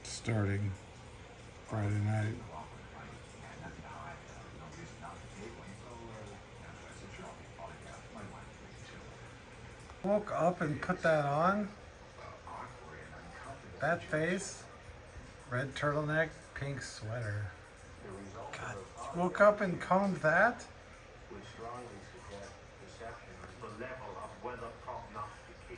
Starting Friday night. Woke up and put that on. That face, red turtleneck, pink sweater. God, woke up and combed that? The level of weather prognostication.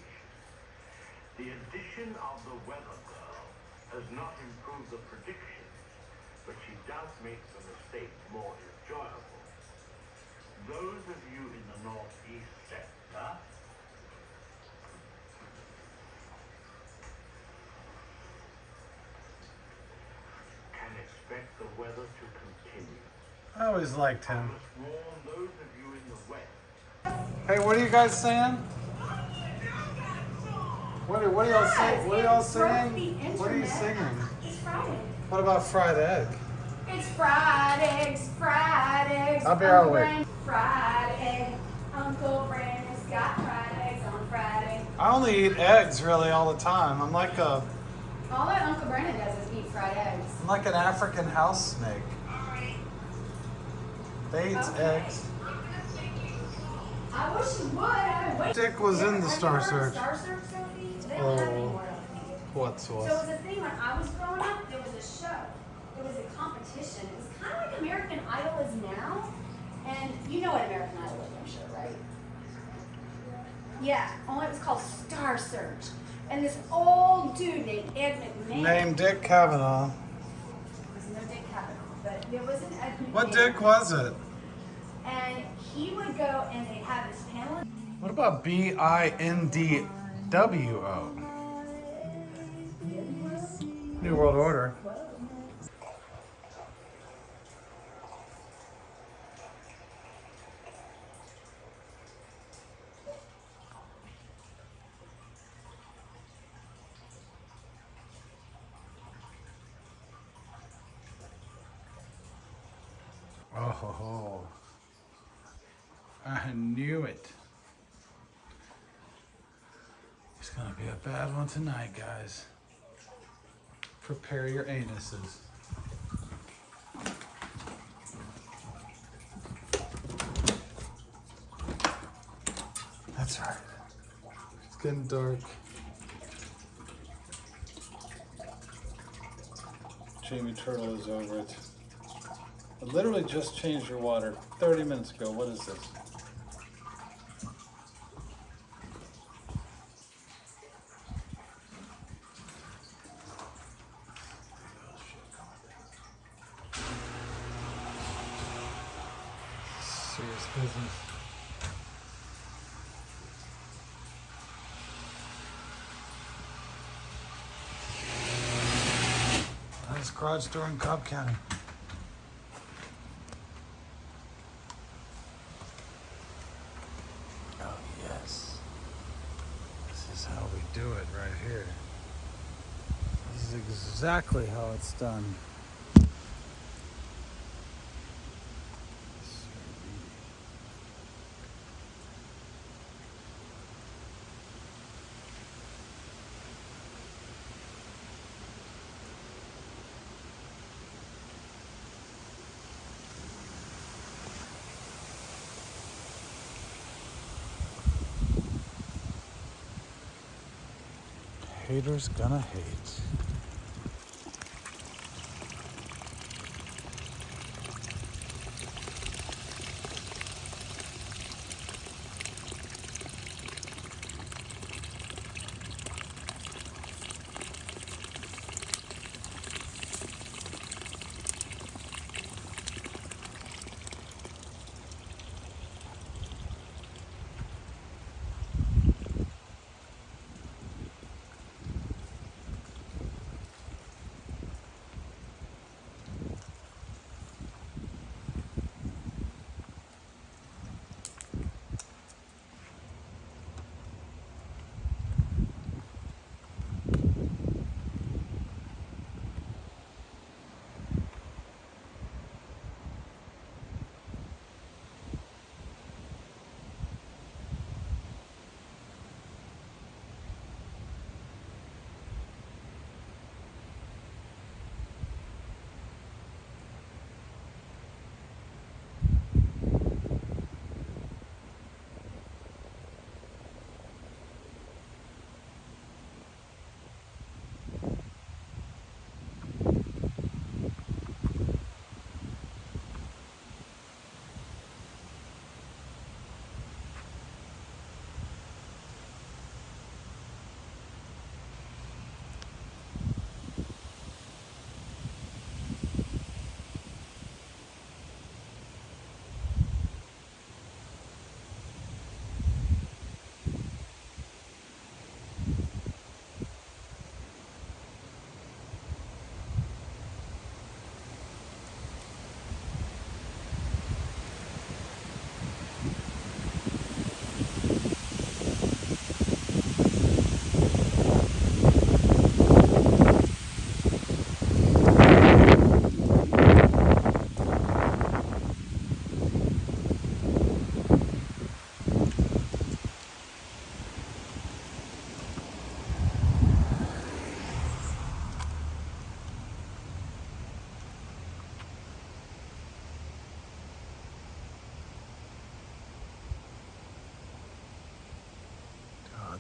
The addition of the weather girl has not improved the predictions, but she does make the mistake more enjoyable. Those of you in the northeast sector can expect the weather to continue. I always liked him. I must warn those of you in the west. Hey, what are you guys saying? What are y'all saying? What are y'all singing? What are you singing? It's Friday. What about fried egg? It's fried eggs, fried eggs. I'll be our way. Fried egg. Uncle Brandon's got fried eggs on Friday. I only eat eggs really all the time. I'm like All that Uncle Brandon does is eat fried eggs. I'm like an African house snake. They eat eggs. I wish you would. I've been waiting. Dick was in the Star Have you heard of Search. Star Search, Sophie? They don't have any more of them. What's So it was a thing when I was growing up, there was a show. It was a competition. It was kind of like American Idol is now. And you know what American Idol is, I'm sure, right? Yeah, only it was called Star Search. And this old dude named Ed McMahon. Named Dick Kavanaugh. There was no Dick Kavanaugh, but there was an Ed McMahon. What Dick was it? And he would go and they'd have this panel. What about BINDWO? New World Order. Oh, I knew it. It's gonna be a bad one tonight, guys. Prepare your anuses. That's right. It's getting dark. Jamie Turtle is over it. I literally just changed your water 30 minutes ago. What is this? Serious business. Nice garage door in Cobb County. Oh yes. This is how we do it right here. This is exactly how it's done. Haters gonna hate.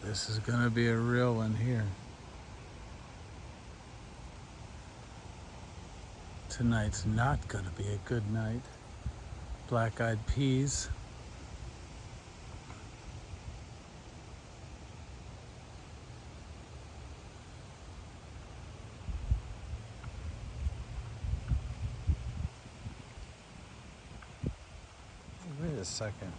this is gonna be a real one here. Tonight's not gonna be a good night. Black Eyed Peas. Wait a second.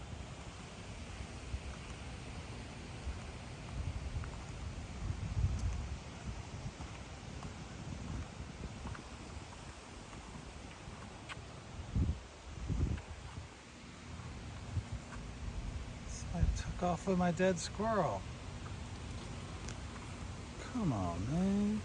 I took off with my dead squirrel. Come on, man.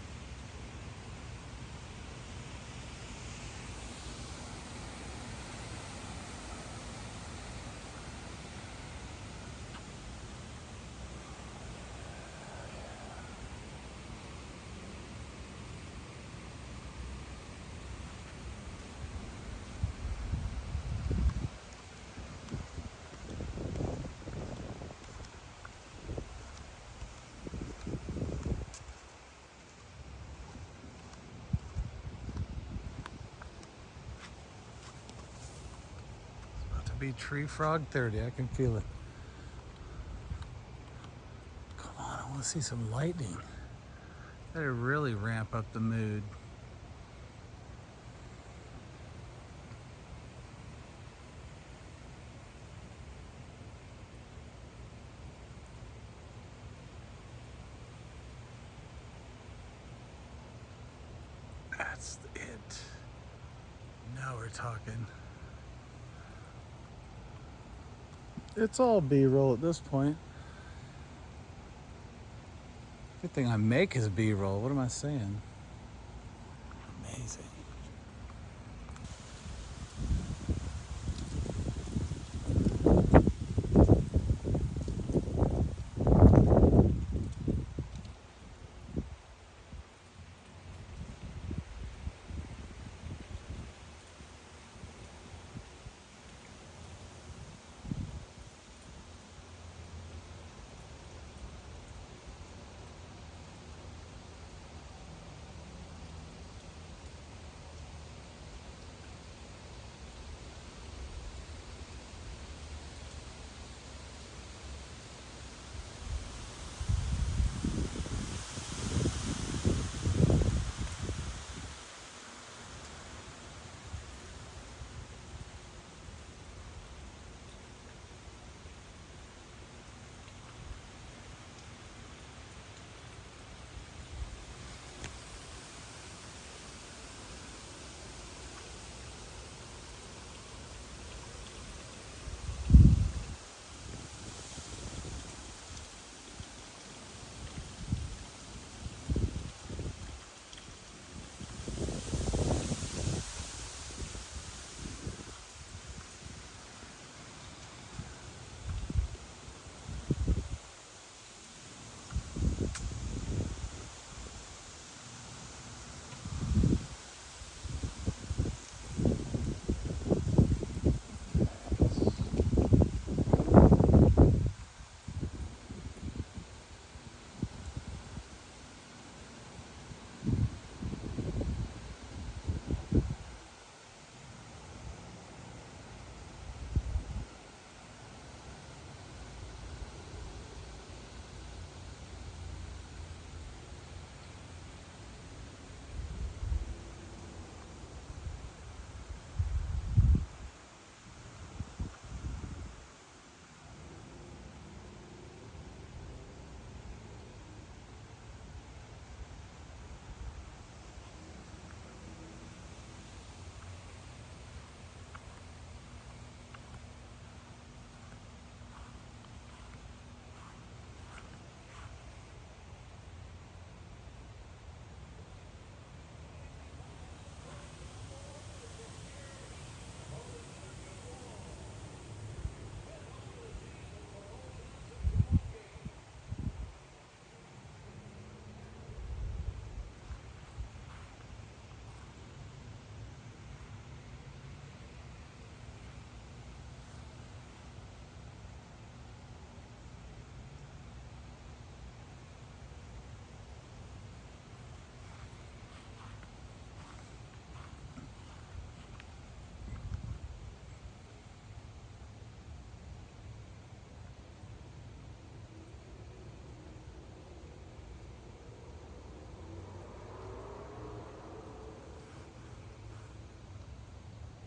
Be tree frog 30. I can feel it. Come on, I want to see some lightning. Better really ramp up the mood. That's it. Now we're talking. It's all B-roll at this point. Good thing I make his B-roll. What am I saying? Amazing.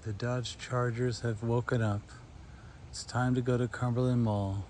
The Dodge Chargers have woken up. It's time to go to Cumberland Mall.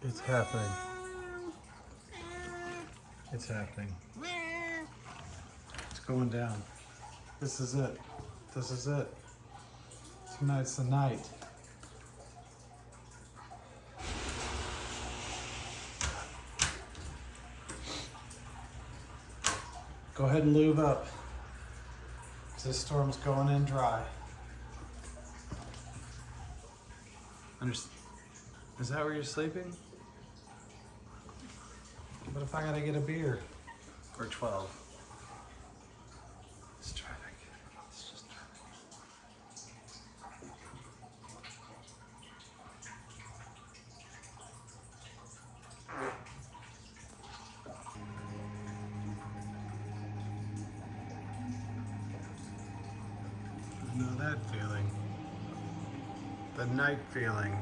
It's happening. It's happening. It's going down. This is it. This is it. Tonight's the night. Go ahead and lube up. This storm's going in dry. Is that where you're sleeping? What if I gotta get a beer? Or 12? It's traffic. It's just traffic. You know that feeling. The night feeling.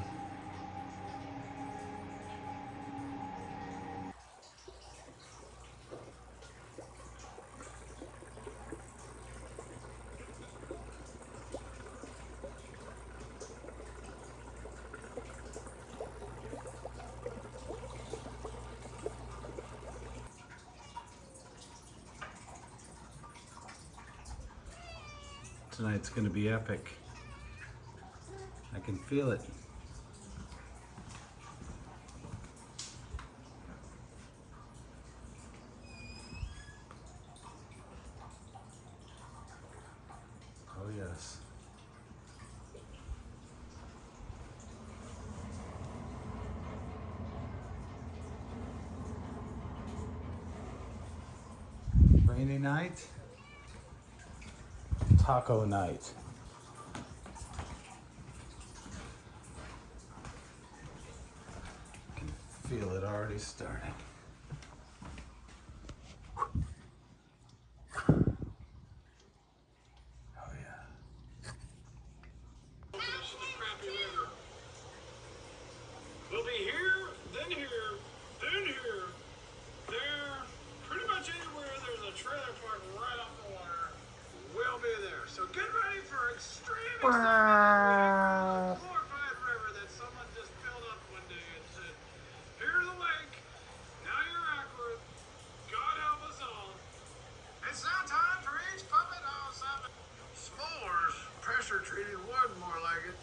Tonight's gonna be epic. I can feel it. Oh yes. Rainy night. Taco night. I can feel it already starting. Oh yeah. We'll be here, then here, then here, there, pretty much anywhere there's a trailer park right off the water, we'll be there. So get ready for extreme excitement. We glorified river that someone just filled up one day and said, here's a lake, now you're awkward, God help us all. It's now time for each puppet on something. S'mores, pressure treated wood more like it.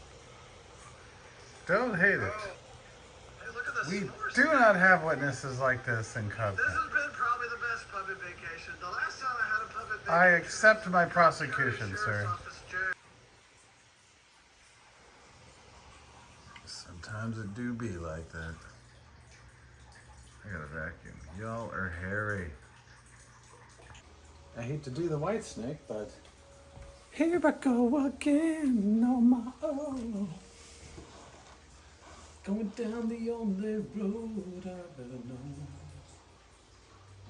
Don't hate it. Hey, look at the We s'mores do stand. not have witnesses like this in Cubs. This has been probably the best puppet vacation. The last time I had a puppet vacation, I accept my prosecution, Sheriff's sir. office jail. Sometimes it do be like that. I got a vacuum. Y'all are hairy. I hate to do the white snake, but here I go again on my own. Going down the only road I've ever known.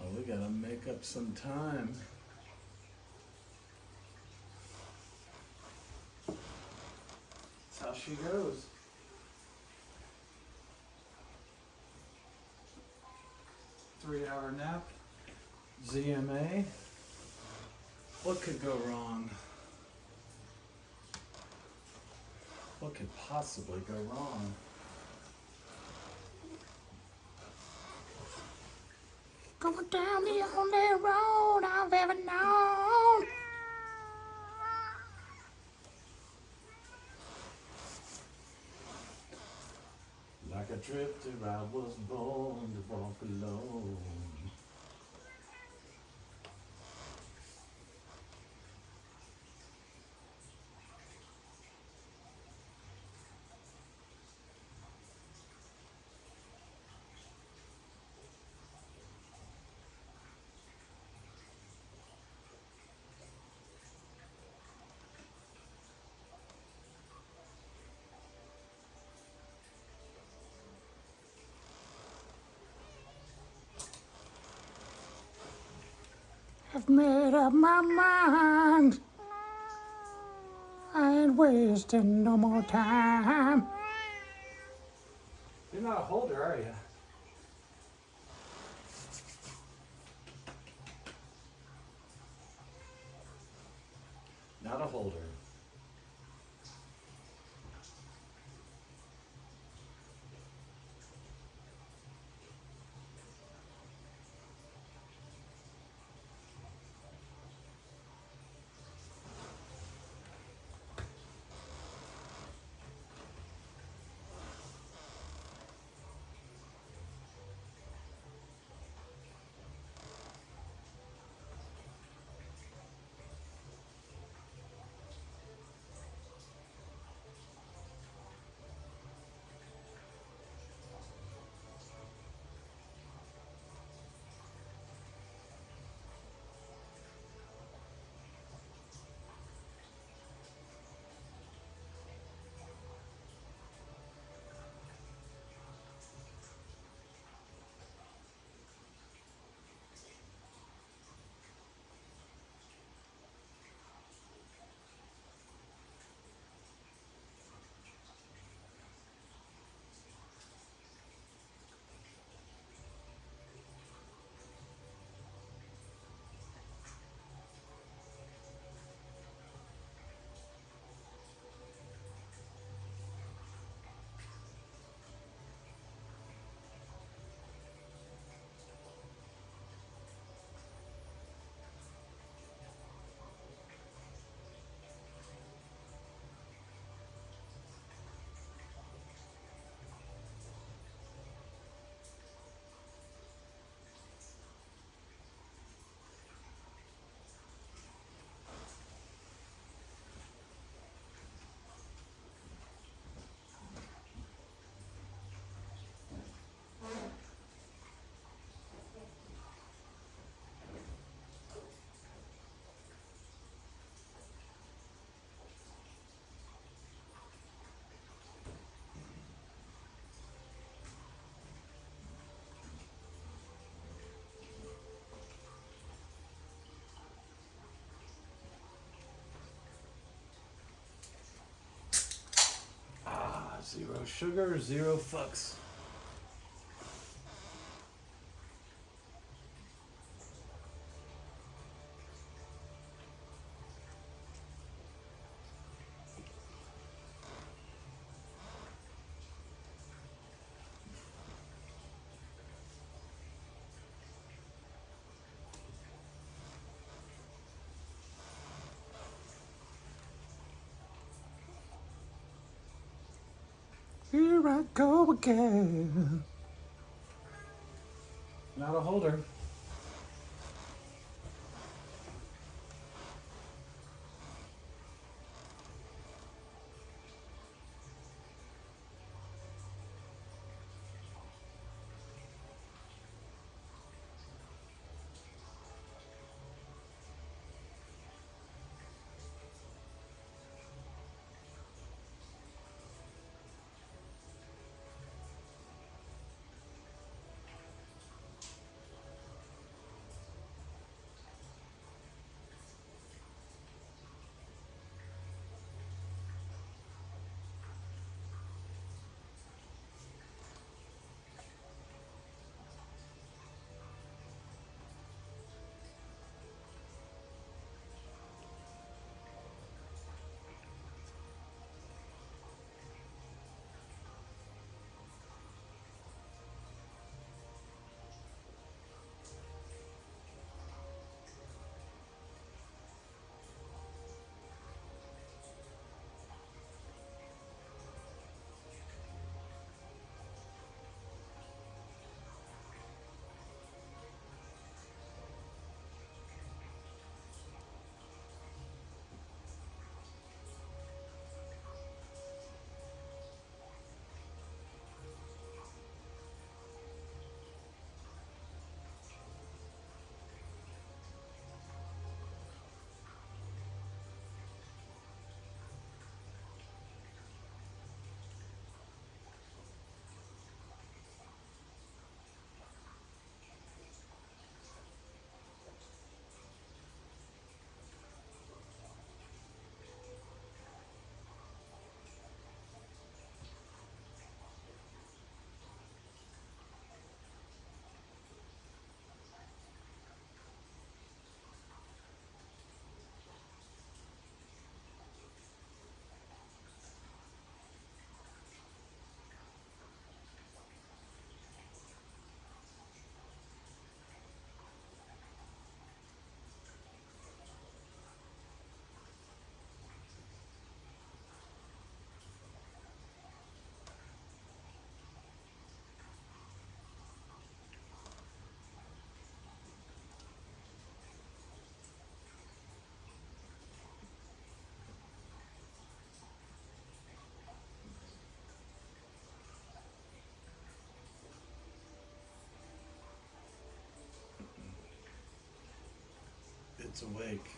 Oh, we gotta make up some time. That's how she goes. Three-hour nap, ZMA. What could go wrong? What could possibly go wrong? Going down the only road I've ever known. Like a drifter, I was born to walk alone. I've made up my mind. I ain't wasting no more time. You're not a holder, are you? Not a holder. No sugar, zero fucks. Here I go again. Not a holder. It's awake.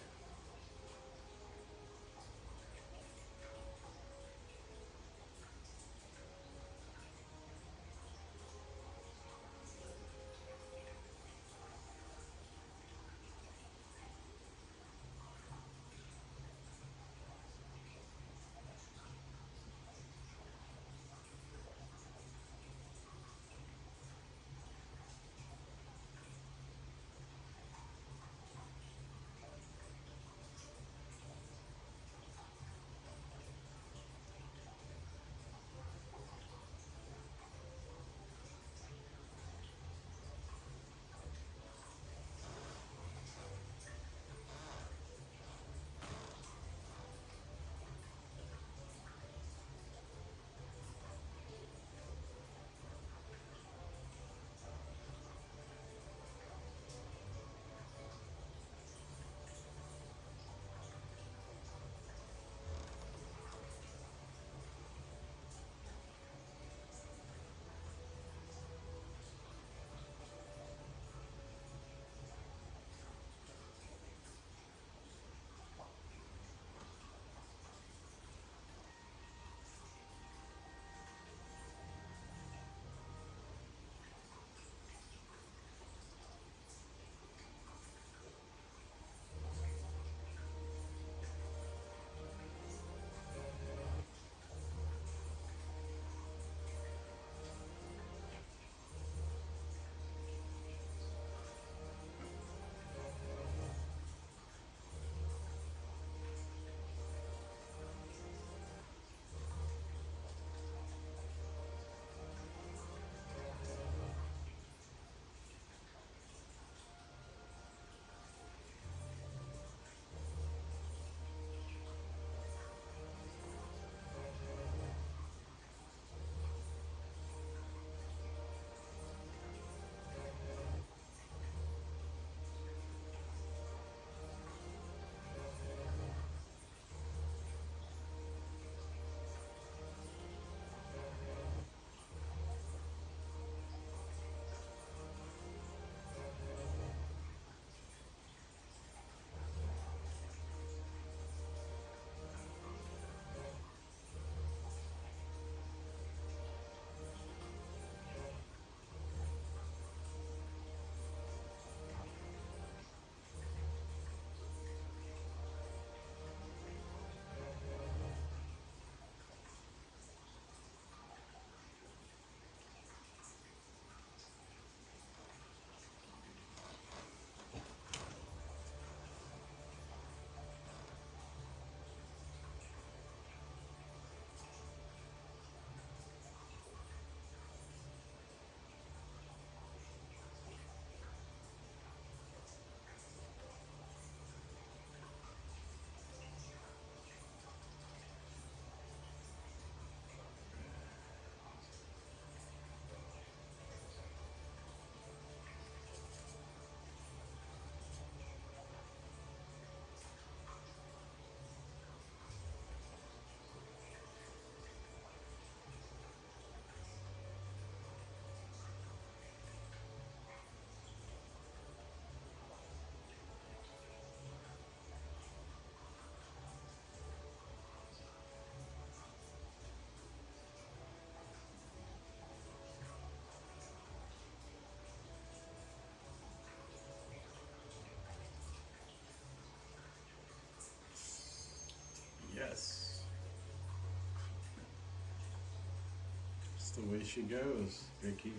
It's the way she goes, Ricky.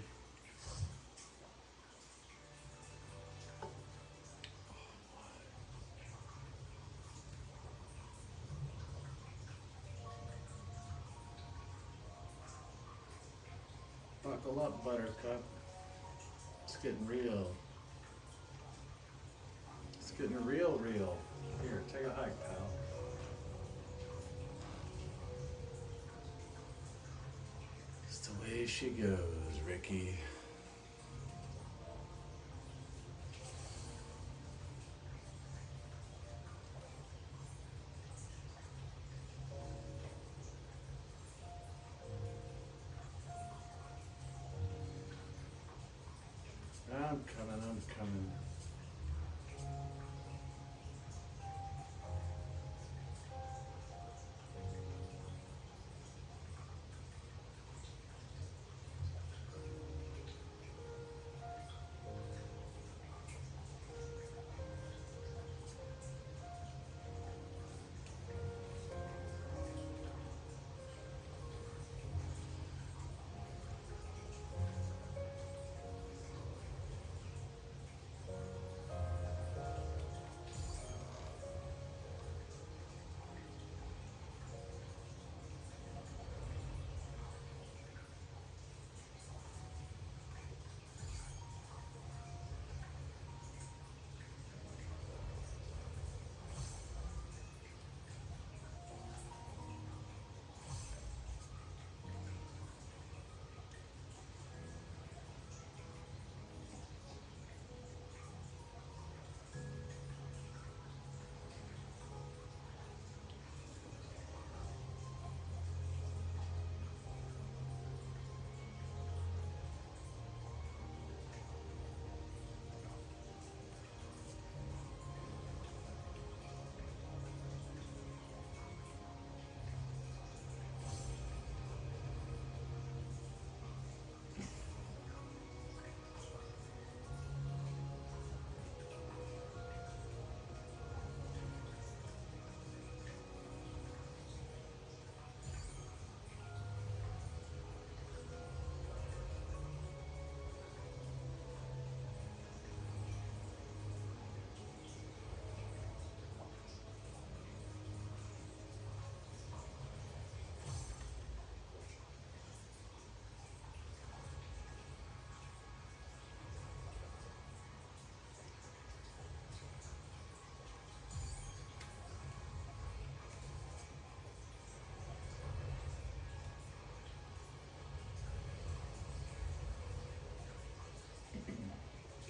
Buckle up, Buttercup. It's getting real. It's getting real. Here, take a hike, pal. It's the way she goes, Ricky. I'm coming.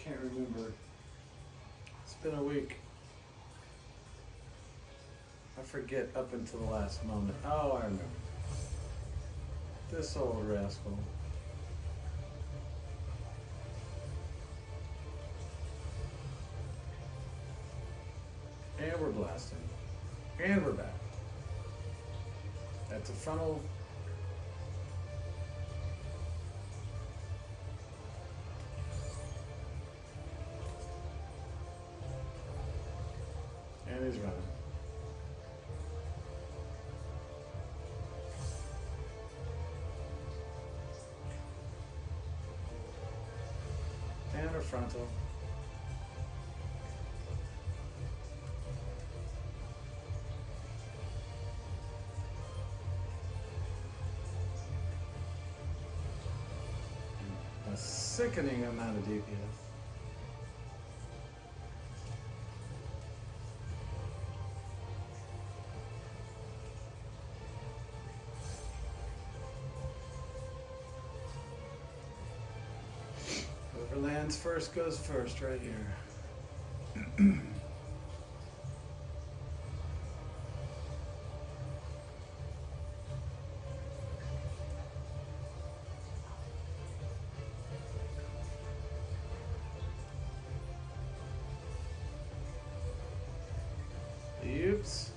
Can't remember. It's been a week. I forget up until the last moment. Oh, I remember. This old rascal. And we're blasting. And we're back. That's a frontal. And he's running. And a frontal. A sickening amount of DPS. Whoever lands first goes first right here. Oops.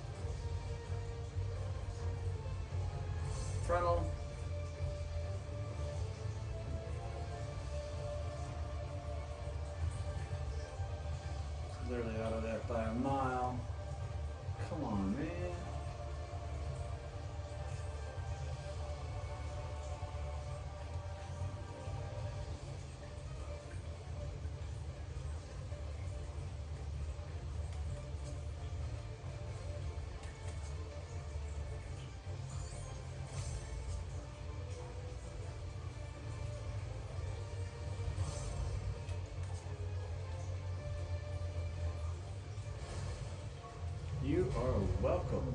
Frontal. Literally out of that by a mile. Come on, man. are welcome.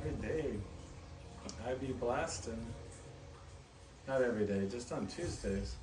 Every day, I be blasting. Not every day, just on Tuesdays.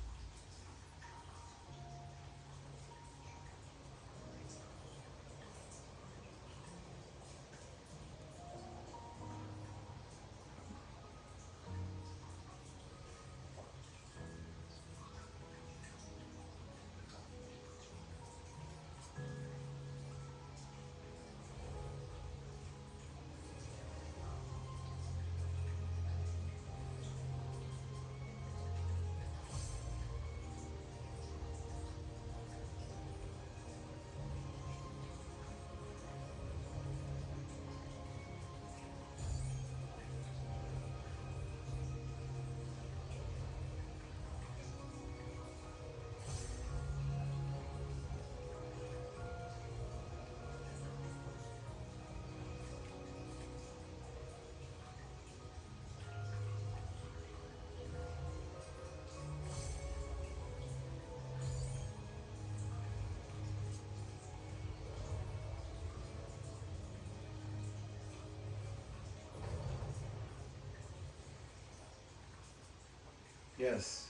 Yes.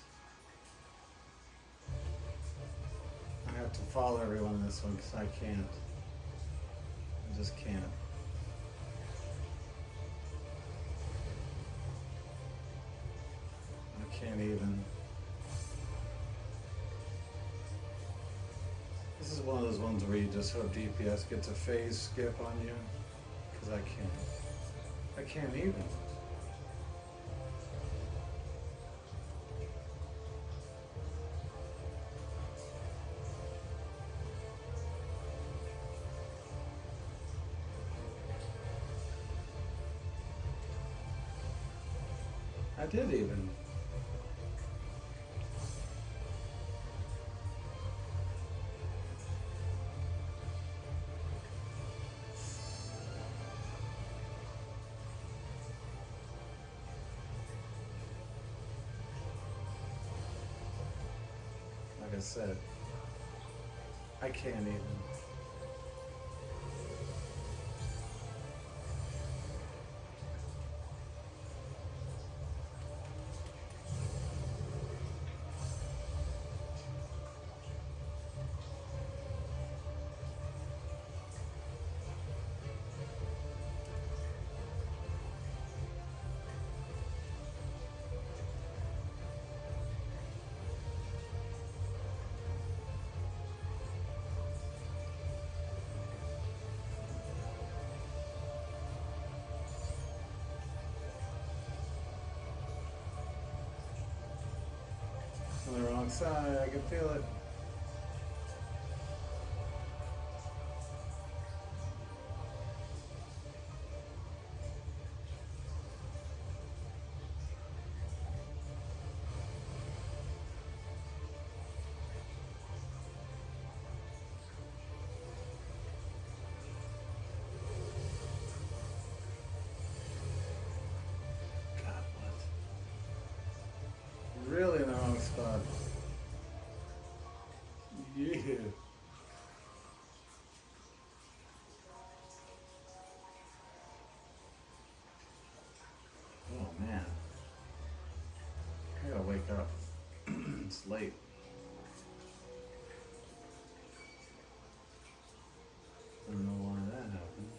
I have to follow everyone in this one because I can't. I just can't. I can't even. This is one of those ones where you just hope DPS gets a phase skip on you because I can't. I can't even. I did even. Like I said, I can't even. On the wrong side, I can feel it. God, what? Really in the wrong spot. Yeah. Oh. It's late. I don't know why that happened.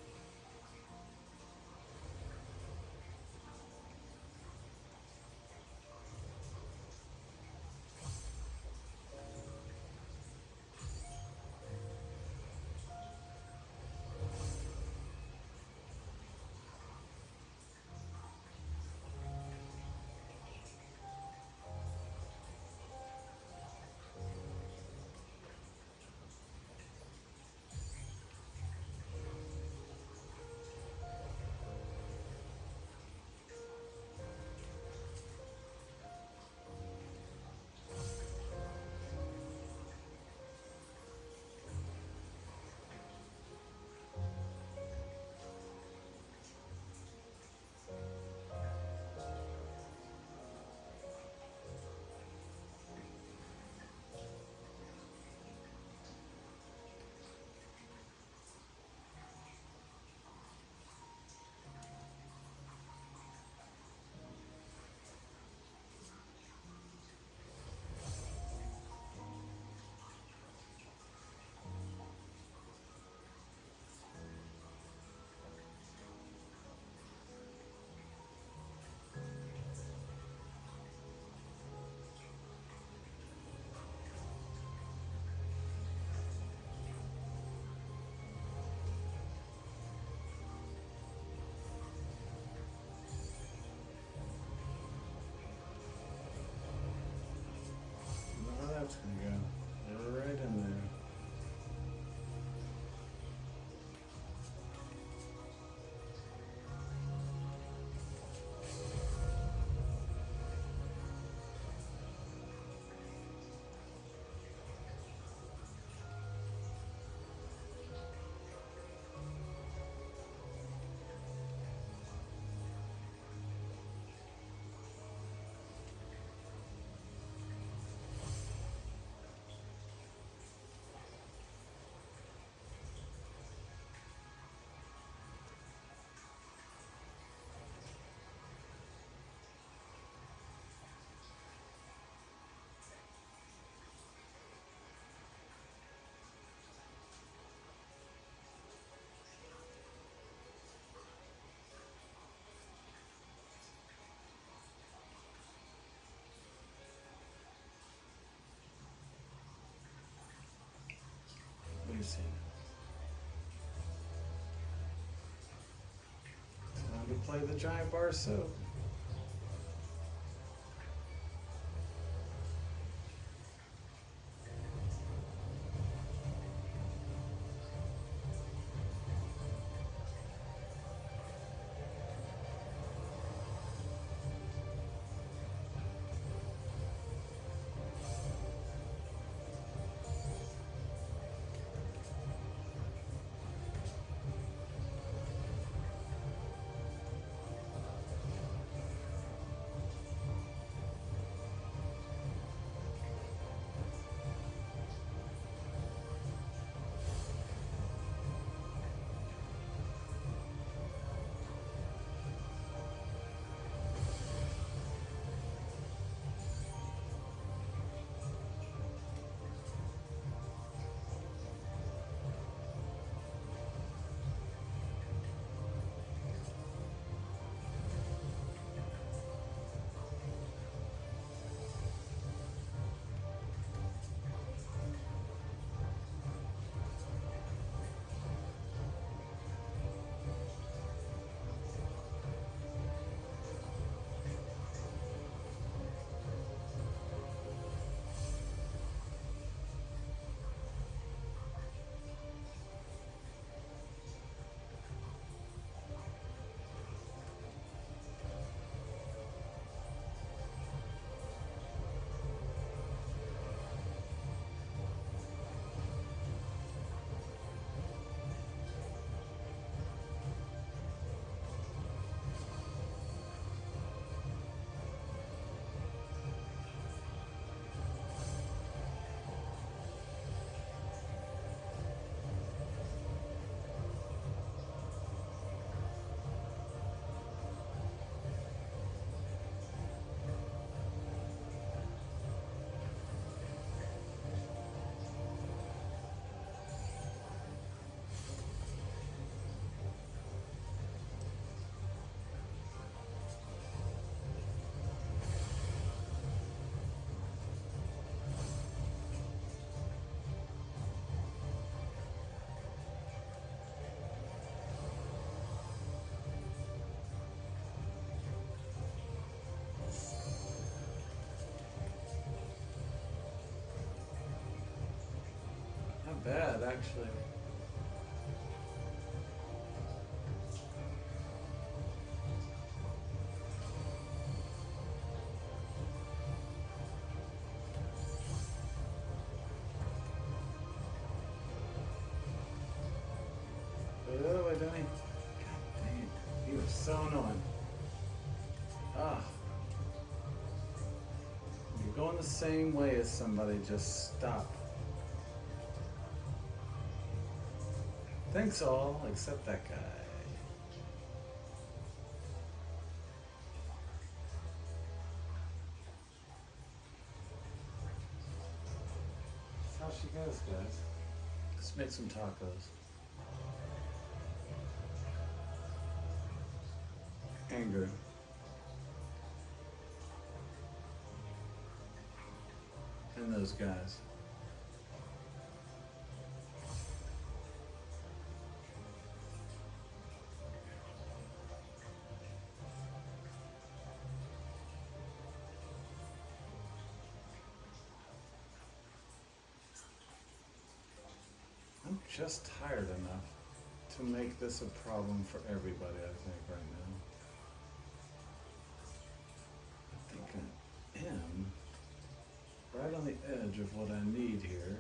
That's gonna go right in there. Lucy. Time to play the giant bar soap. not bad, actually. Go the other way, Danny. God dang it. You are so annoying. Ah. You're going the same way as somebody, just stop. Thanks all, except that guy. That's how she goes, guys. Let's make some tacos. Anger. And those guys. I'm just tired enough to make this a problem for everybody, I think, right now. I think I am right on the edge of what I need here.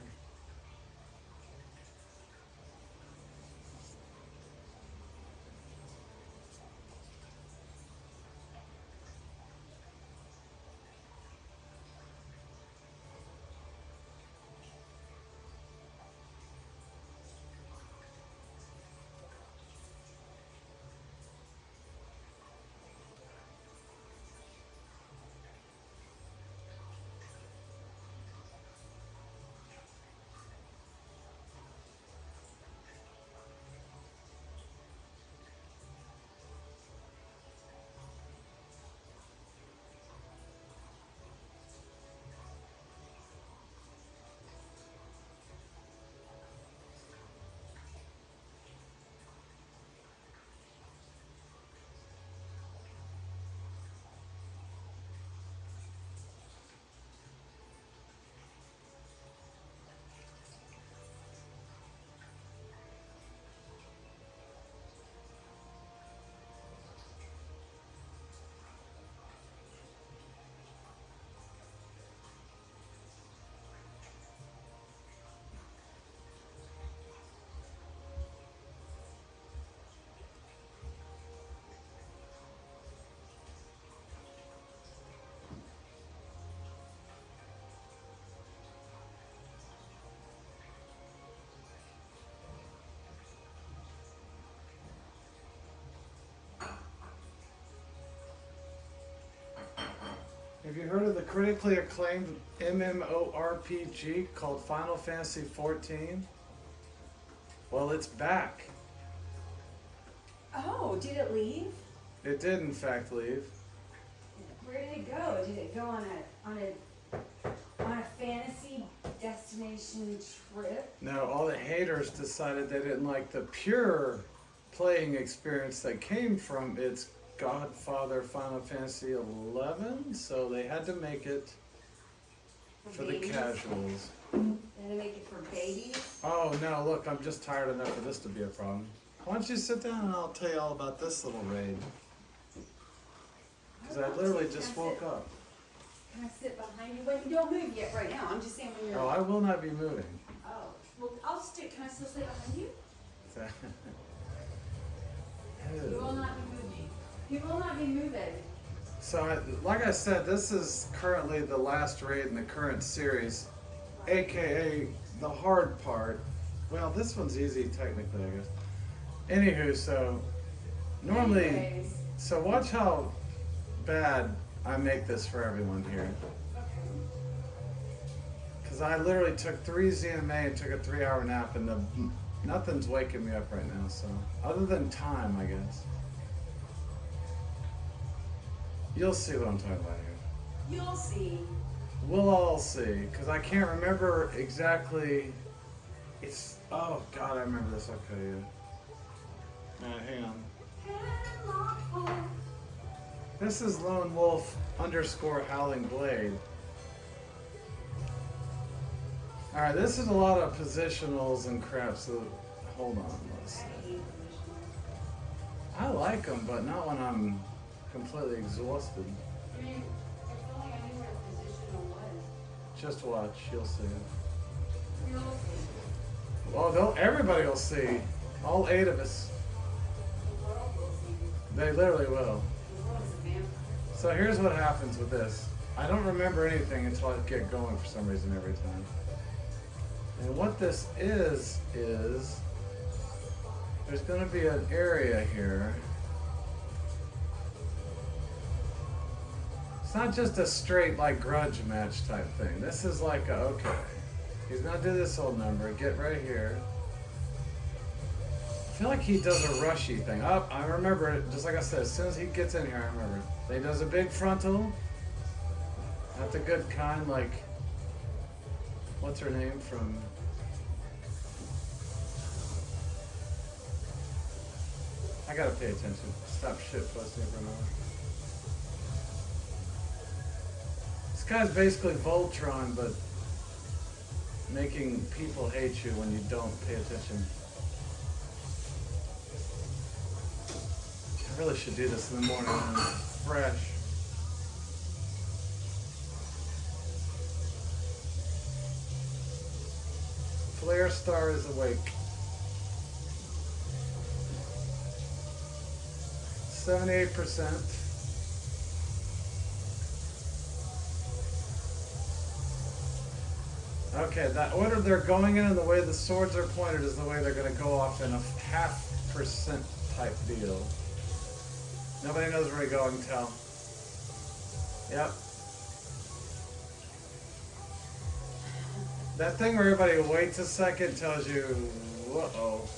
Have you heard of the critically acclaimed MMORPG called Final Fantasy XIV? Well, it's back. Oh, did it leave? It did, in fact, leave. Where did it go? Did it go on a fantasy destination trip? No, all the haters decided they didn't like the pure playing experience that came from its Godfather Final Fantasy XI, so they had to make it for the babies? casuals. They had to make it for babies? Oh no, look, I'm just tired enough for this to be a problem. Why don't you sit down and I'll tell you all about this little raid. Because I literally just woke up. Can I sit behind you? Wait, don't move yet right now. I'm just saying when you're... Oh, I will not be moving. Oh. Well, I'll stick. Can I still sit behind you? You will not be moving. You will not be moving. So, like I said, this is currently the last raid in the current series, aka the hard part. Well, this one's easy technically, I guess. Anywho, so normally, Anyways. so watch how bad I make this for everyone here. Because I literally took 3 ZMA and took a 3-hour nap, and nothing's waking me up right now. So, other than time, I guess. You'll see what I'm talking about here. You'll see. We'll all see, because I can't remember exactly. It's, oh God, I remember this. Okay, yeah. Hang on. This is Lone Wolf _ Howling Blade. Alright, this is a lot of positionals and crap, so hold on, let's see. I like them, but not when I'm completely exhausted. I mean, I feel like I knew where the positional was. Just watch, you'll see. You'll see. Well, everybody will see. All 8 of us. The world will see. They literally will. The world is a vampire. So here's what happens with this. I don't remember anything until I get going for some reason every time. And what this is there's going to be an area here. It's not just a straight like grudge match type thing. This is like a, okay, he's going to do this whole number, get right here. I feel like he does a rushy thing. Oh, I remember it, just like I said, as soon as he gets in here, I remember it. Then he does a big frontal. Not the good kind, like, what's her name from... I gotta pay attention. Stop shit posting for a moment. This guy's basically Voltron, but making people hate you when you don't pay attention. I really should do this in the morning when I'm fresh. Flare Star is awake. 78%. Okay, that order they're going in and the way the swords are pointed is the way they're going to go off in a 0.5% type deal. Nobody knows where to go, I can tell. Yep. That thing where everybody waits a second tells you, uh-oh.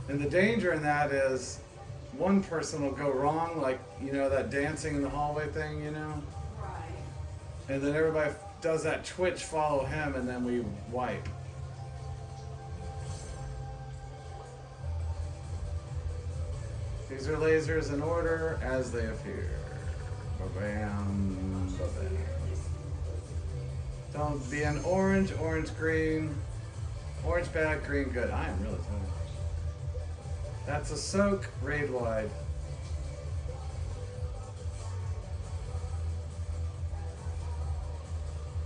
And the danger in that is one person will go wrong, like, you know, that dancing in the hallway thing, you know? Right. And then everybody does that twitch, follow him, and then we wipe. These are lasers in order as they appear. Ba-bam, ba-bam. Don't be an orange, orange, green. Orange bad, green good. I am really tired. That's a soak, raid wide.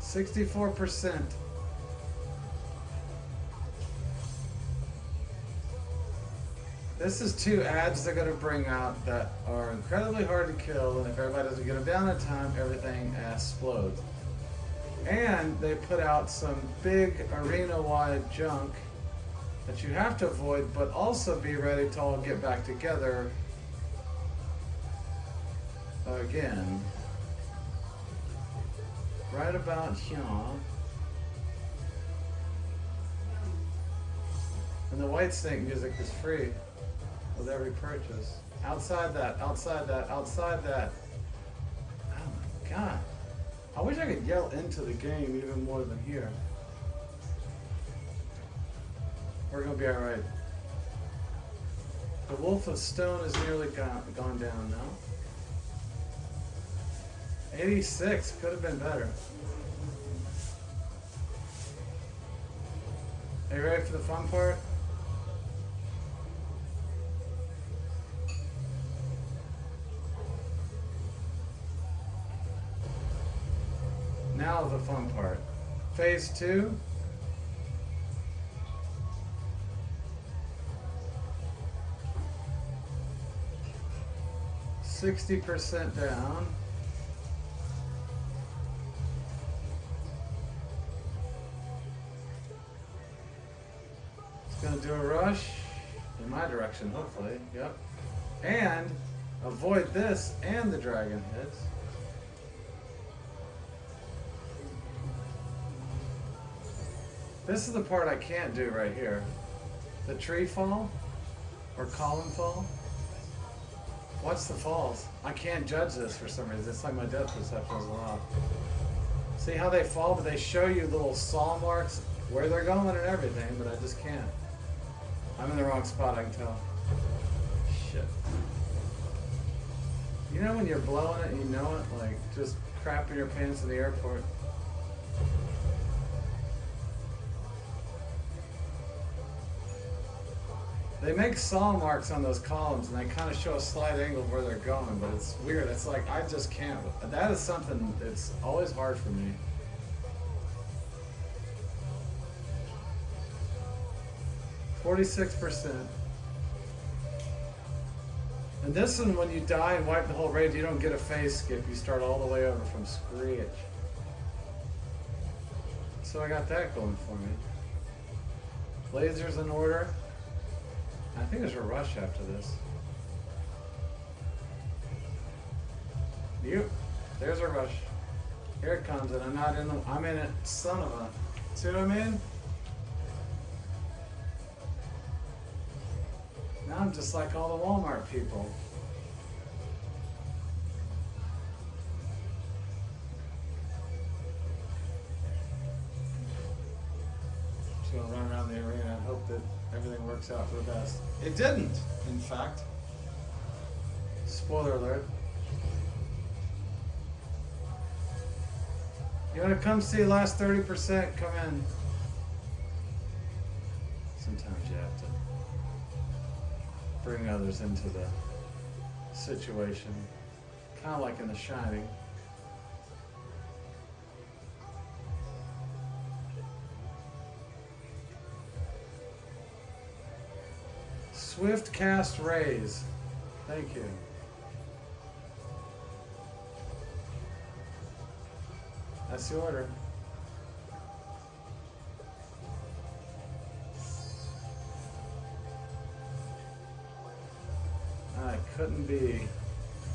%64%. This is 2 ads they're going to bring out that are incredibly hard to kill, and if everybody doesn't get them down in time, everything explodes. And they put out some big arena-wide junk that you have to avoid, but also be ready to all get back together again. Right about here. And the White Snake music is free with every purchase. Outside that, outside that, outside that. Oh my God. I wish I could yell into the game even more than here. We're gonna be alright. The Wolf of Stone is nearly gone down now. 86, could have been better. Are you ready for the fun part? Now the fun part. Phase 2. %60 down. It's gonna do a rush in my direction, hopefully. Yep. And avoid this and the dragon hits. This is the part I can't do right here. The tree fall or column fall. What's the falls? I can't judge this for some reason. It's like my depth perception is a lot. See how they fall, but they show you little saw marks where they're going and everything, but I just can't. I'm in the wrong spot, I can tell. Shit. You know when you're blowing it and you know it? Like just crapping your pants in the airport. They make saw marks on those columns and they kind of show a slight angle where they're going, but it's weird. It's like, I just can't. That is something that's always hard for me. %46. And this one, when you die and wipe the whole raid, you don't get a phase skip. You start all the way over from scratch. So I got that going for me. Lasers in order. I think there's a rush after this. Yep, there's a rush. Here it comes, and I'm not in the, I'm in it, son of a, see what I mean? Now I'm just like all the Walmart people. Just gonna run around the arena and hope that everything works out for the best. It didn't, in fact. Spoiler alert. You wanna come see the last 30%? Come in. Sometimes you have to bring others into the situation. Kind of like in The Shining. Swift cast rays. Thank you. That's the order. I couldn't be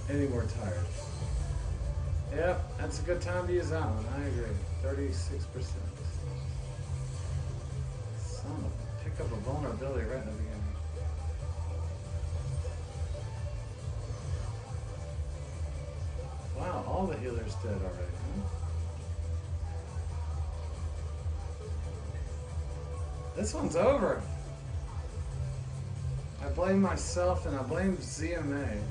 any more tired. Yep, that's a good time to use that one. I agree. 36%. Son of a, pick up a vulnerability right in the beginning. Wow, all the healers dead already, huh? This one's over. I blame myself and I blame ZMA.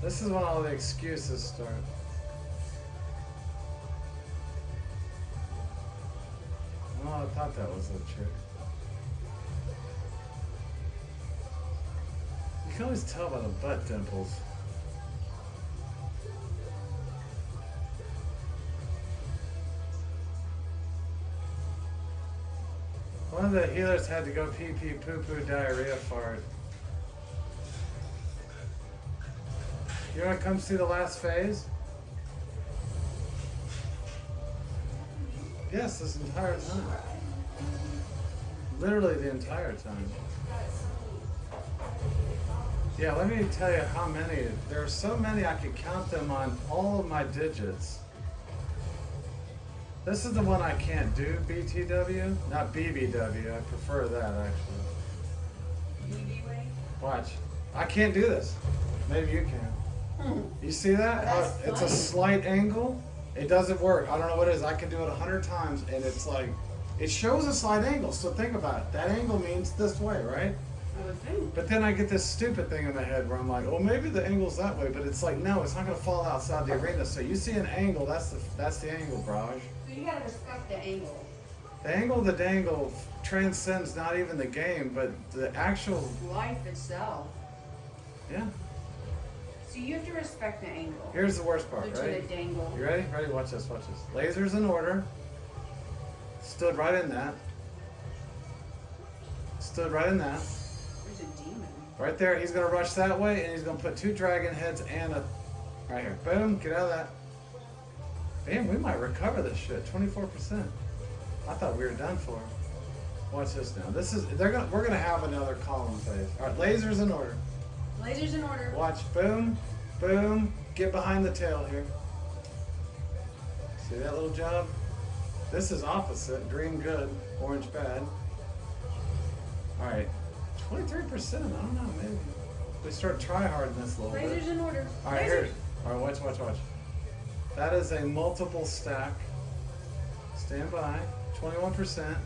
This is when all the excuses start. Oh, I thought that was the trick. You can always tell by the butt dimples. One of the healers had to go pee pee poo poo diarrhea fart. You wanna come see the last phase? Yes, this entire time. Literally the entire time. Yeah, let me tell you how many. There are so many I could count them on all of my digits. This is the one I can't do, BTW, not BBW. I prefer that actually. Watch. I can't do this. Maybe you can. You see that? How it's a slight angle. It doesn't work. I don't know what it is. I can do it 100 times and it's like, it shows a slight angle. So think about it. That angle means this way, right? But then I get this stupid thing in my head where I'm like, oh, maybe the angle's that way, but it's like, no, it's not gonna fall outside the arena. So you see an angle, that's the angle, Braj. So you gotta respect the angle. The angle of the dangle transcends not even the game, but the actual Life itself. Yeah. So you have to respect the angle. Here's the worst part, To right? the dangle. You ready? Ready? Watch this, watch this. Lasers in order. Stood right in that. Stood right in that. There's a demon. Right there, he's gonna rush that way, and he's gonna put 2 dragon heads and a, right here. Boom, get out of that. Man, we might recover this shit, 24%. I thought we were done for. Watch this now. This is, we're gonna have another column phase. All right, lasers in order. Lasers in order. Watch, boom, boom, get behind the tail here. See that little job? This is opposite, green good, orange bad. All right, 23%, I don't know, maybe. We start try-harding this a little bit. Lasers in order. All right, here. All right, watch, watch, watch. That is a multiple stack. Stand by. 21%.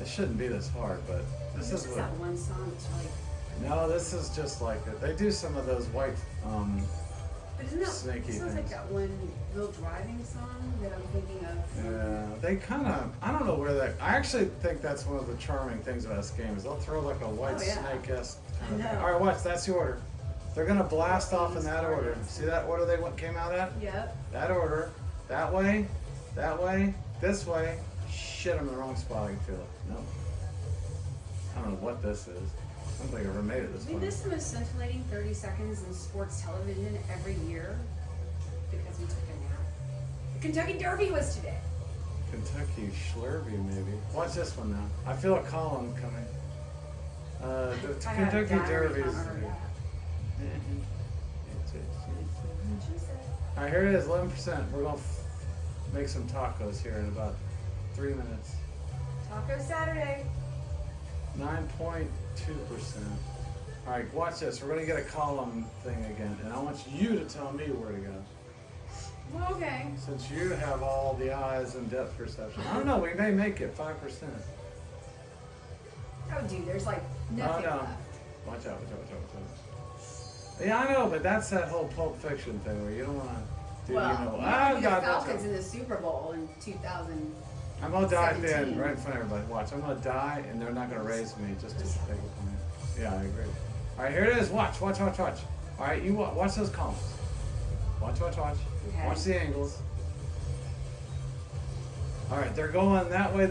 It shouldn't be this hard, but this is what. That one song that's like. No, this is just like it. They do some of those white. But But isn't that snaky sounds like things. that one real driving song that I'm thinking of? Yeah, they kind of, I don't know where that, I actually think that's one of the charming things about this game is they'll throw like a white Oh, yeah. snake-esque kind of I thing. know. All right, watch, that's the order. They're gonna blast off in that order. See that order they came out at? Yep. That order, that way, this way. Shit, I'm in the wrong spot, I can feel it. No. I don't know what this is. I don't think I ever made it this I think far. this is the most scintillating 30 seconds in sports television every year because we took a nap. The Kentucky Derby was today. Kentucky Schlurby, maybe. Watch this one now. I feel a column coming. The I had a Kentucky diary, Derby I is. can't remember that. What'd you say? All right, here it is, 11%. We're gonna make some tacos here in about 3 minutes. Taco Saturday. 9.2%. All right, watch this. We're gonna get a column thing again, and I want you to tell me where to go. Well, okay. Since you have all the eyes and depth perception. I don't know, we may make it 5%. Oh, dude, there's like Oh, nothing no. left. Watch out. Yeah, I know, but that's that whole Pulp Fiction thing where you don't want to do, Well, you know, you oh, know, the God, Falcons watch in the Super Bowl in 2000. I'm going to die then, 17. right in front of everybody. Watch, I'm going to die, and they're not going to raise me just to take a point. Yeah, I agree. All right, here it is. Watch. All right, you watch those columns. Watch. Okay. Watch the angles. All right, they're going that way.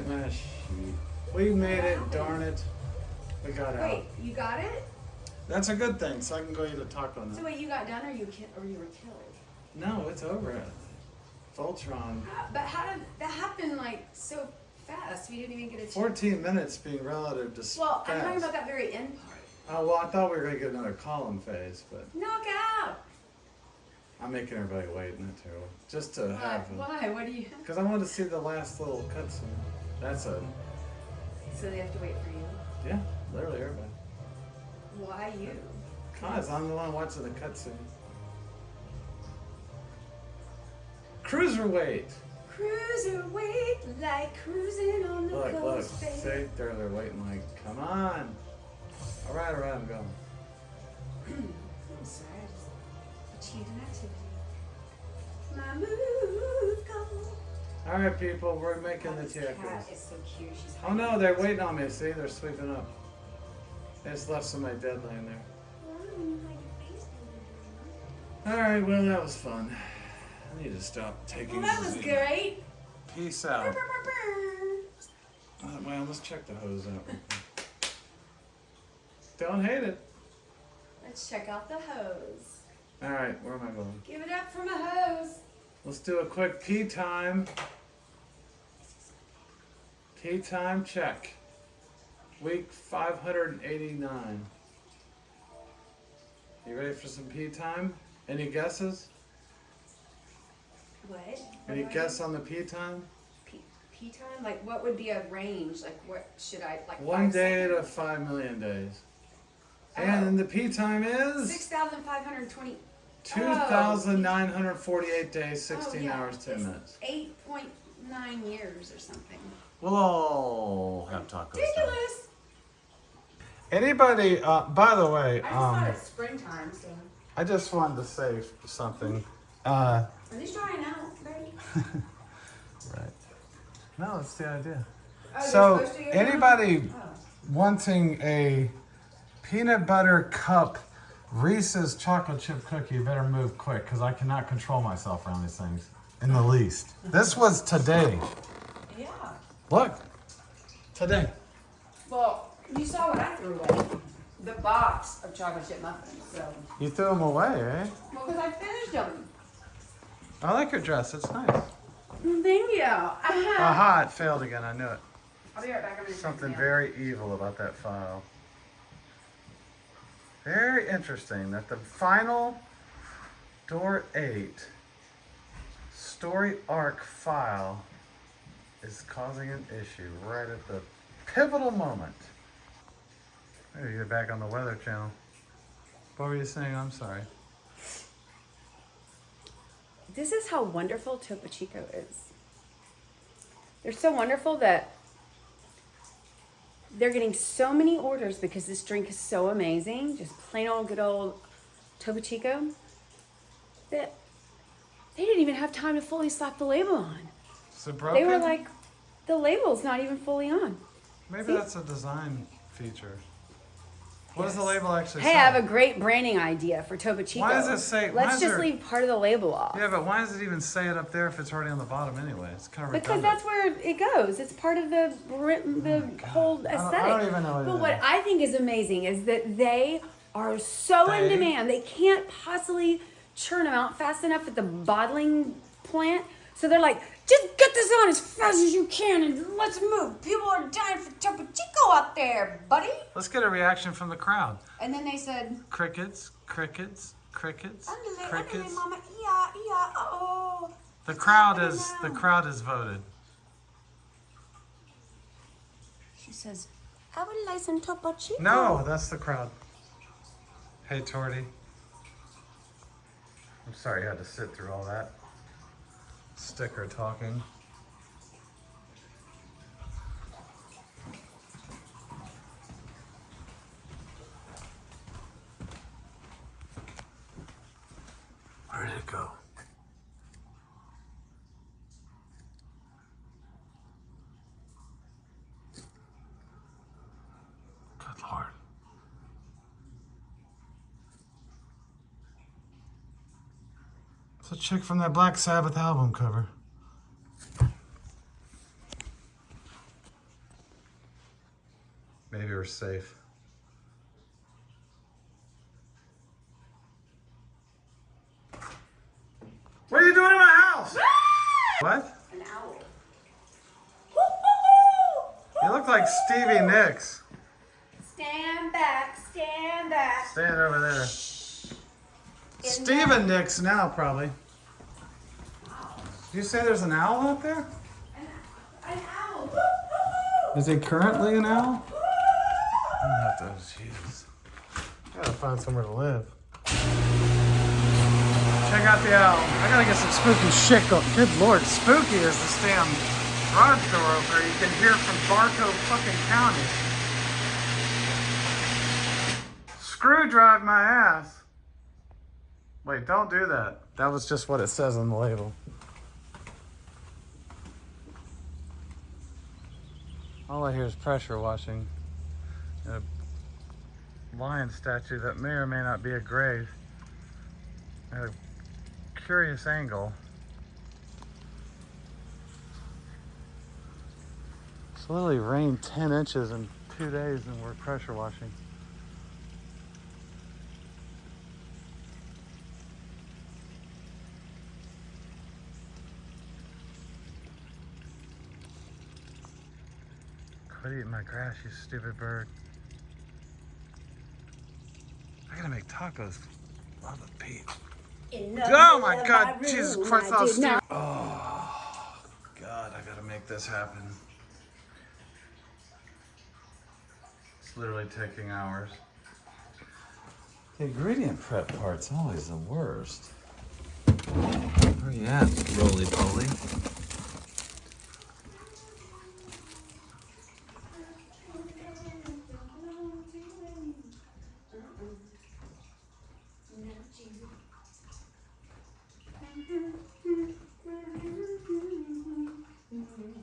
Man, shit. We made it, darn it. We got out. Wait, you got it? That's a good thing, so I can go eat a taco now. So wait, you got done or you were killed? No, it's over. Voltron. But how did that happen like so fast? We didn't even get a chance. 14 minutes being relative to Well, I'm talking fast. about that very end part. Oh, well, I thought we were going to get another column phase, but Knockout! I'm making everybody wait, not terrible. Just to have Why? What do you? because I wanted to see the last little cutscene. That's a, So they have to wait for you. yeah, literally everybody. Why you? Cause I'm the one watching the cutscene. Cruiserweight. Cruiserweight, like cruising on the Look, coast, baby. see, they're waiting like, come on. All right, I'm going. I'm sorry, I just achieved an activity. My move, go. All right, people, we're making the This cat tacos. is so cute. She's Oh no, they're waiting on me. See, they're sweeping up. They just left somebody dead laying there. All right, well that was fun. I need to stop taking. Well, that was these. great. Peace out. Well, let's check the hose out. real quick. Don't hate it. Let's check out the hose. All right, where am I going? Give it up for my hose. Let's do a quick pee time. Pee time check. Week 589. You ready for some pee time? Any guesses? What? Any What do I guess on the pee time? Pee time? Like, what would be a range? Like, what should I, like, 1 5 day seconds? to 5 million days. Oh. And the pee time is 6,520. 2,948 days, 16 Oh, yeah. hours, 10 It's minutes. 8.9 years or something. We'll all have tacos. Ridiculous. Anybody, by the way, I just thought it's springtime, so. I just wanted to say something. Are these drying out, baby? Right. No, that's the idea. Oh, they're So, supposed to go anybody down? Oh. wanting a peanut butter cup Reese's chocolate chip cookie, you better move quick because I cannot control myself around these things in the least. This was today. Yeah. Look, today. Well, you saw what I threw away. The box of chocolate chip muffins, so. You threw them away, eh? Well, because I finished them. I like your dress. It's nice. Thank you. Aha, it failed again. I knew it. I'll be right back. I'm gonna Something check it out. very evil about that file. Very interesting that the final door 8 story arc file is causing an issue right at the pivotal moment. Maybe you're back on the Weather Channel. What were you saying? I'm sorry. This is how wonderful Topo Chico is. They're so wonderful that they're getting so many orders because this drink is so amazing. Just plain old good old Topo Chico. that they didn't even have time to fully slap the label on. Is it broken? They were like, the label's not even fully on. Maybe See? that's a design feature. What does the label actually Hey, say? I have a great branding idea for Topo Chico. Why does it say? why Let's is just there- leave part of the label off. Yeah, but why does it even say it up there if it's already on the bottom anyway? It's kind of Because redundant. that's where it goes. It's part of the whole aesthetic. I don't even know what it But is. what I think is amazing is that they are so in They? demand. They can't possibly churn them out fast enough at the bottling plant. So they're like, just get this on as fast as you can and let's move. People are dying for Topo Chico out there, buddy. Let's get a reaction from the crowd. And then they said, Crickets, crickets, crickets, Andale, crickets. andale, mama, iya, iya, oh. The crowd is voted. She says, I would like some Topo Chico. No, that's the crowd. Hey, Torty. I'm sorry you had to sit through all that sticker talking. Where did it go? Good Lord. It's a chick from that Black Sabbath album cover. Maybe we're safe. What are you doing in my house? What? An owl. You look like Stevie Nicks. Stand back, stand back. Stand over there. Steven Knicks now, probably. Did you say there's an owl out there? An owl. Is it currently an owl? I'm gonna have to, Jesus. Gotta find somewhere to live. Check out the owl. I gotta get some spooky shit going. Good Lord, spooky is the damn garage door opener you can hear from Bartow fucking County. Screw drive my ass. Wait, don't do that. That was just what it says on the label. All I hear is pressure washing. And a lion statue that may or may not be a grave. At a curious angle. It's literally rained 10 inches in 2 days and we're pressure washing. Quit eating my grass, you stupid bird. I gotta make tacos. Love it, Pete. Oh my God, Jesus Christ, that was stupid. Oh, God, I gotta make this happen. It's literally taking hours. The ingredient prep part's always the worst. Where you at, roly-poly?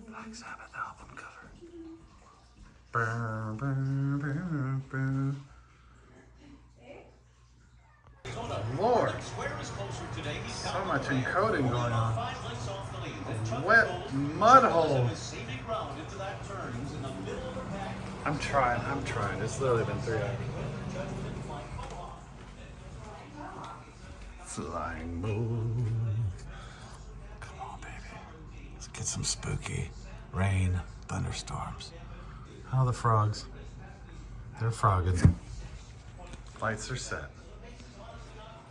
Black Sabbath album cover. Burr, burr, burr, burr. Lord, so much encoding going on. Wet mud hole. I'm trying. It's literally been 3 hours. Flying moon. Come on, baby. Let's get some spooky rain, thunderstorms. How are the frogs? They're frogging. Lights are set.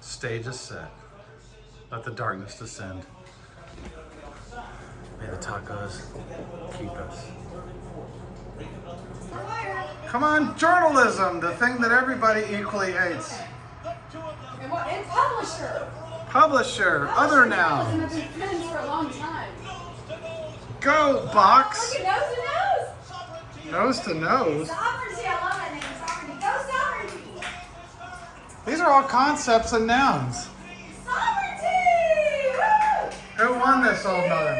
Stage is set. Let the darkness descend. May the tacos keep us. Come on, journalism, the thing that everybody equally hates. And publisher. Publisher, other now. Have been friends for a long time. Go, box. Look at nose to nose. Nose to nose. Sovereignty, I love that name. Sovereignty. Go sovereignty. These are all concepts and nouns. Sovereignty. Who won this, old mother?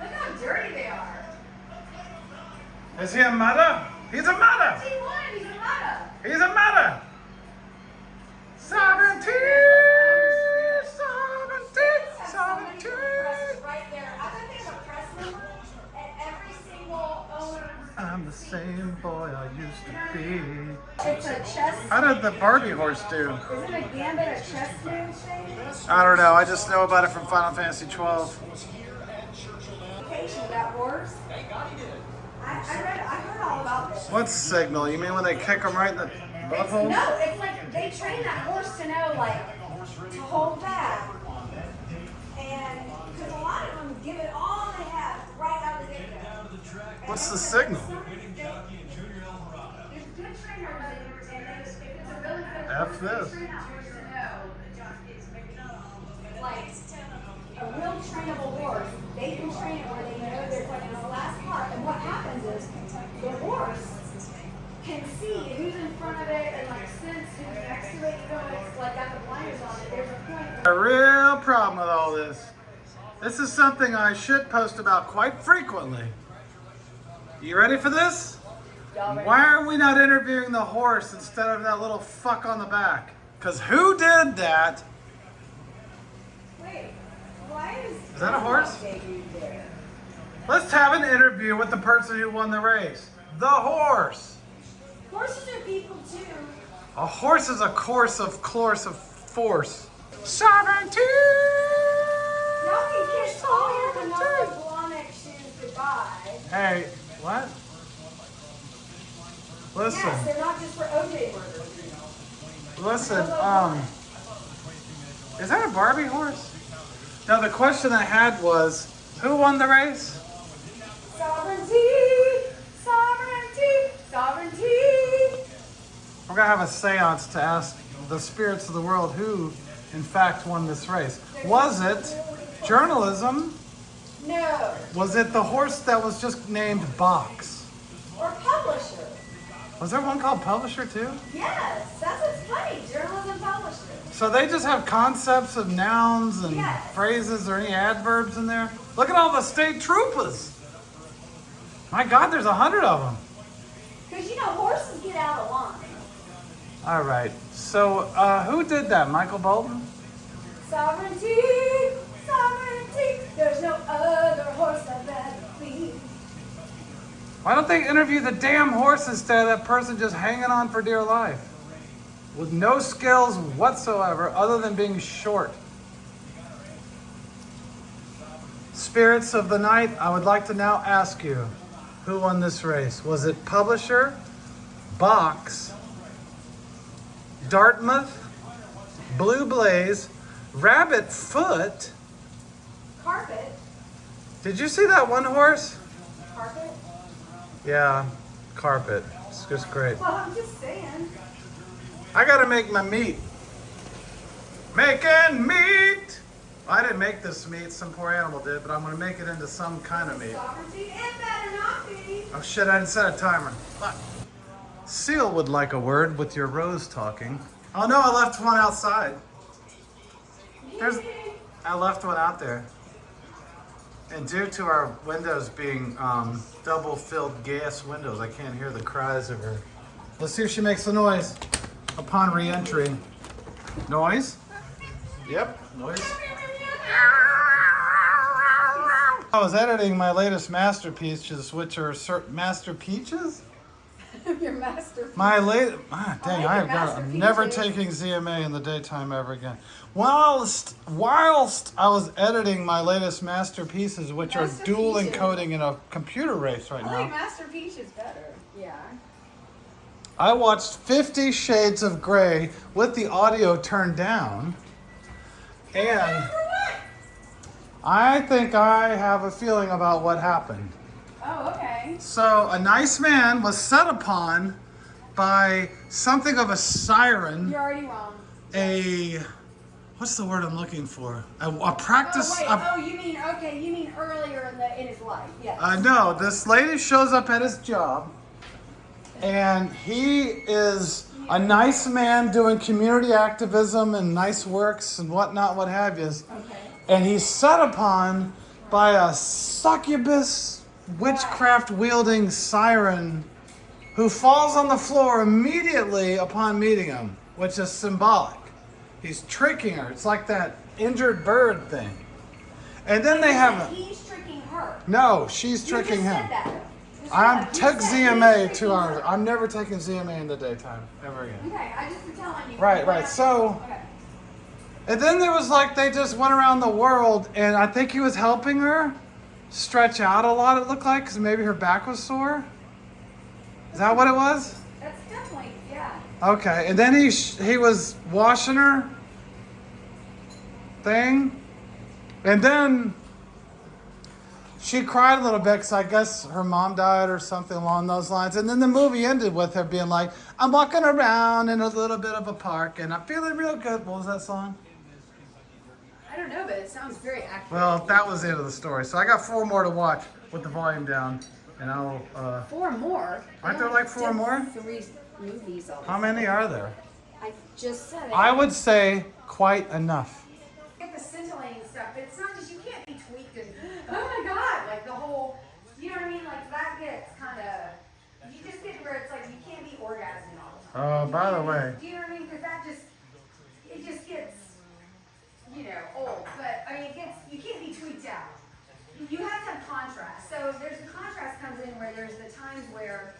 Look how dirty they are. Is he a mother? He's a mother. He won. He's a mother. He's a mother. Sovereignty. Sovereignty. Right there. I bet they have a press number at every single owner. I'm the same boy I used to be. It's a chess. How did the Barbie horse do? Isn't a gambit a chess move thing? I don't know. I just know about it from Final Fantasy 12. That horse. I heard all about this. What's signal? You mean when they kick them right in the butthole? No, it's like they train that horse to know, like, to hold back. And because a lot of them give it all they have right out of the get-go. What's the signal? There's good trainers, and if it's a really good F horse, this. they train that horse to know, like, a real trainable horse, they can train it where they know there's like this last part. And what happens is the horse can see who's in front of it and like sense who's next to it. You know, it's like got the blinders on it. There's a point. A real problem with all this. This is something I should post about quite frequently. You ready for this? Why are we not interviewing the horse instead of that little fuck on the back? Because who did that? Wait, why is that a horse? there? Let's have an interview with the person who won the race. The horse. Horses are people too. A horse is a course of force. Sovereignty! Y'all can kiss all your Canova Blahnik shoes goodbye. Hey, what? Listen, Yes, they're not just for OJ murders. listen, is that a Barbie horse? Now the question I had was, who won the race? Sovereignty, sovereignty, sovereignty. We're gonna have a seance to ask the spirits of the world who, in fact, won this race. Was it journalism? No. Was it the horse that was just named Box? Or publisher. Was there one called Publisher too? Yes, that's what's funny. Journalism publisher. So they just have concepts of nouns and Yes. phrases or any adverbs in there? Look at all the state troopers. My God, there's 100 of them. Because you know horses get out of line. All right. So who did that? Michael Bolton? Sovereignty, sovereignty. There's no other horse like that. Why don't they interview the damn horse instead of that person just hanging on for dear life? With no skills whatsoever other than being short. Spirits of the night, I would like to now ask you, who won this race? Was it Publisher, Box, Dartmouth, Blue Blaze, Rabbit Foot? Carpet. Did you see that one horse? Carpet? Yeah, Carpet. It's just great. Well, I'm just saying. I gotta make my meat. Making meat! I didn't make this meat, some poor animal did, but I'm gonna make it into some kind of meat. Sovereignty, it better not be. Oh shit, I didn't set a timer. Fuck. Seal would like a word with your rose talking. Oh no, I left one outside. I left one out there. And due to our windows being double-filled gas windows, I can't hear the cries of her. Let's see if she makes the noise upon re-entry. Noise? Yep, noise. I was editing my latest masterpieces, which are Master Peaches? Your master. My late, dang, I like your I'm never masterpieces. taking ZMA in the daytime ever again. Whilst I was editing my latest masterpieces, which are dual Masterpieces. encoding in a computer race right I like now, Master Peach is better. Yeah. I watched 50 Shades of Grey with the audio turned down, and I think I have a feeling about what happened. Oh, okay. So a nice man was set upon by something of a siren. You're already wrong. What's the word I'm looking for? A practice. Oh, wait. You mean earlier in his life? Yes. No, this lady shows up at his job, and he is a nice man doing community activism and nice works and whatnot, what have you. Okay. and he's set upon by a succubus, witchcraft wielding siren who falls on the floor immediately upon meeting him, which is symbolic. He's tricking her. It's like that injured bird thing. And then they have He's tricking her. no, she's tricking you just him. Said that. I'm You took said ZMA he's 2 tricking hours. her. I'm never taking ZMA in the daytime ever again. Okay, I just been telling you. Right. So, Okay. and then there was like they just went around the world, and I think he was helping her stretch out a lot. It looked like because maybe her back was sore. Is that what it was? That's definitely, yeah. Okay, and then he was washing her thing, and then she cried a little bit because I guess her mom died or something along those lines. And then the movie ended with her being like, "I'm walking around in a little bit of a park and I'm feeling real good." What was that song? I don't know, but it sounds very accurate. Well, that was the end of the story. So I got 4 more to watch with the volume down, and I'll. 4 more. Aren't there like 4 more? 3 movies. How many are there? I just said it. I would say quite enough. Get the scintillating stuff, but it's not just you can't be tweaked and oh my god, like the whole, you know what I mean? Like that gets kind of, you just get where it's like you can't be orgasming all the time. Oh, by the way. Do you know what I mean? Because that just, it just gets, you know, old. But I mean, it gets, you can't be tweaked out. You have to have contrast. So there's a contrast comes in where there's the times where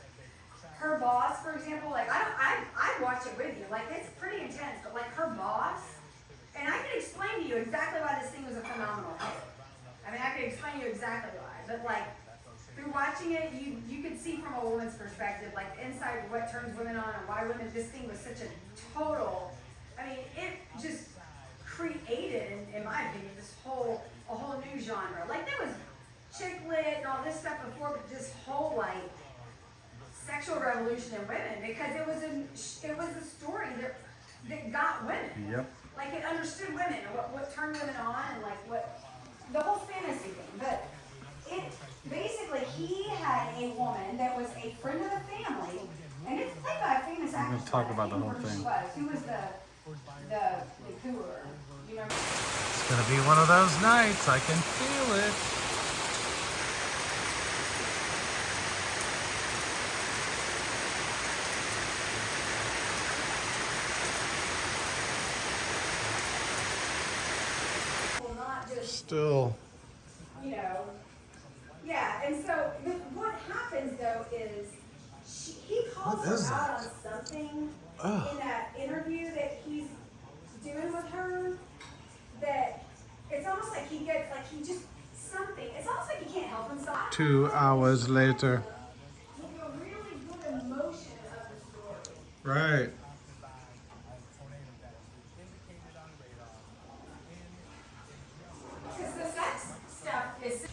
her boss, for example, like I watch it with you, like it's pretty intense, but like her boss, and I can explain to you exactly why this thing was a phenomenal hit. I mean, I could explain to you exactly why, but like through watching it, you could see from a woman's perspective, like inside what turns women on and why women. This thing was such a total. I mean, it just created, in my opinion, a whole new genre. Like there was chick lit and all this stuff before, but this whole like sexual revolution in women because it was a story that got women. Yep. Like it understood women and what turned women on and like what the whole fantasy thing. But it basically he had a woman that was a friend of the family, and it's played by a famous actress. We'll talk about the I can't whole remember thing. Who was the cougar? You remember? It's gonna be one of those nights. I can feel it. Well, not just Still. you know, yeah. And so what happens though is he calls What her is out that? on something Ugh. in that interview that he's doing with her that it's almost like he gets like he just something. It's almost like he can't help himself. 2 hours later. Give you a really good emotion of the story. Right. Because the sex stuff is.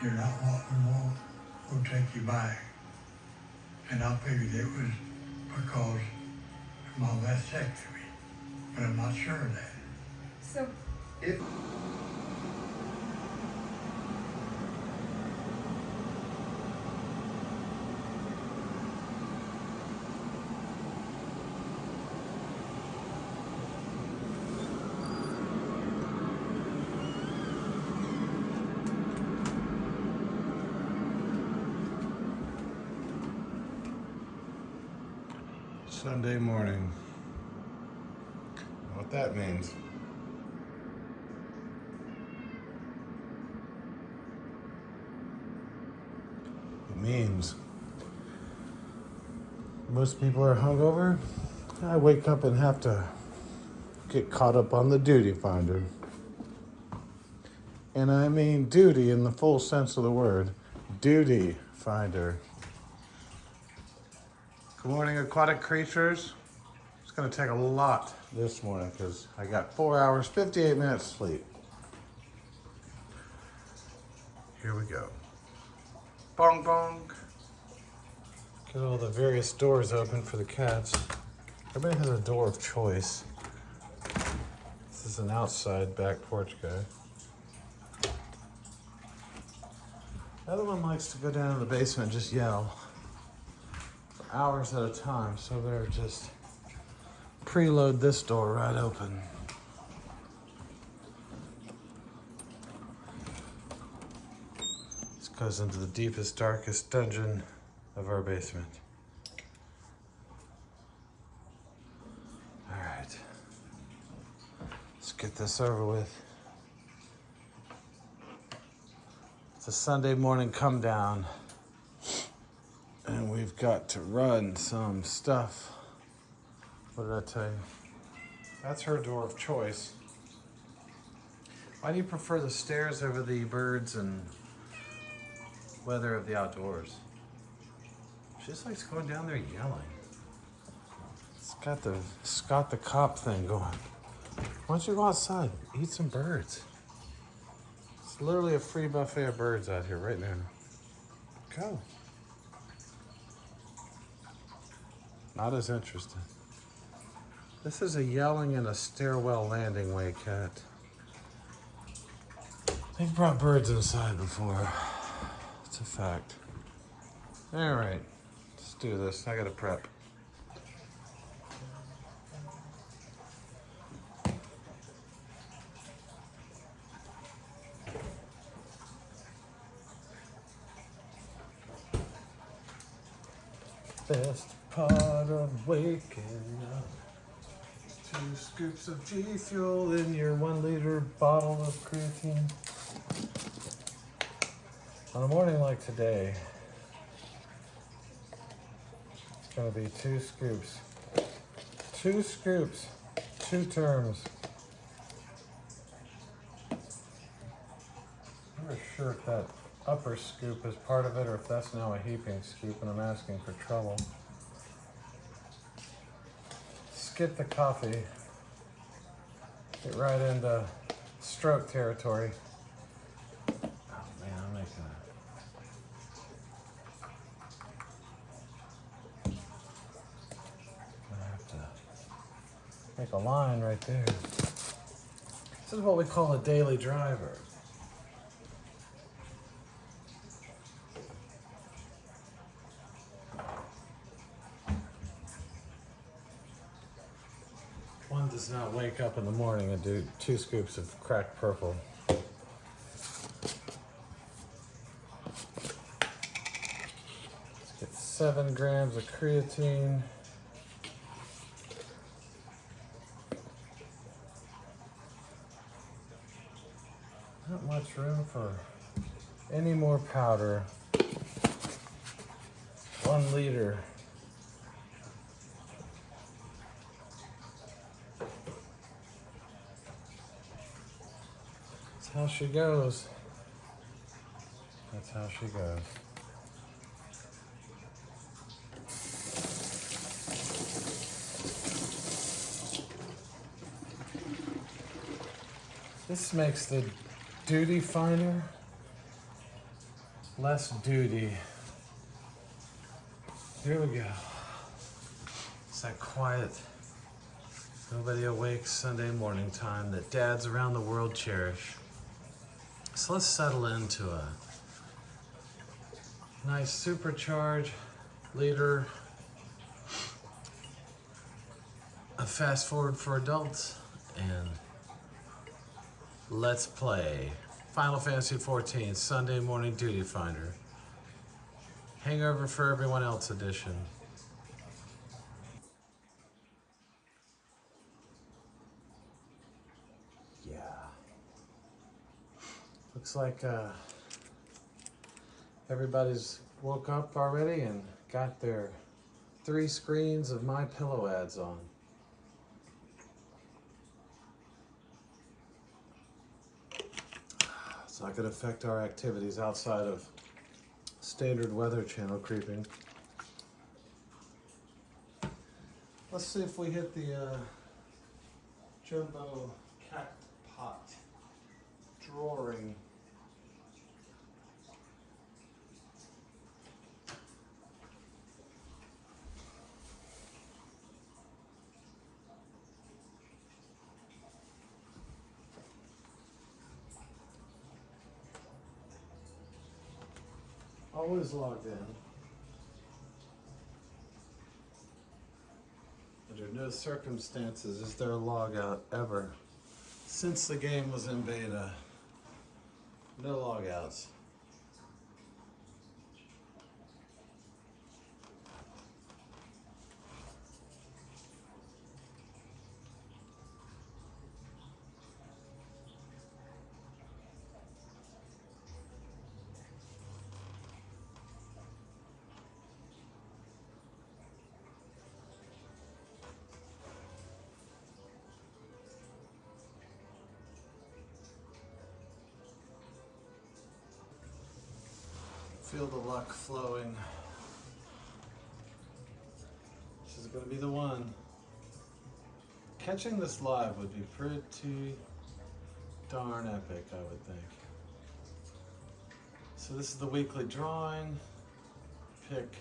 you're not wanting we'll take you back. And I figured it was because of my vasectomy, but I'm not sure of that. So If Sunday morning. What that means. It means most people are hungover. I wake up and have to get caught up on the duty finder. And I mean duty in the full sense of the word. Duty finder. Good morning, aquatic creatures. It's gonna take a lot this morning because I got 4 hours, 58 minutes sleep. Here we go. Bong bong. Get all the various doors open for the cats. Everybody has a door of choice. This is an outside back porch guy. The other one likes to go down to the basement and just yell for hours at a time, so they're just preload this door right open. This goes into the deepest, darkest dungeon of our basement. All right, let's get this over with. It's a Sunday morning come down, and we've got to run some stuff. What did I tell you? That's her door of choice. Why do you prefer the stairs over the birds and weather of the outdoors? She just likes going down there yelling. It's got the Scott the Cop thing going. Why don't you go outside, eat some birds? It's literally a free buffet of birds out here right now. Go. Not as interested. This is a yelling in a stairwell landing way cat. They've brought birds inside before. It's a fact. All right, let's do this. I gotta prep. Best part of waking up. 2 scoops of G Fuel in your 1 liter bottle of creatine. On a morning like today, it's gonna be 2 scoops. 2 scoops, 2 terms. I'm not sure if that upper scoop is part of it or if that's now a heaping scoop and I'm asking for trouble. Skip the coffee. Get right into stroke territory. Oh man, I'm making I have to make a line right there. This is what we call a daily driver. One does not wake up in the morning and do 2 scoops of cracked purple. Let's get 7 grams of creatine. Not much room for any more powder. 1 liter. How she goes. That's how she goes. This makes the duty finder less duty. Here we go. It's that quiet, nobody awake Sunday morning time that dads around the world cherish. So let's settle into a nice supercharge leader, a fast forward for adults, and let's play Final Fantasy XIV Sunday Morning Duty Finder. Hangover for Everyone Else edition. Yeah. Looks like everybody's woke up already and got their 3 screens of My Pillow ads on. It's not going to affect our activities outside of standard Weather Channel creeping. Let's see if we hit the jumbo cat pot drawing. Always logged in. Under no circumstances is there a log out ever. Since the game was in beta, no log outs. Feel the luck flowing. This is going to be the one. Catching this live would be pretty darn epic, I would think. So this is the weekly drawing. Pick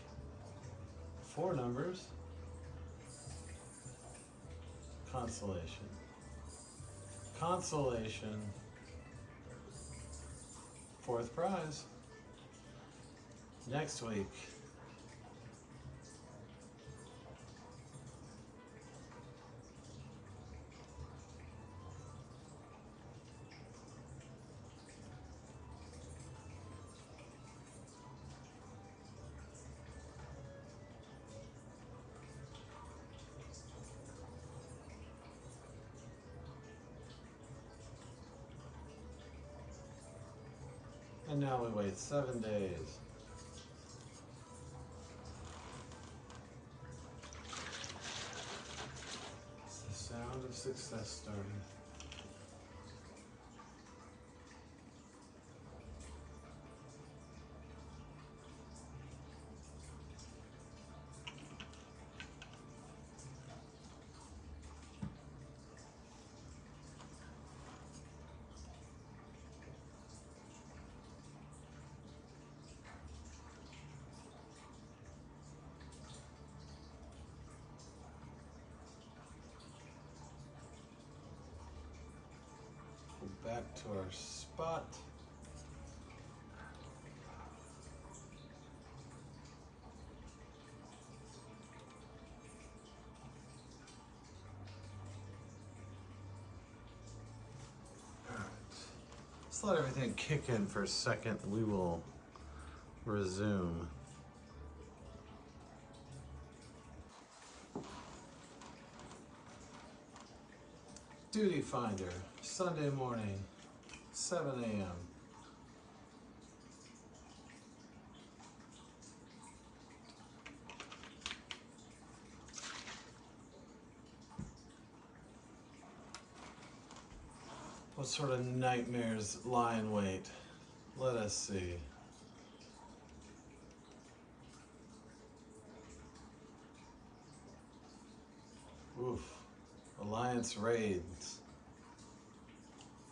4 numbers. Consolation. Consolation. 4th prize. Next week. And now we wait 7 days. Sound of success starting. Back to our spot. All right. Let's let everything kick in for a second. We will resume. Duty Finder, Sunday morning, 7 a.m. What sort of nightmares lie in wait? Let us see. Oof. Alliance raids.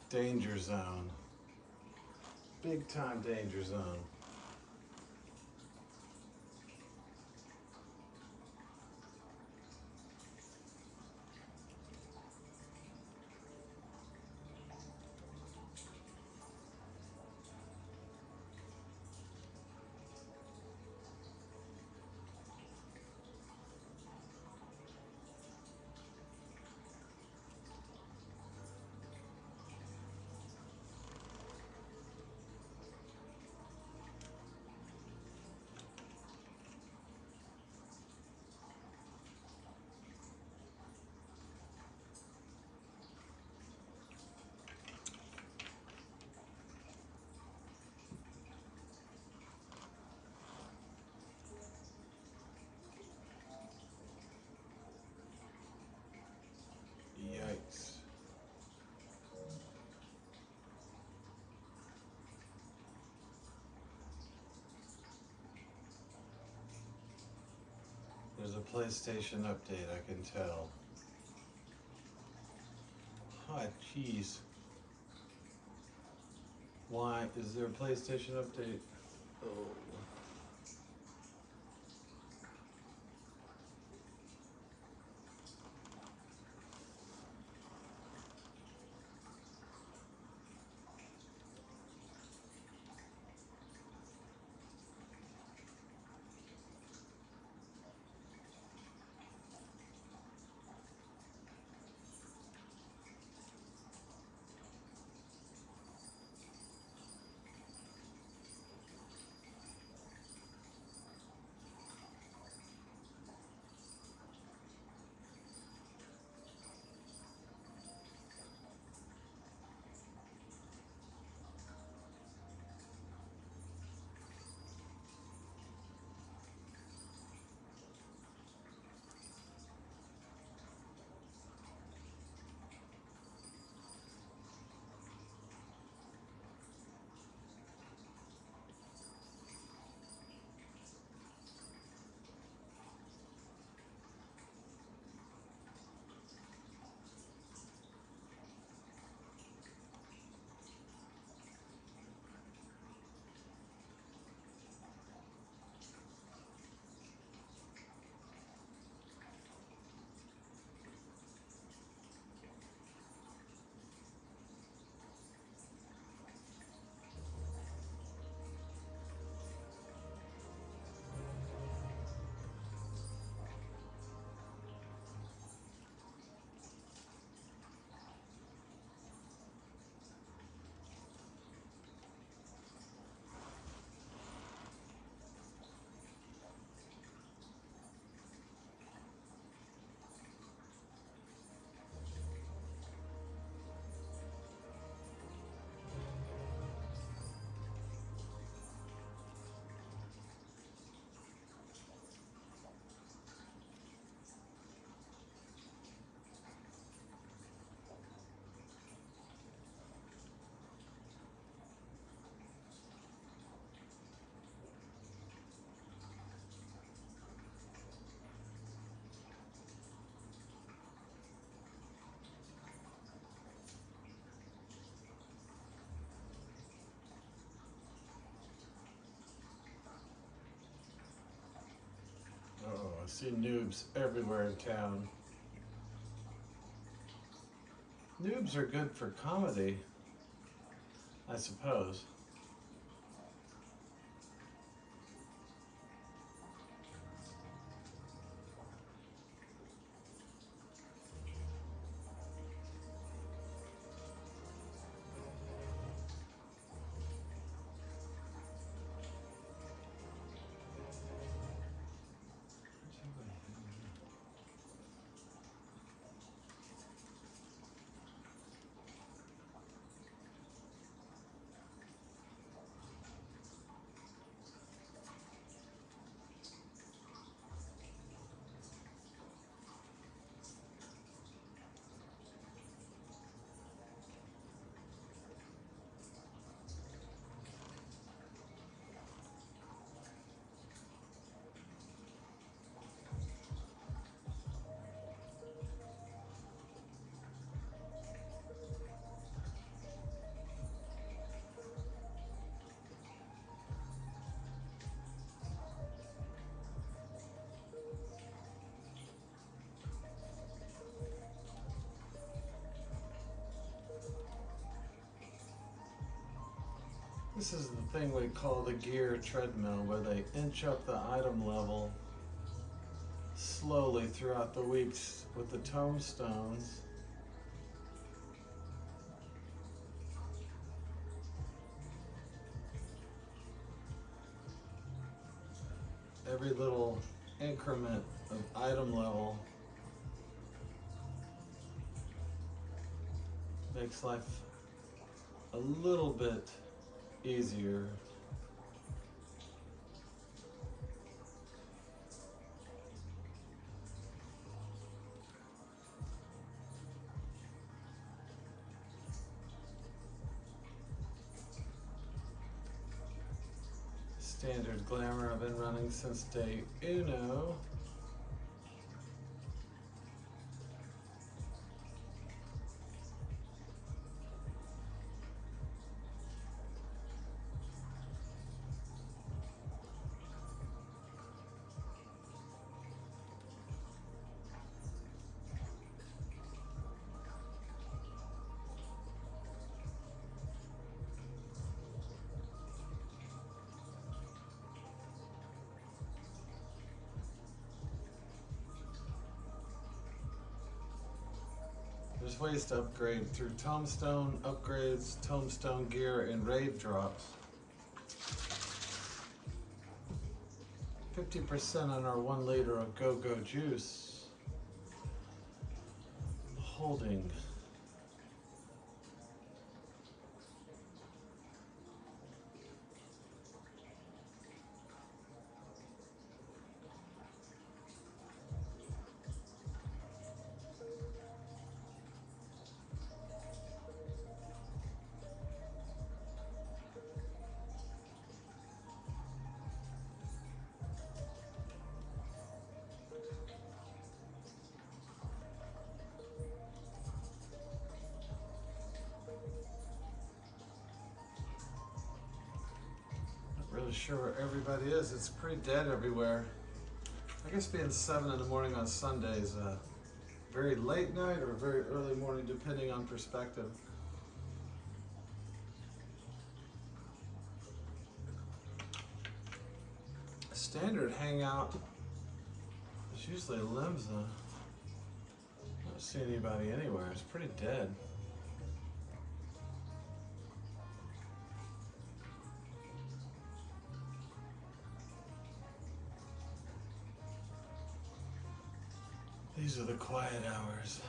Danger zone. Big time danger zone. PlayStation update, I can tell. Hi, jeez. Why is there a PlayStation update? Oh. Oh, I see noobs everywhere in town. Noobs are good for comedy, I suppose. This is the thing we call the gear treadmill, where they inch up the item level slowly throughout the weeks with the tombstones. Every little increment of item level makes life a little bit easier. Standard glamour I've been running since day uno. There's ways to upgrade through tombstone upgrades, tombstone gear, and raid drops. 50% on our 1 liter of go-go juice. Holding. Really sure where everybody is. It's pretty dead everywhere. I guess being 7 in the morning on Sunday is a very late night or a very early morning, depending on perspective. Standard hangout is usually Limsa. I don't see anybody anywhere. It's pretty dead. These are the quiet hours.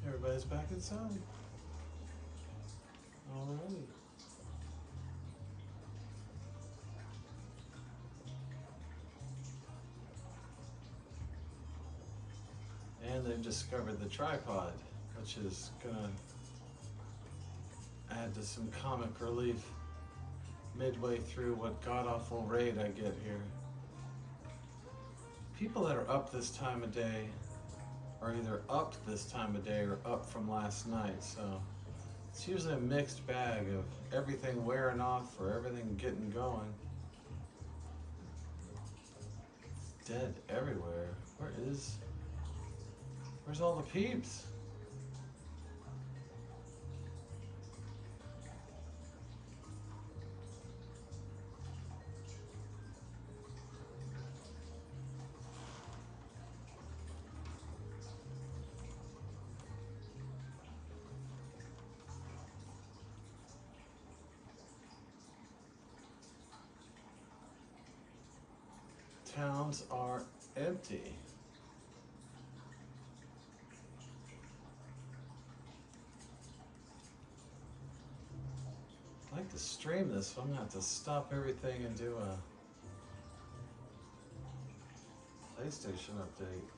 Everybody's back inside. Alrighty. And they've discovered the tripod, which is gonna add to some comic relief midway through what god-awful raid I get here. People that are up this time of day are either up this time of day or up from last night, so it's usually a mixed bag of everything wearing off or everything getting going. Dead everywhere. Where's all the peeps? Towns are empty. I'd like to stream this, so I'm gonna have to stop everything and do a PlayStation update.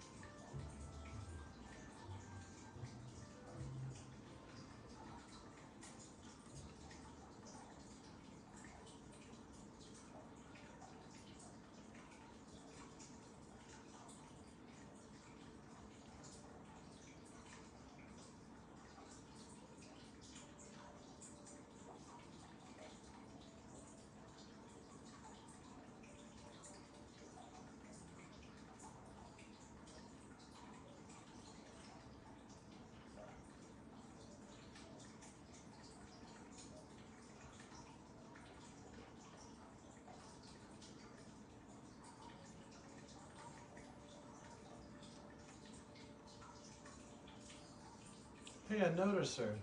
Hey, I noticed her.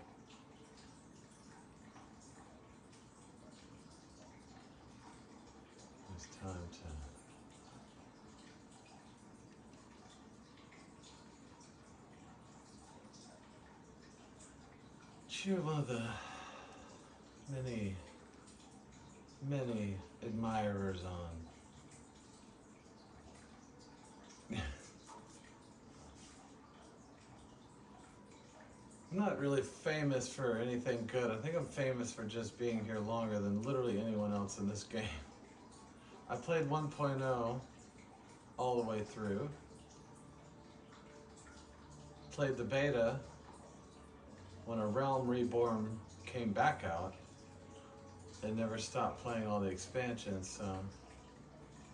It's time to cheer one of the many many admirers on. I'm not really famous for anything good. I think I'm famous for just being here longer than literally anyone else in this game. I played 1.0 all the way through. Played the beta when A Realm Reborn came back out, and never stopped playing all the expansions, so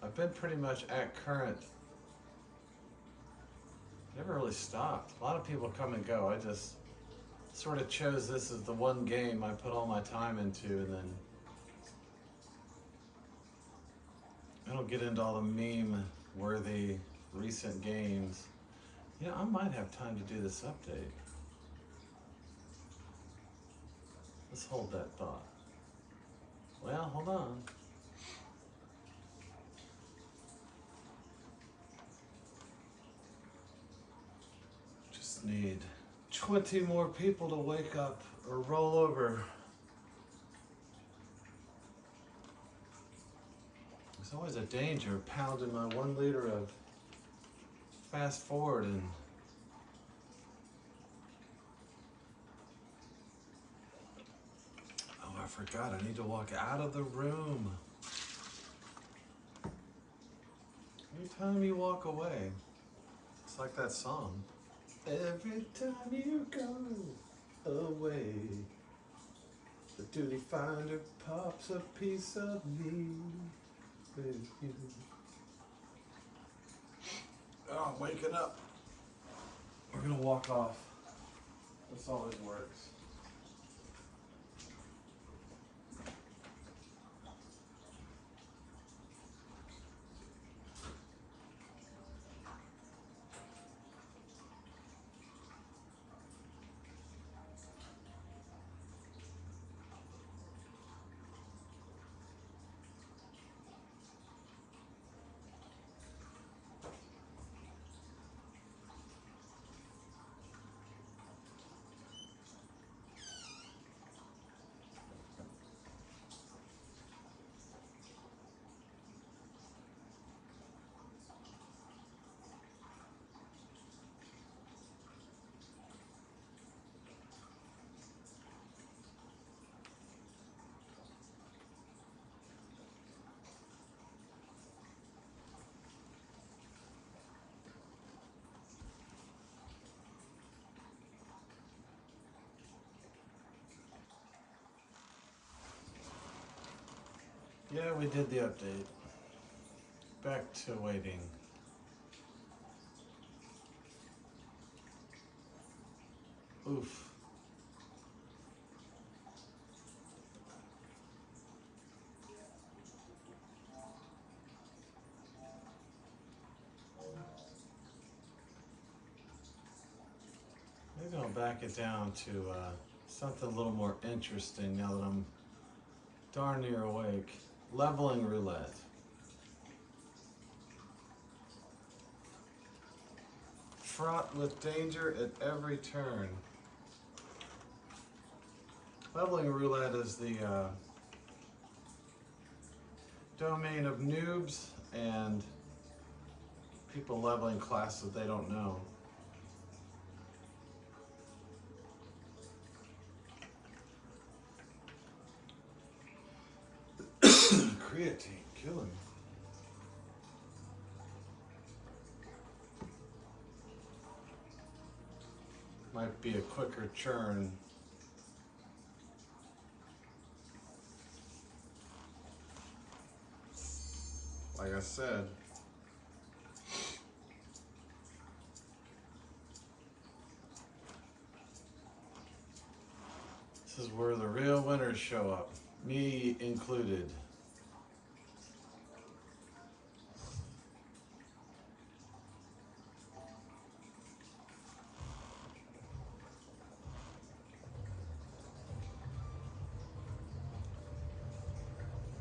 I've been pretty much at current. Never really stopped. A lot of people come and go. I just sort of chose this as the one game I put all my time into, and then I don't get into all the meme-worthy recent games. You know, I might have time to do this update. Let's hold that thought. Well, hold on. Just need 20 more people to wake up or roll over. There's always a danger of pounding my 1 liter of fast forward and I forgot, I need to walk out of the room. Anytime you walk away, it's like that song. Every time you go away, the duty finder pops a piece of me with you. Oh, I'm waking up. We're gonna walk off. This always works. Yeah, we did the update. Back to waiting. Oof. Maybe I'll back it down to something a little more interesting now that I'm darn near awake. Leveling roulette. Fraught with danger at every turn. Leveling roulette is the domain of noobs and people leveling classes they don't know. Creatine killing me. Might be a quicker churn. Like I said, this is where the real winners show up, me included.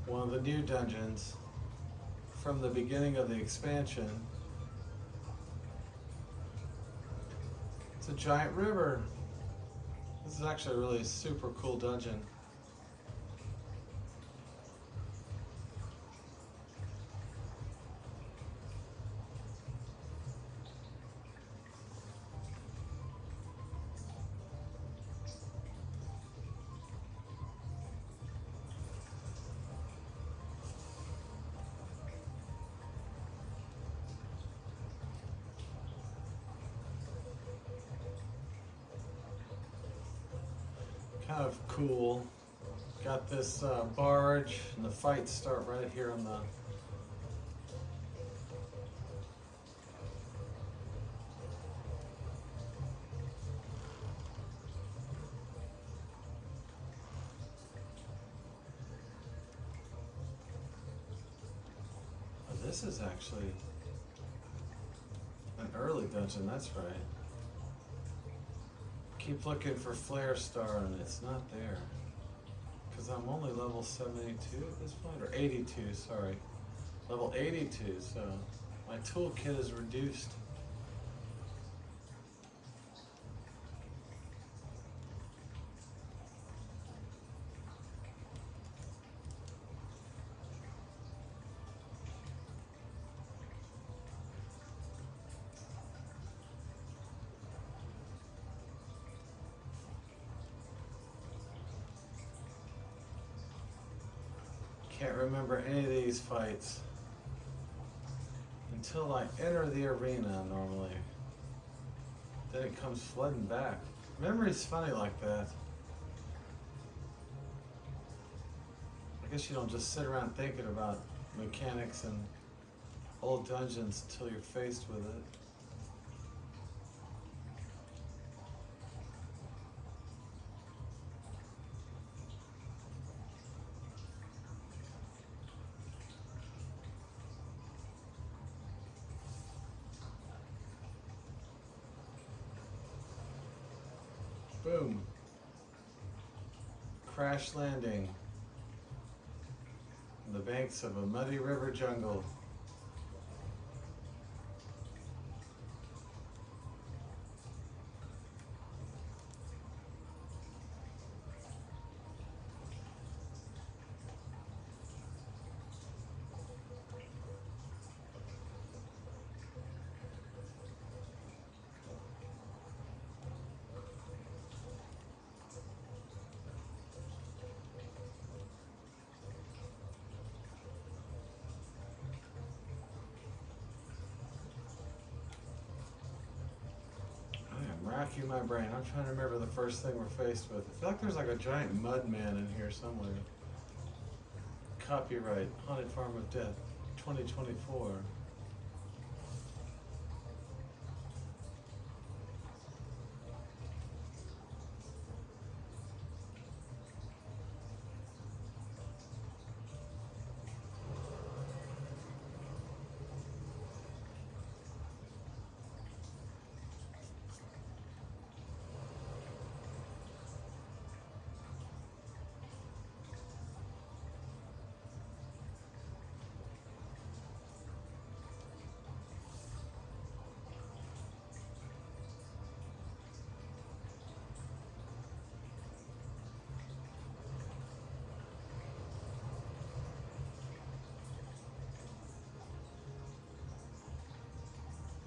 One of the new dungeons from the beginning of the expansion. It's a giant river. This is actually a really super cool dungeon. kind of cool. Got this barge, and the fights start right here on the. Oh, this is actually an early dungeon, that's right. Keep looking for Flare Star and it's not there. Because I'm only level 72 at this point, or 82, sorry. Level 82, so my toolkit is reduced. Can't remember any of these fights until I enter the arena normally. Then it comes flooding back. Memory's funny like that. I guess you don't just sit around thinking about mechanics and old dungeons until you're faced with it. Boom. Crash landing on the banks of a muddy river jungle. Racking my brain. I'm trying to remember the first thing we're faced with. I feel like there's like a giant mud man in here somewhere. Copyright, Haunted Farm of Death, 2024.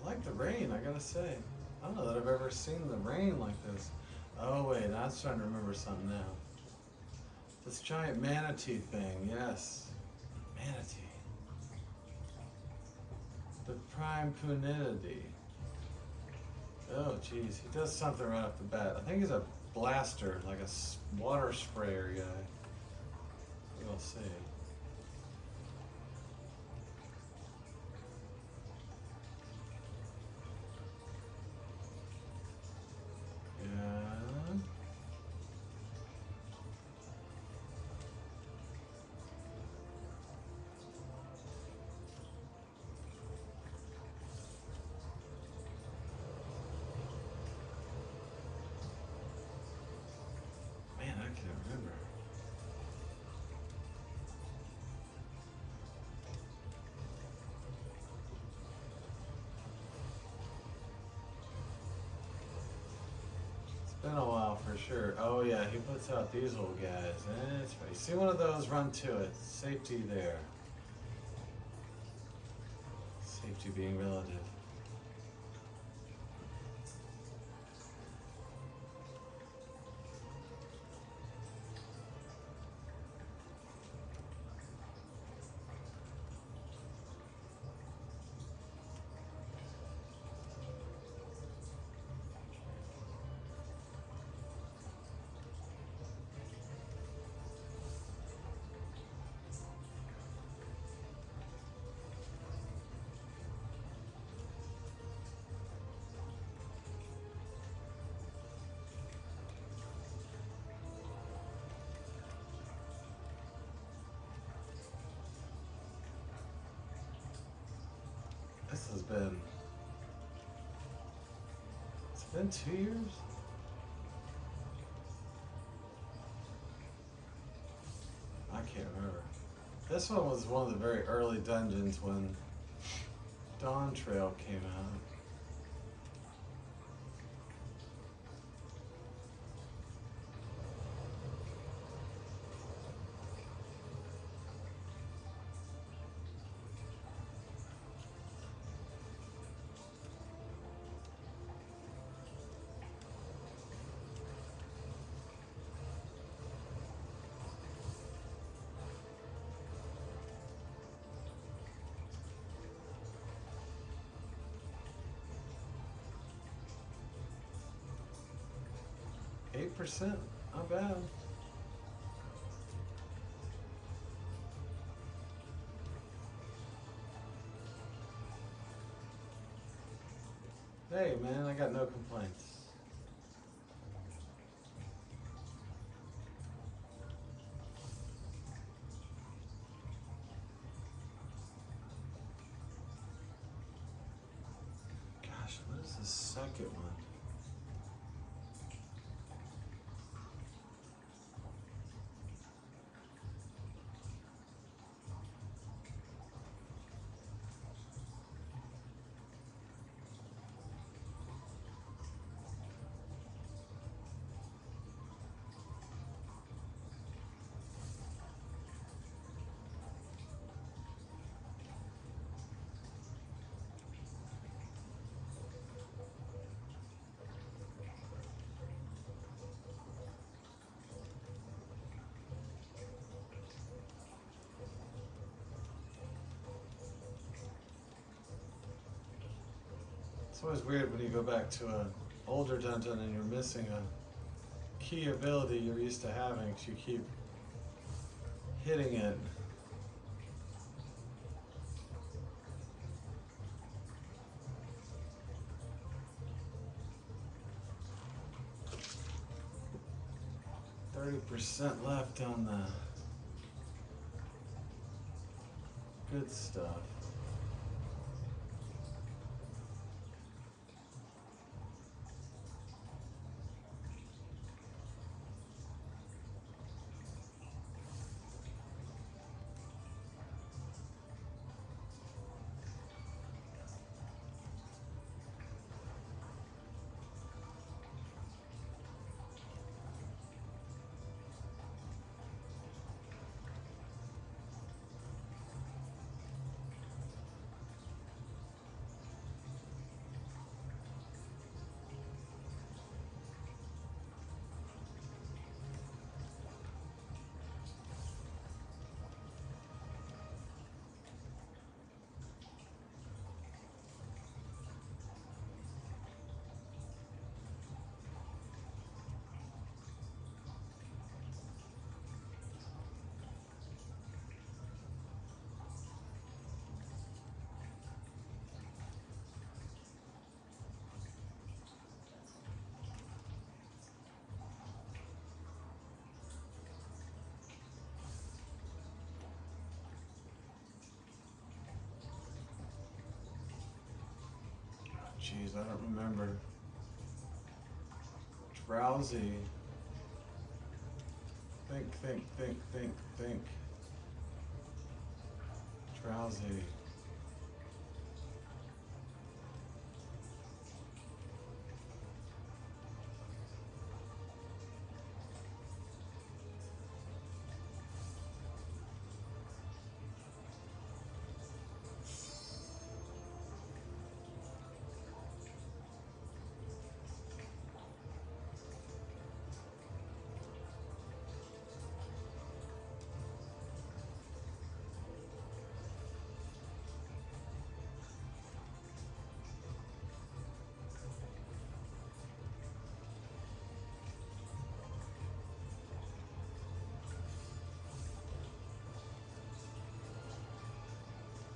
I like the rain, I gotta say. I don't know that I've ever seen the rain like this. Oh wait, I was trying to remember something now. This giant manatee thing, yes. Manatee. The prime punidity. Oh geez, he does something right off the bat. I think he's a blaster, like a water sprayer guy. We'll see. Been a while for sure. Oh yeah, he puts out these old guys. It's funny. See one of those, run to it. Safety there. Safety being relative. has been. It's been 2 years? I can't remember. This one was one of the very early dungeons when Dawn Trail came out. %, not bad. Hey man, I got no complaints. Gosh, what is the second one? It's always weird when you go back to an older dungeon and you're missing a key ability you're used to having because you keep hitting it. %30 left on the good stuff. Jeez, I don't remember. Drowsy. Think. Drowsy.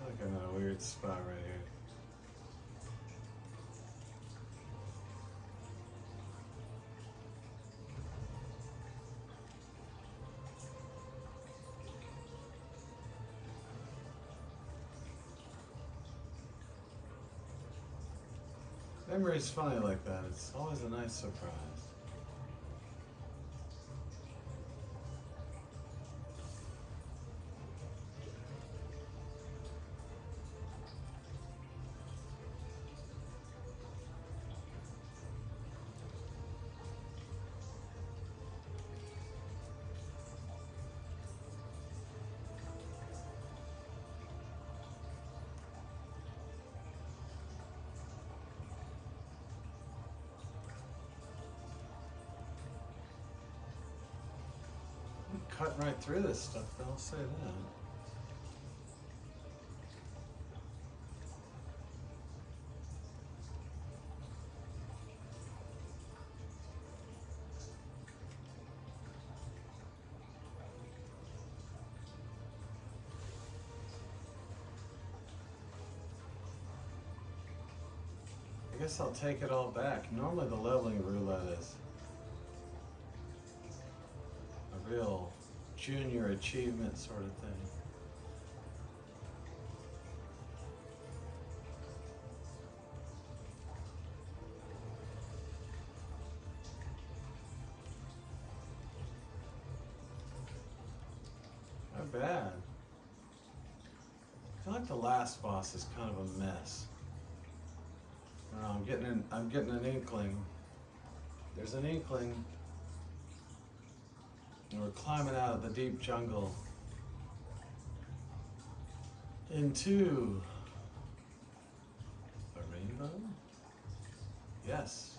I'm in a weird spot right here. Memory's funny like that. It's always a nice surprise. Cutting right through this stuff, I'll say that. I guess I'll take it all back. Normally the leveling roulette is a real junior achievement sort of thing. Not bad. I feel like the last boss is kind of a mess. I don't know, I'm getting an inkling. There's an inkling. And we're climbing out of the deep jungle into a rainbow? Yes.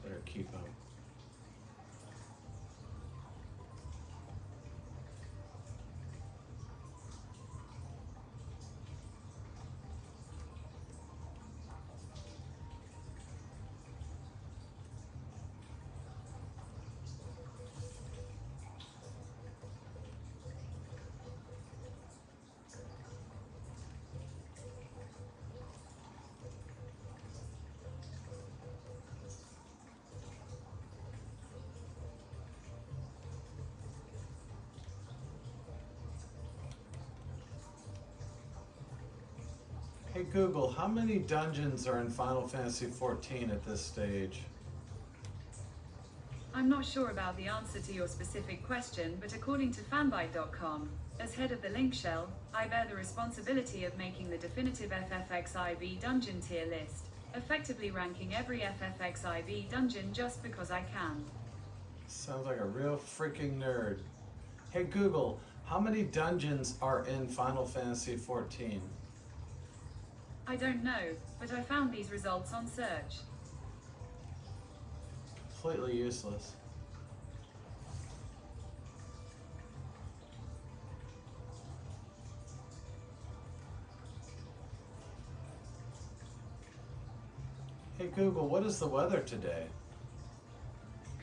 Better keep up. Hey Google, how many dungeons are in Final Fantasy XIV at this stage? I'm not sure about the answer to your specific question, but according to fanbyte.com, as head of the link shell, I bear the responsibility of making the definitive FFXIV dungeon tier list, effectively ranking every FFXIV dungeon just because I can. Sounds like a real freaking nerd. Hey Google, how many dungeons are in Final Fantasy XIV? I don't know, but I found these results on search. Completely useless. Hey Google, what is the weather today?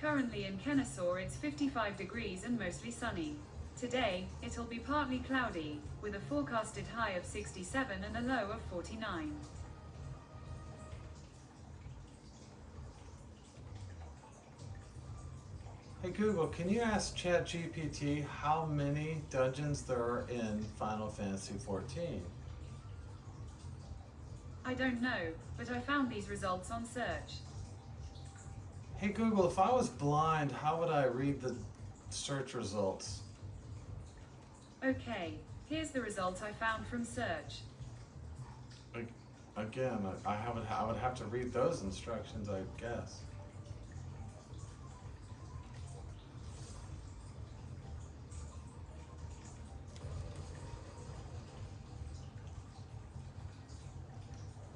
Currently in Kennesaw it's 55 degrees and mostly sunny. Today, it'll be partly cloudy, with a forecasted high of 67 and a low of 49. Hey Google, can you ask ChatGPT how many dungeons there are in Final Fantasy XIV? I don't know, but I found these results on search. Hey Google, if I was blind, how would I read the search results? Okay, here's the result I found from search. Again, I would have to read those instructions, I guess.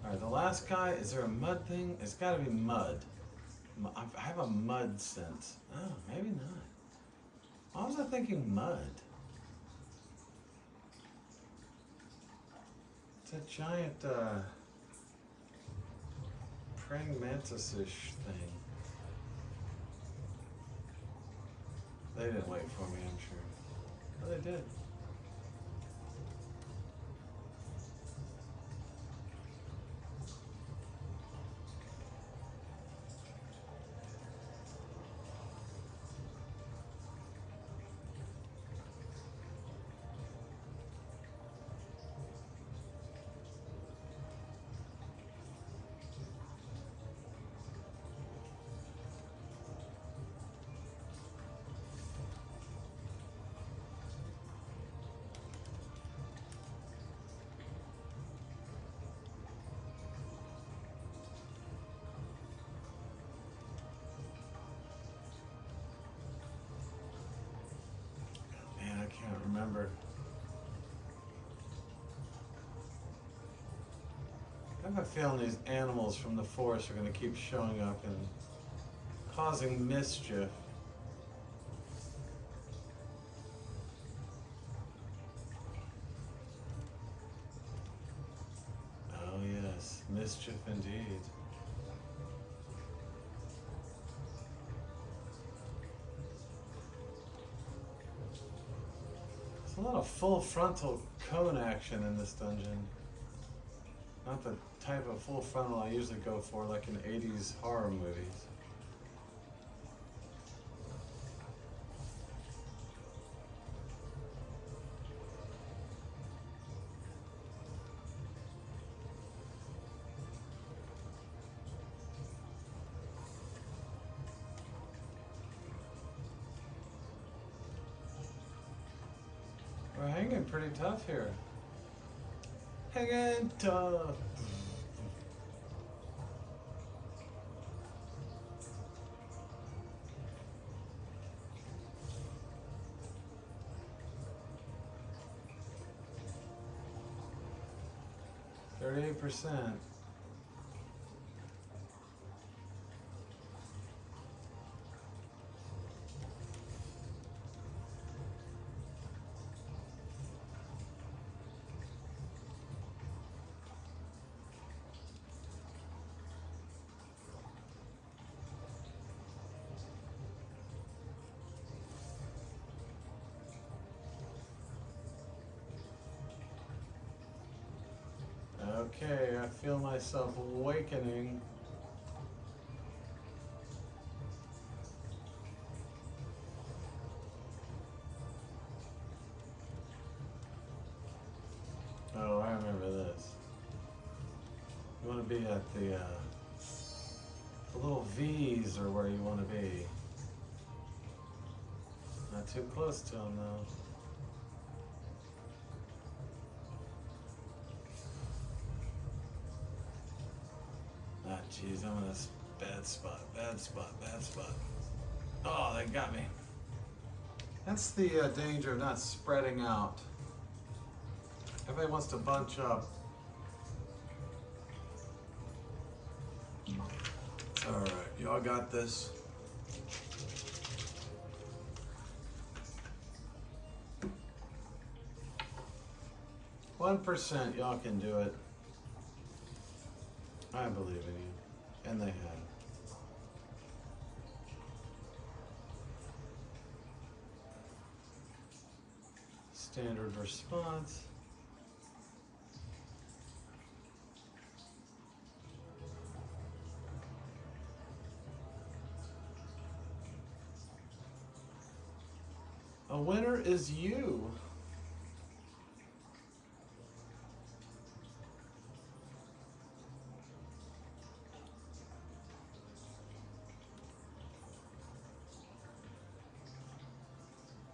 Alright, the last guy, is there a mud thing? It's gotta be mud. I have a mud sense. Oh, maybe not. Why was I thinking mud? It's a giant, praying mantis-ish thing. They didn't wait for me, I'm sure. Oh, they did. I have a feeling these animals from the forest are going to keep showing up and causing mischief. Oh yes, mischief indeed. There's a lot of full frontal cone action in this dungeon. Not the type of full frontal I usually go for, like in 80s horror movies. We're hanging pretty tough here. Hanging tough. %. Okay, I feel myself awakening. Oh, I remember this. You want to be at the little V's are where you want to be. Not too close to them though. Ah, jeez, I'm in this bad spot. Oh, they got me. That's the danger of not spreading out. Everybody wants to bunch up. It's alright, y'all got this. %, y'all can do it. I believe in you. And they have. Standard response. A winner is you.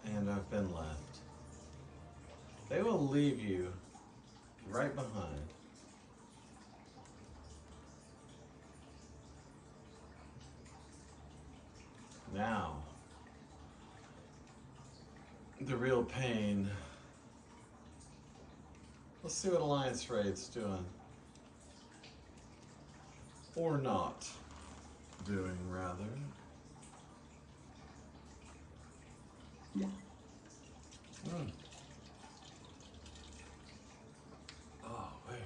And I've been left. They will leave you right behind. Now, the real pain. Let's see what Alliance Raid's doing. Or not doing, rather. Oh, wait.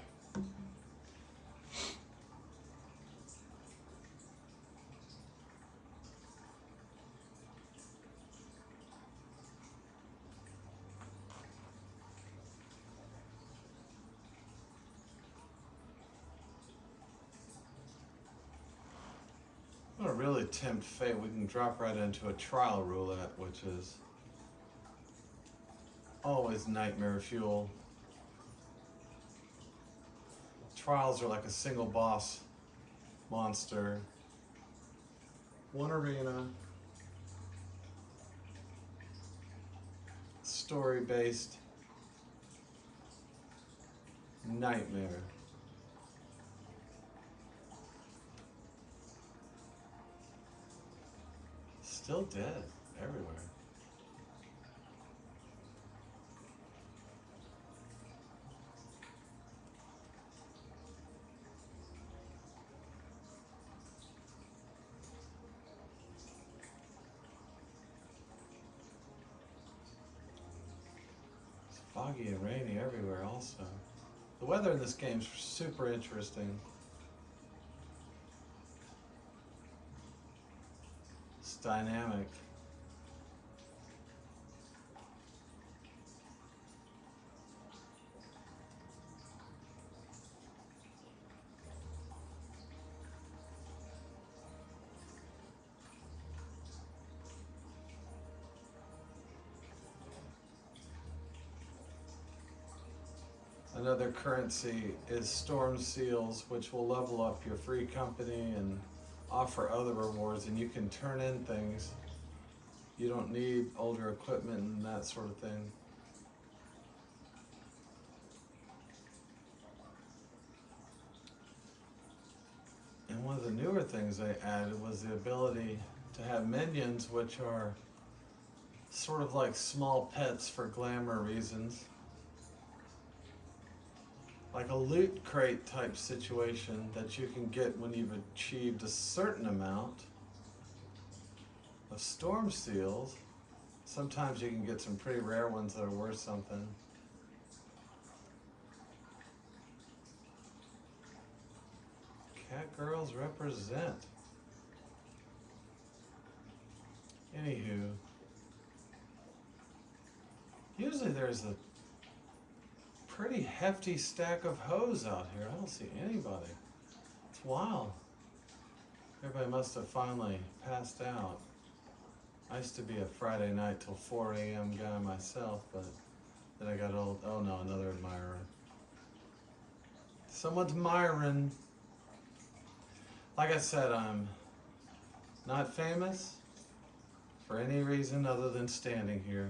I'm gonna really tempt fate. We can drop right into a trial roulette, which is always nightmare fuel. Trials are like a single boss monster. One arena. Story-based nightmare. Still dead everywhere. foggy and rainy everywhere also. The weather in this game's super interesting. It's dynamic. Another currency is storm seals, which will level up your free company and offer other rewards, and you can turn in things. You don't need older equipment and that sort of thing. And one of the newer things they added was the ability to have minions, which are sort of like small pets for glamour reasons. Like a loot crate type situation that you can get when you've achieved a certain amount of storm seals. Sometimes you can get some pretty rare ones that are worth something. Cat girls represent. Anywho, usually there's a pretty hefty stack of hoes out here. I don't see anybody. It's wild. Everybody must have finally passed out. I used to be a Friday night till 4 a.m. guy myself, but then I got old. Oh no, another admirer. Someone's admiring. Like I said, I'm not famous for any reason other than standing here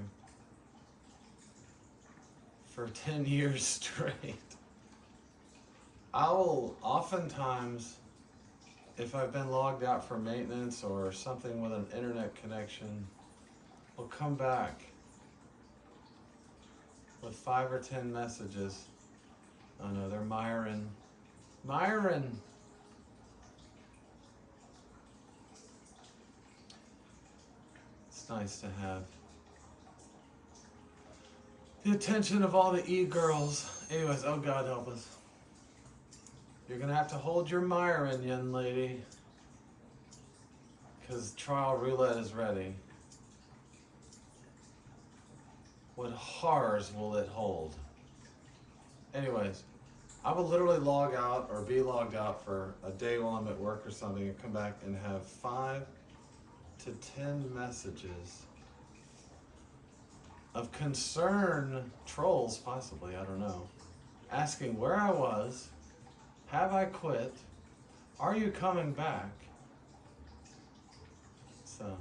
for 10 years straight. I'll oftentimes, if I've been logged out for maintenance or something with an internet connection, will come back with 5 or 10 messages. Oh no, they're Myron. Myron! It's nice to have the attention of all the e-girls. Anyways, oh God help us. You're gonna have to hold your Myron, young lady, because trial roulette is ready. What horrors will it hold? Anyways, I will literally log out or be logged out for a day while I'm at work or something and come back and have 5 to 10 messages of concern, trolls possibly, I don't know, asking where I was, have I quit, are you coming back? So,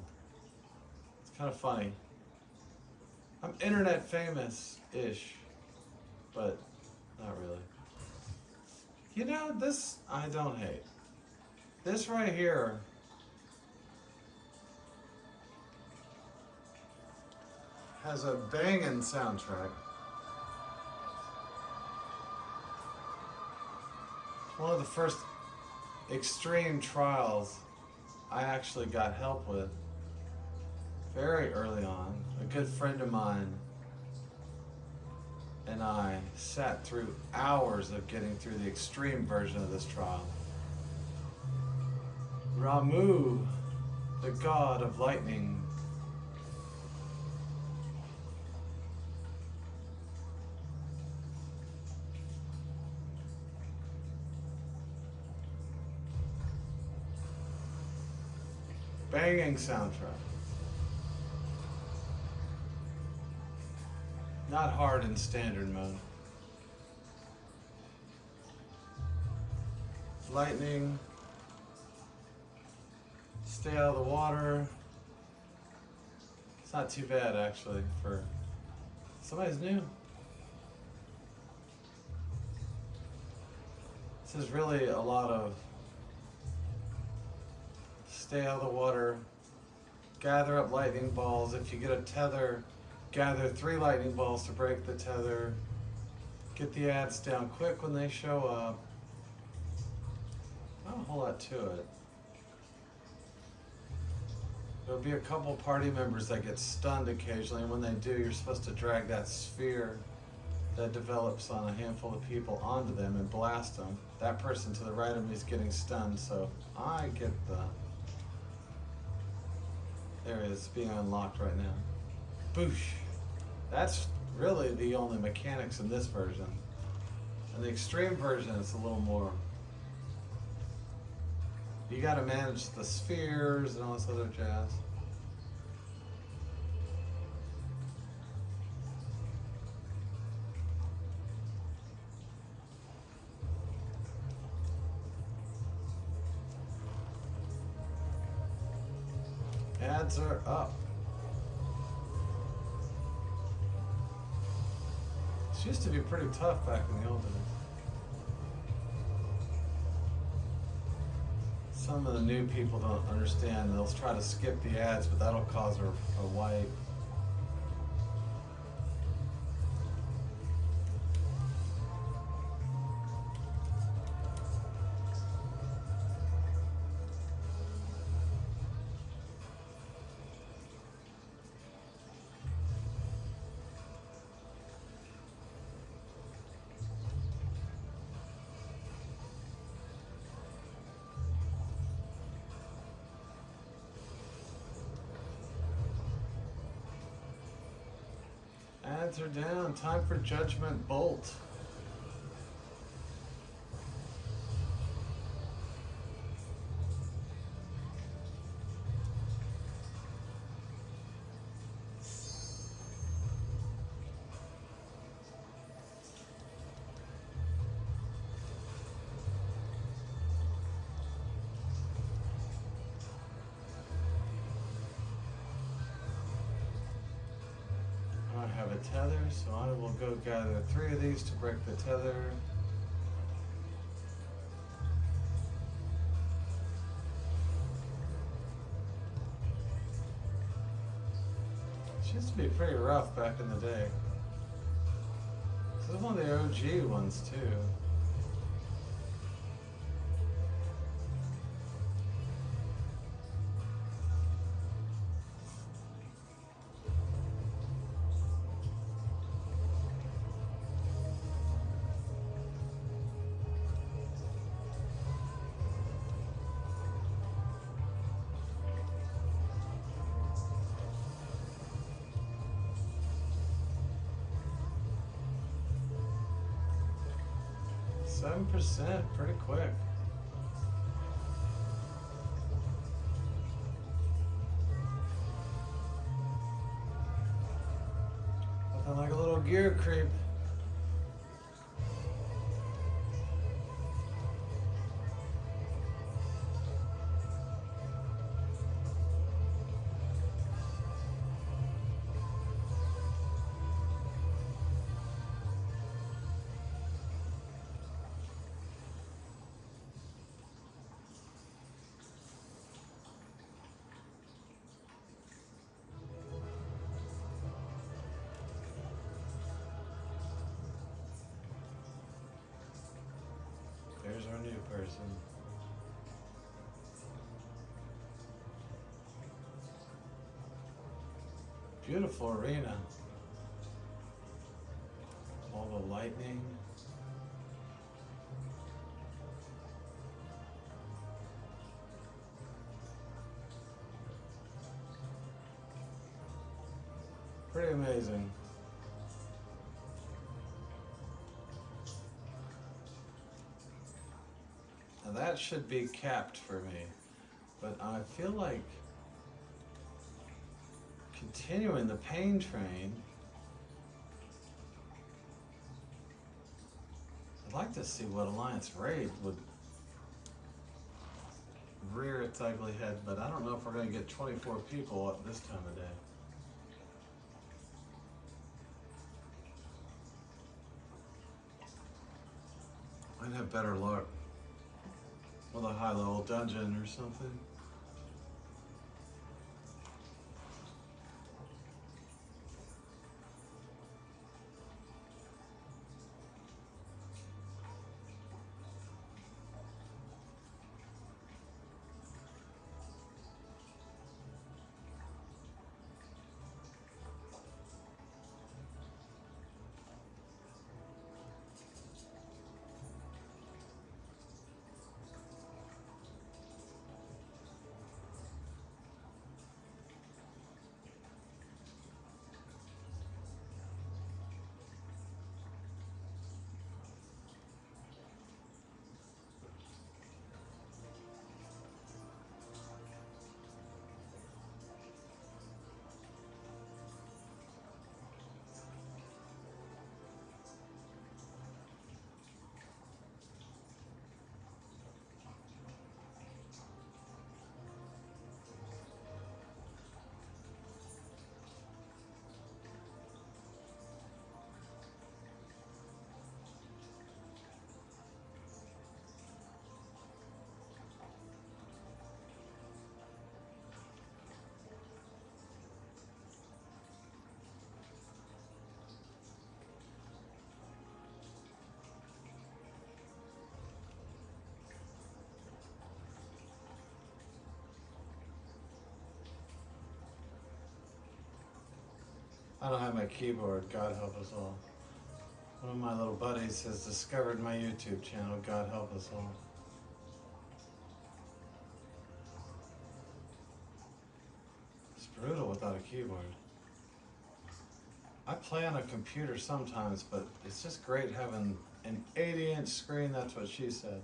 it's kind of funny. I'm internet famous-ish, but not really. You know, this I don't hate. This right here has a banging soundtrack. One of the first extreme trials I actually got help with very early on. A good friend of mine and I sat through hours of getting through the extreme version of this trial. Ramu, the god of lightning, banging soundtrack. Not hard in standard mode. Lightning. Stay out of the water. It's not too bad actually for somebody's new. This is really a lot of stay out of the water, gather up lightning balls. If you get a tether, gather 3 lightning balls to break the tether. Get the ads down quick when they show up. Not a whole lot to it. There'll be a couple party members that get stunned occasionally, and when they do, you're supposed to drag that sphere that develops on a handful of people onto them and blast them. That person to the right of me is getting stunned, so I get the area that's being unlocked right now. Boosh! That's really the only mechanics in this version. In the extreme version, it's a little more. You gotta manage the spheres and all this other jazz. Ads are up. She used to be pretty tough back in the old days. Some of the new people don't understand. They'll try to skip the ads, but that'll cause her a wipe. Ads are down. Time for Judgment Bolt. I have a tether, so I will go gather 3 of these to break the tether. She used to be pretty rough back in the day. This is one of the OG ones too. %, pretty quick. Nothing like a little gear creep. There's our new person. Beautiful arena. All the lightning. Pretty amazing. Now that should be capped for me, but I feel like continuing the pain train. I'd like to see what Alliance Raid would rear its ugly head, but I don't know if we're going to get 24 people at this time of day. I'd have better luck with a high-level dungeon or something. I don't have my keyboard, God help us all. One of my little buddies has discovered my YouTube channel, God help us all. It's brutal without a keyboard. I play on a computer sometimes, but it's just great having an 80-inch screen, that's what she said.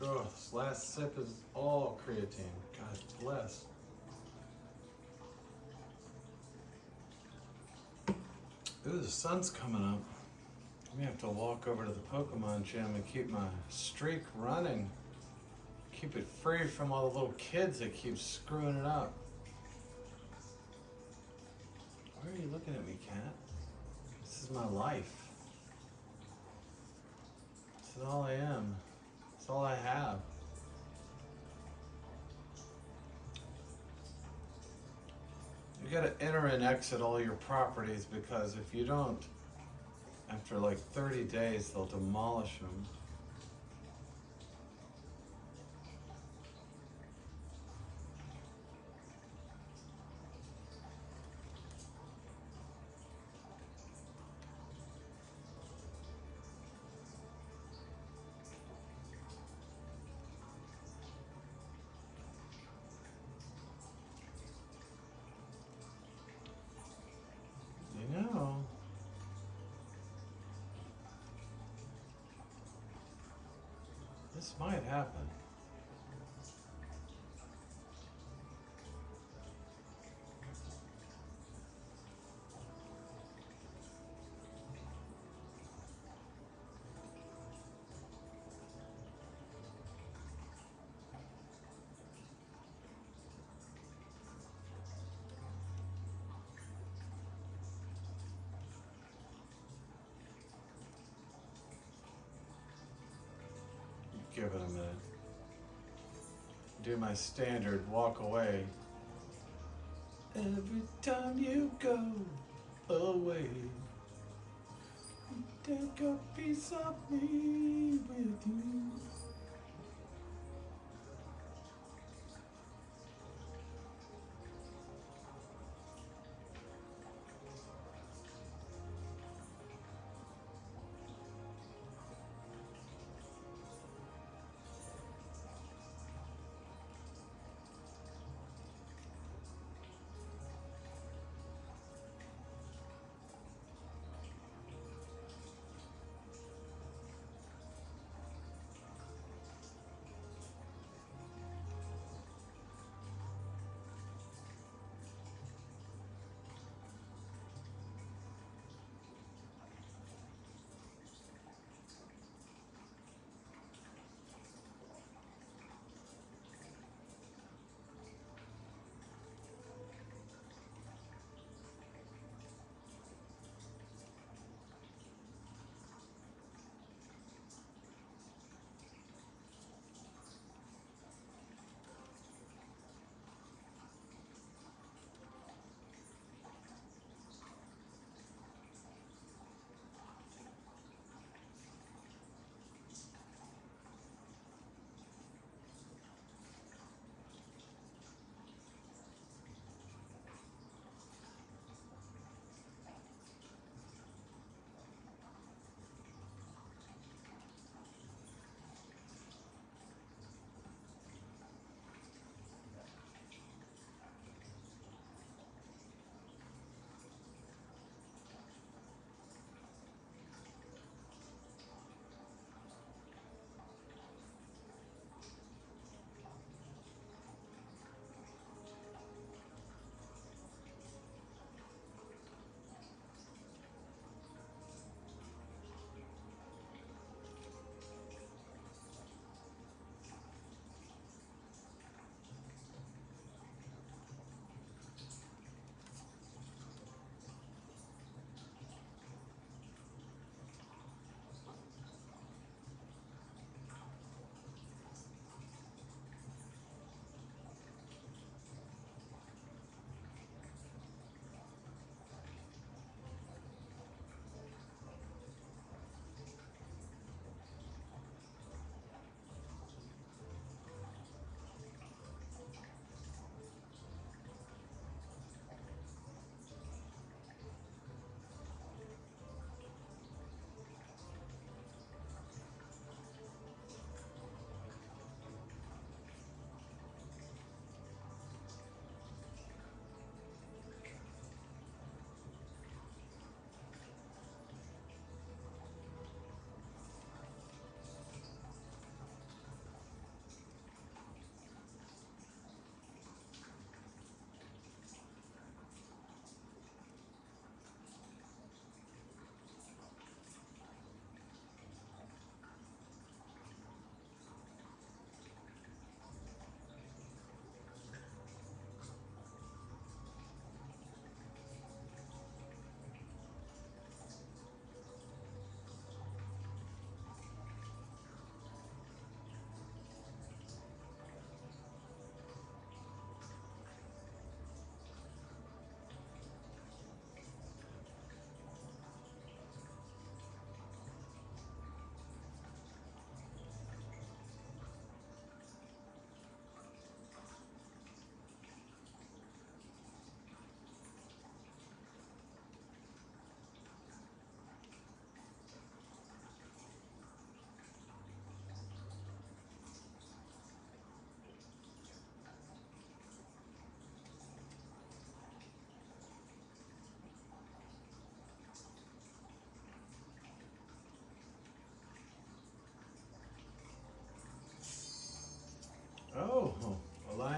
Oh, this last sip is all creatine. God bless. Ooh, the sun's coming up. I'm gonna have to walk over to the Pokemon gym and keep my streak running. Keep it free from all the little kids that keep screwing it up. Why are you looking at me, cat? This is my life. This is all I am. It's all I have. You gotta enter and exit all your properties, because if you don't, after like 30 days, they'll demolish them. This might happen. Give it a minute. Do my standard walk away. Every time you go away, you take a piece of me with you.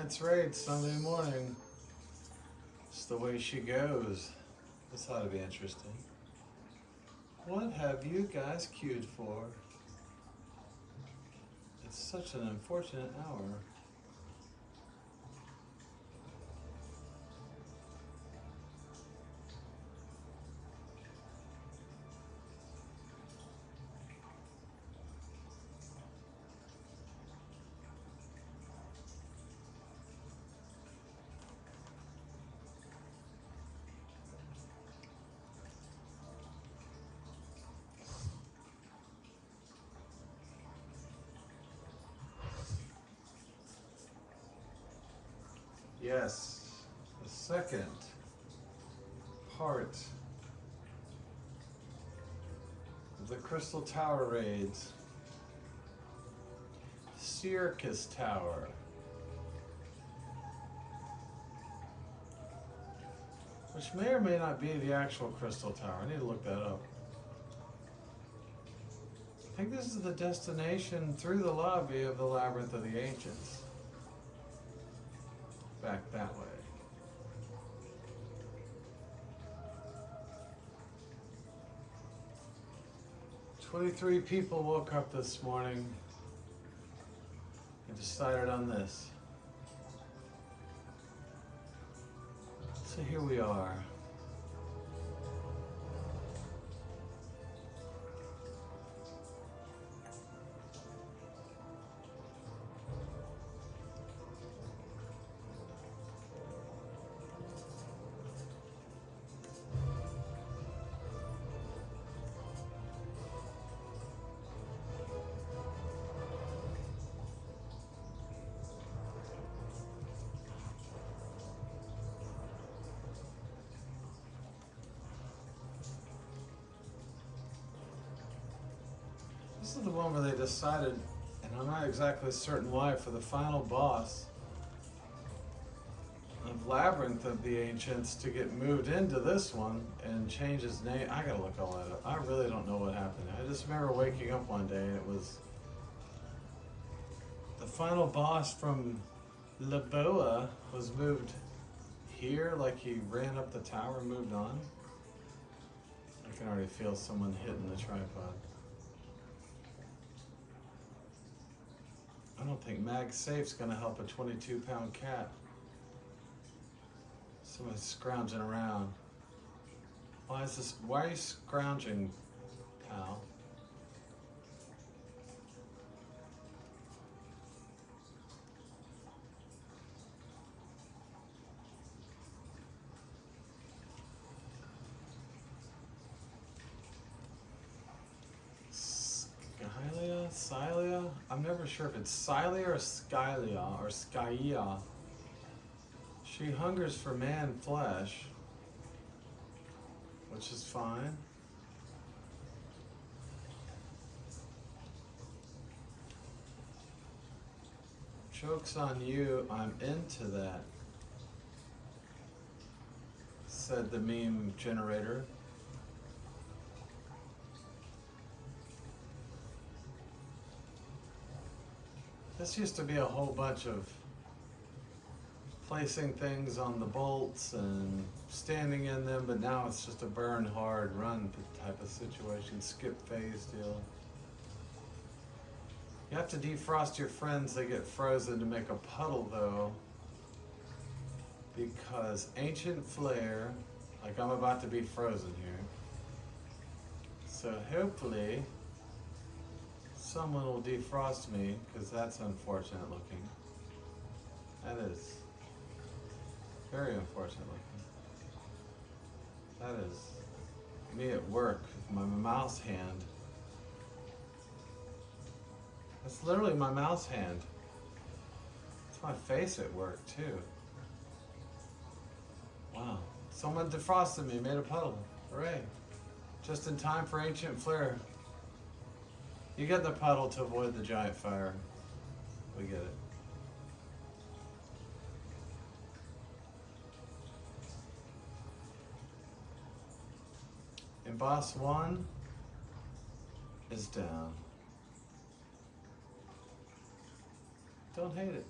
tonight's raid, Sunday morning. It's the way she goes. This ought to be interesting. What have you guys queued for? It's such an unfortunate hour. Yes, the second part of the Crystal Tower raids. Circus Tower. Which may or may not be the actual Crystal Tower. I need to look that up. I think this is the destination through the lobby of the Labyrinth of the Ancients. Back that way. "23 people woke up this morning and decided on this. So here we are. This is the one where they decided, and I'm not exactly certain why, for the final boss of Labyrinth of the Ancients to get moved into this one and change his name. I gotta look all that up. I really don't know what happened. I just remember waking up one day and it was the final boss from Laboa was moved here, like he ran up the tower and moved on. I can already feel someone hitting the tripod. I don't think MagSafe's gonna help a 22-pound cat. Someone's scrounging around. Why are you scrounging, pal? Scylia? I'm never sure if it's Scylia or Skylia or Skya. She hungers for man flesh, which is fine. Joke's on you, I'm into that, said the meme generator. This used to be a whole bunch of placing things on the bolts and standing in them, but now it's just a burn hard run type of situation, skip phase deal. You have to defrost your friends, they get frozen to make a puddle though, because ancient flare, like I'm about to be frozen here. So hopefully someone will defrost me, because that's unfortunate looking. That is very unfortunate looking. That is me at work with my mouse hand. That's literally my mouse hand. It's my face at work too. Wow. Someone defrosted me, made a puddle. Hooray. Just in time for ancient flare. You get the puddle to avoid the giant fire. We get it. And boss 1 is down. Don't hate it.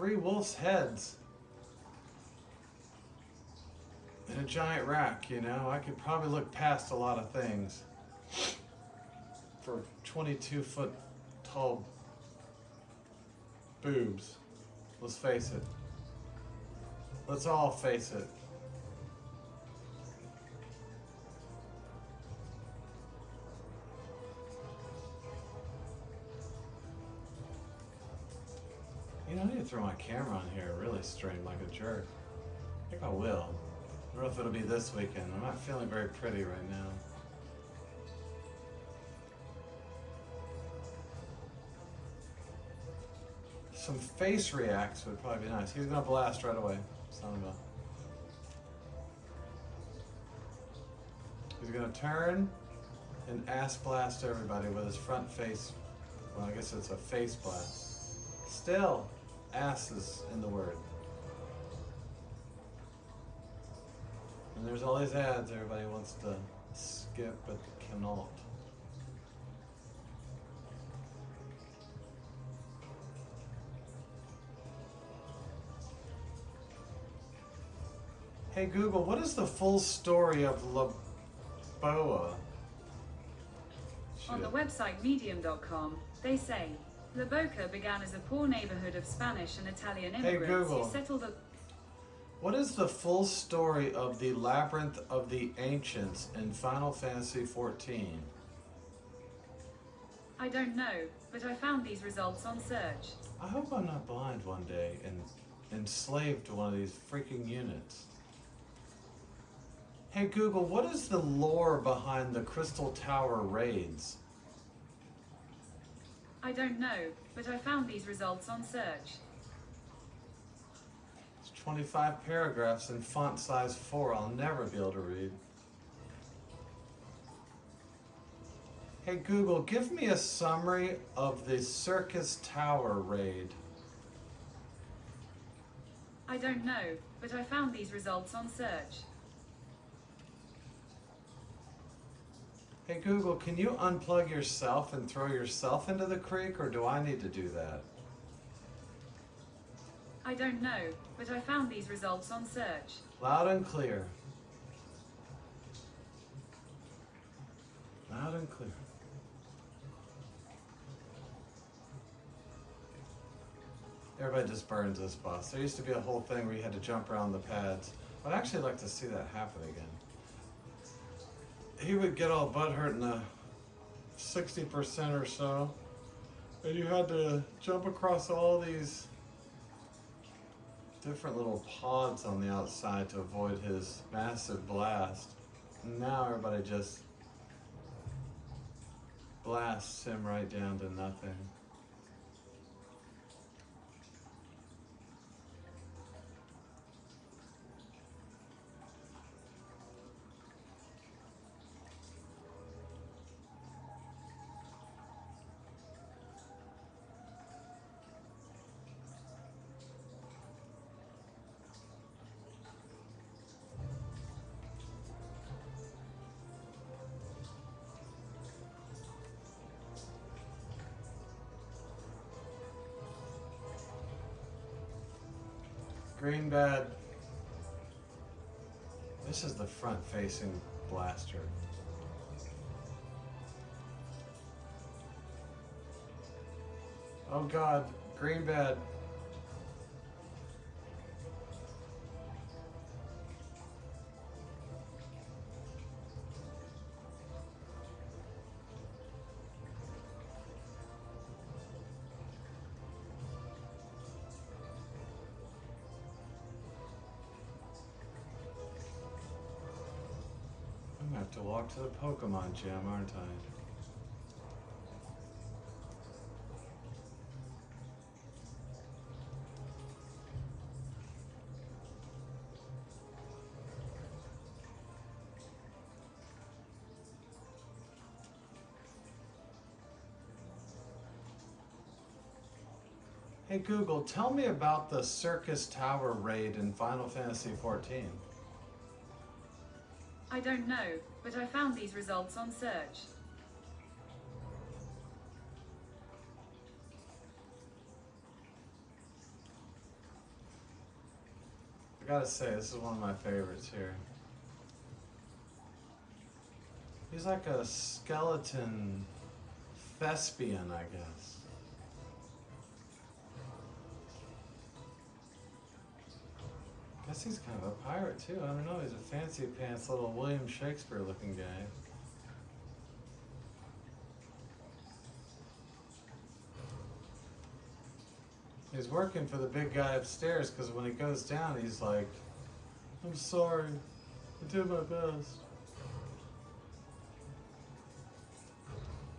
3 wolf's heads and a giant rack, you know? I could probably look past a lot of things for 22-foot tall boobs. Let's face it. Let's all face it. You know, I need to throw my camera on here and really stream like a jerk. I think I will. I don't know if it'll be this weekend. I'm not feeling very pretty right now. Some face reacts would probably be nice. He's gonna blast right away. Son of a... He's gonna turn and ass blast everybody with his front face. Well, I guess it's a face blast. Still, ass is in the word. And there's all these ads everybody wants to skip but cannot. Hey Google, what is the full story of La Boa? On the website medium.com, they say, La Boca began as a poor neighborhood of Spanish and Italian immigrants Google. who settled the... What is the full story of the Labyrinth of the Ancients in Final Fantasy XIV? I don't know, but I found these results on search. I hope I'm not blind one day and enslaved to one of these freaking units. Hey Google, what is the lore behind the Crystal Tower raids? I don't know, but I found these results on search. It's 25 paragraphs in font size 4. I'll never be able to read. Hey Google, give me a summary of the Circus Tower raid. I don't know, but I found these results on search. Hey Google, can you unplug yourself and throw yourself into the creek, or do I need to do that? I don't know, but I found these results on search. Loud and clear. Loud and clear. Everybody just burns this boss. There used to be a whole thing where you had to jump around the pads. I'd actually like to see that happen again. He would get all butthurt in the 60% or so, and you had to jump across all these different little pods on the outside to avoid his massive blast. And now everybody just blasts him right down to nothing. Green bad. This is the front facing blaster. Oh God, green bad. I'm gonna have to walk to the Pokemon gym, aren't I? Hey Google, tell me about the Circus Tower raid in Final Fantasy XIV. I don't know, but I found these results on search. gotta say, this is one of my favorites here. He's like a skeleton thespian, I guess. Guess he's kind of a pirate too. I don't know. He's a fancy pants little William Shakespeare looking guy. He's working for the big guy upstairs because when he goes down, he's like, "I'm sorry, I did my best."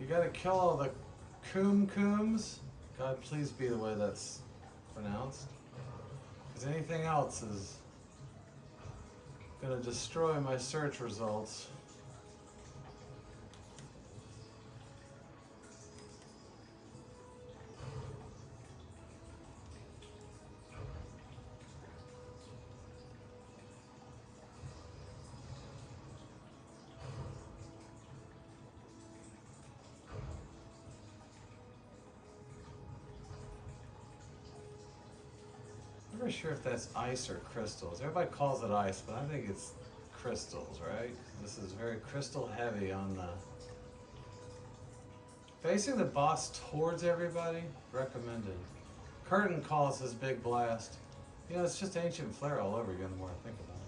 You gotta kill all the coom-cooms. God, please be the way that's pronounced. Because anything else is gonna destroy my search results. I'm not sure if that's ice or crystals. Everybody calls it ice, but I think it's crystals, right? This is very crystal heavy on the... Facing the boss towards everybody, recommended. Curtain calls his big blast. You know, it's just ancient flair all over again the more I think about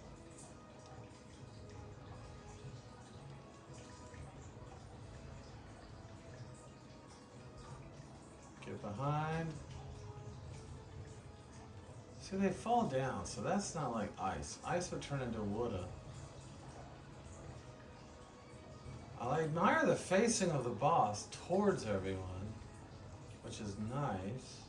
it. Get behind. See, they fall down, so that's not like ice. Ice would turn into woulda. I admire the facing of the boss towards everyone, which is nice.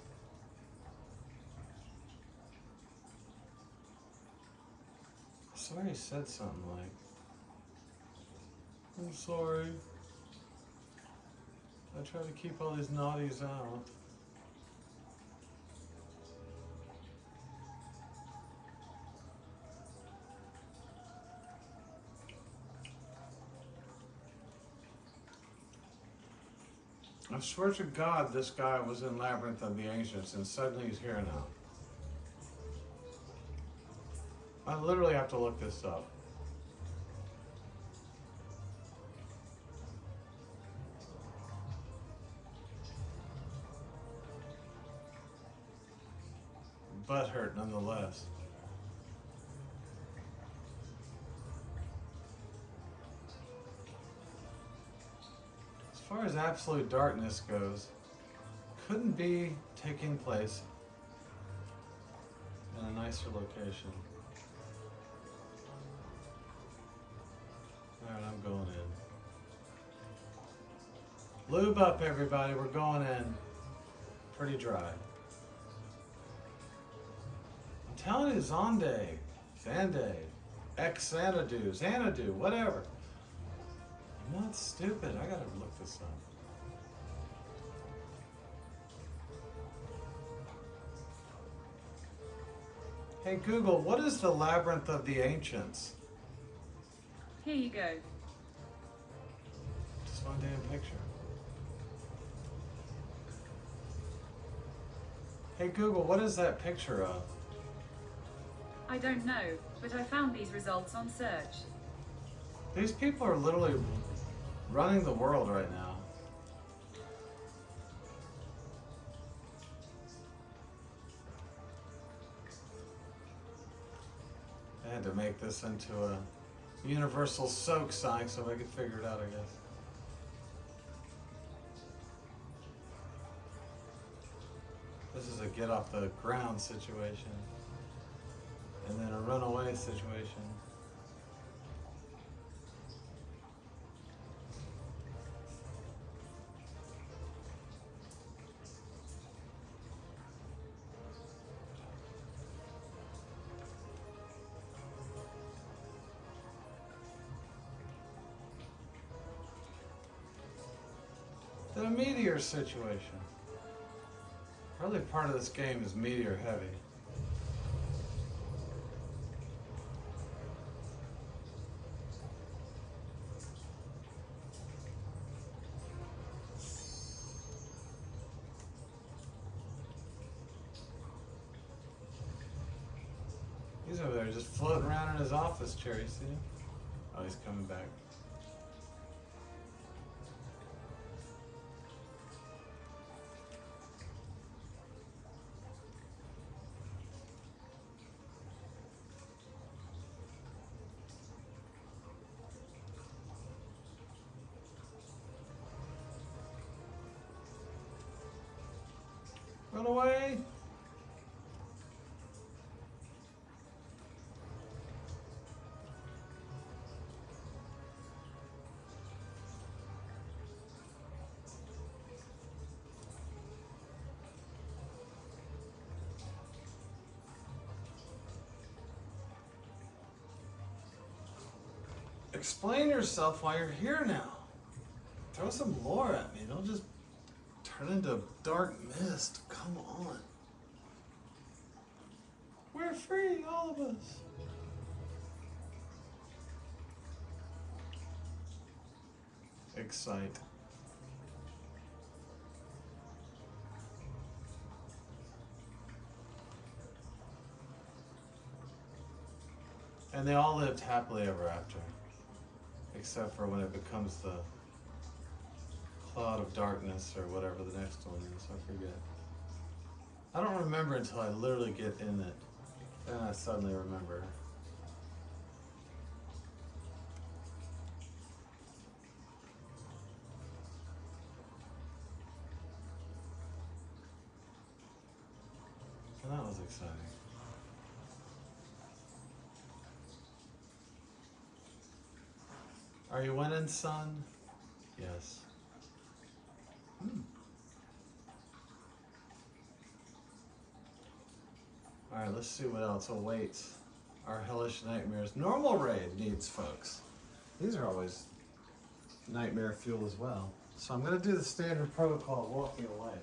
I swear he said something like, "I'm sorry. I try to keep all these naughties out." I swear to God, this guy was in Labyrinth of the Ancients, and suddenly he's here now. I literally have to look this up. Butthurt, nonetheless. As far as absolute darkness goes, couldn't be taking place in a nicer location. Alright, I'm going in. Lube up, everybody, we're going in. Pretty dry. I'm telling you, Zonde, Zande, Xanadu, Xanadu, whatever. I'm not stupid. I gotta look this up. Hey Google, what is the Labyrinth of the Ancients? Here you go. Just one damn picture. Hey Google, what is that picture of? I don't know, but I found these results on search. These people are literally running the world right now. I had to make this into a universal soak sign so I could figure it out, I guess. This is a get off the ground situation. And then a runaway situation. The meteor situation. Probably part of this game is meteor heavy. He's over there he's just floating around in his office chair, you see him? Oh, he's coming back. Run away! Explain yourself while you're here now. Throw some lore at me. Don't just turn into dark mist. Come on. We're free, all of us. Excite. And they all lived happily ever after. Except for when it becomes the cloud of darkness or whatever the next one is, I forget. I don't remember until I literally get in it. Then I suddenly remember. And that was exciting. Are you winning, son? Yes. Alright, let's see what else awaits our hellish nightmares. Normal raid needs folks. These are always nightmare fuel as well. So I'm going to do the standard protocol of walking away.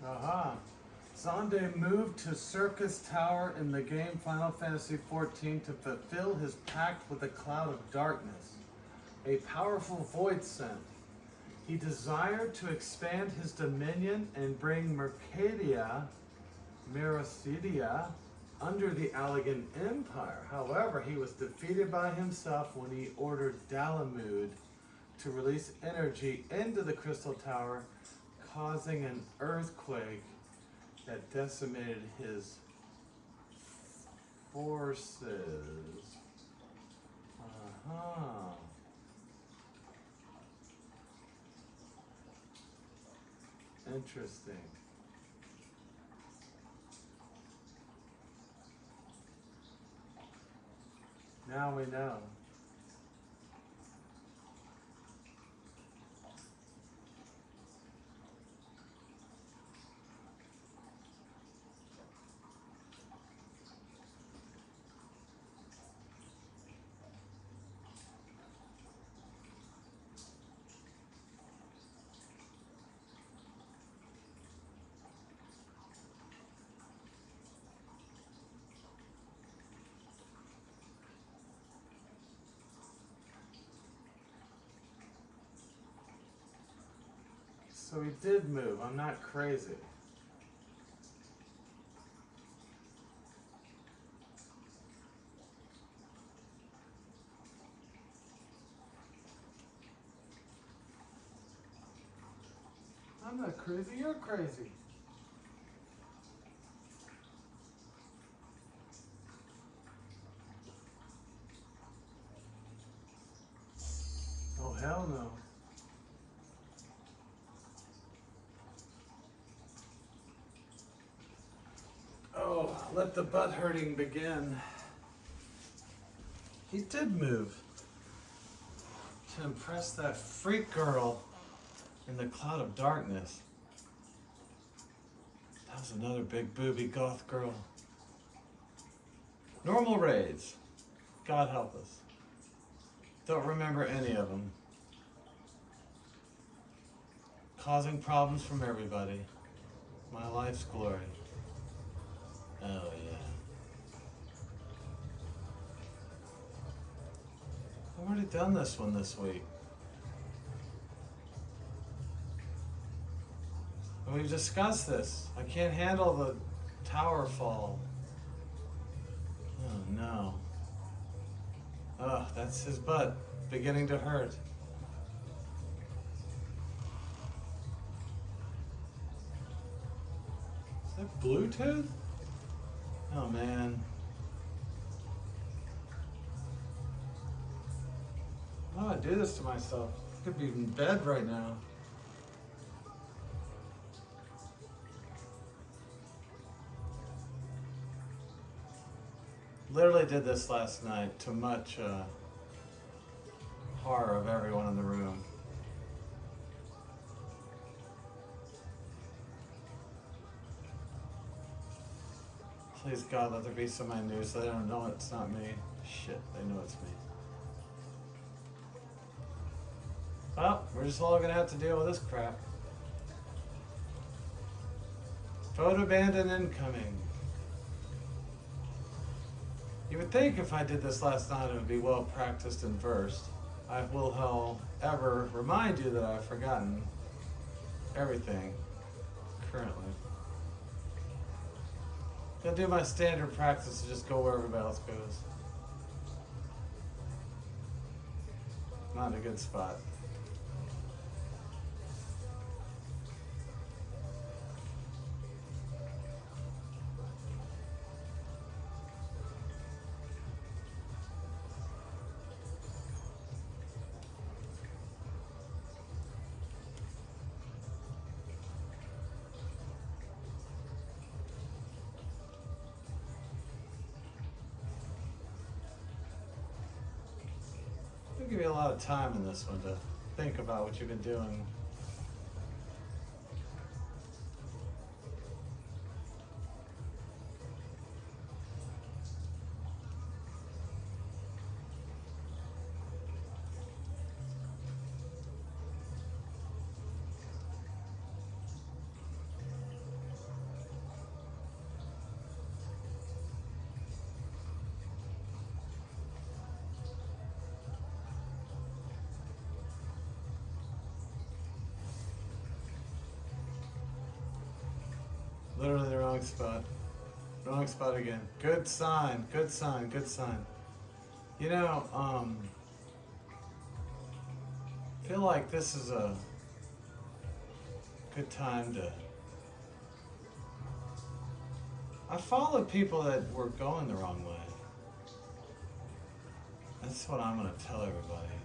Aha. Zonde moved to Circus Tower in the game Final Fantasy XIV to fulfill his pact with the Cloud of Darkness, a powerful void synth. He desired to expand his dominion and bring Mercidia under the Allegan Empire. However, he was defeated by himself when he ordered Dalamud to release energy into the Crystal Tower, causing an earthquake that decimated his forces. Interesting. Now we know. So he did move. I'm not crazy. I'm not crazy. You're crazy. Oh, hell no. Oh, let the butt hurting begin. He did move to impress that freak girl in the cloud of darkness. That was another big booby goth girl. Normal raids. God help us. Don't remember any of them. Causing problems from everybody. My life's glory. Oh, yeah. I've already done this one this week. And we've discussed this. I can't handle the tower fall. Oh, no. Oh, that's his butt beginning to hurt. Is that Bluetooth? Oh, man. Why do I do this to myself? I could be in bed right now. Literally did this last night to much horror of everyone in the room. Please God, let there be somebody new so they don't know it's not me. Shit, they know it's me. Well, we're just all gonna have to deal with this crap. Photo abandon incoming. You would think if I did this last night it would be well practiced and versed. I will, however, remind you that I've forgotten everything currently. Gonna do my standard practice to just go where everybody else goes. Not in a good spot. I'll give you a lot of time in this one to think about what you've been doing. Wrong spot. Wrong spot again. Good sign. Good sign. Good sign. You know, I feel like this is a good time to. I followed people that were going the wrong way. That's what I'm going to tell everybody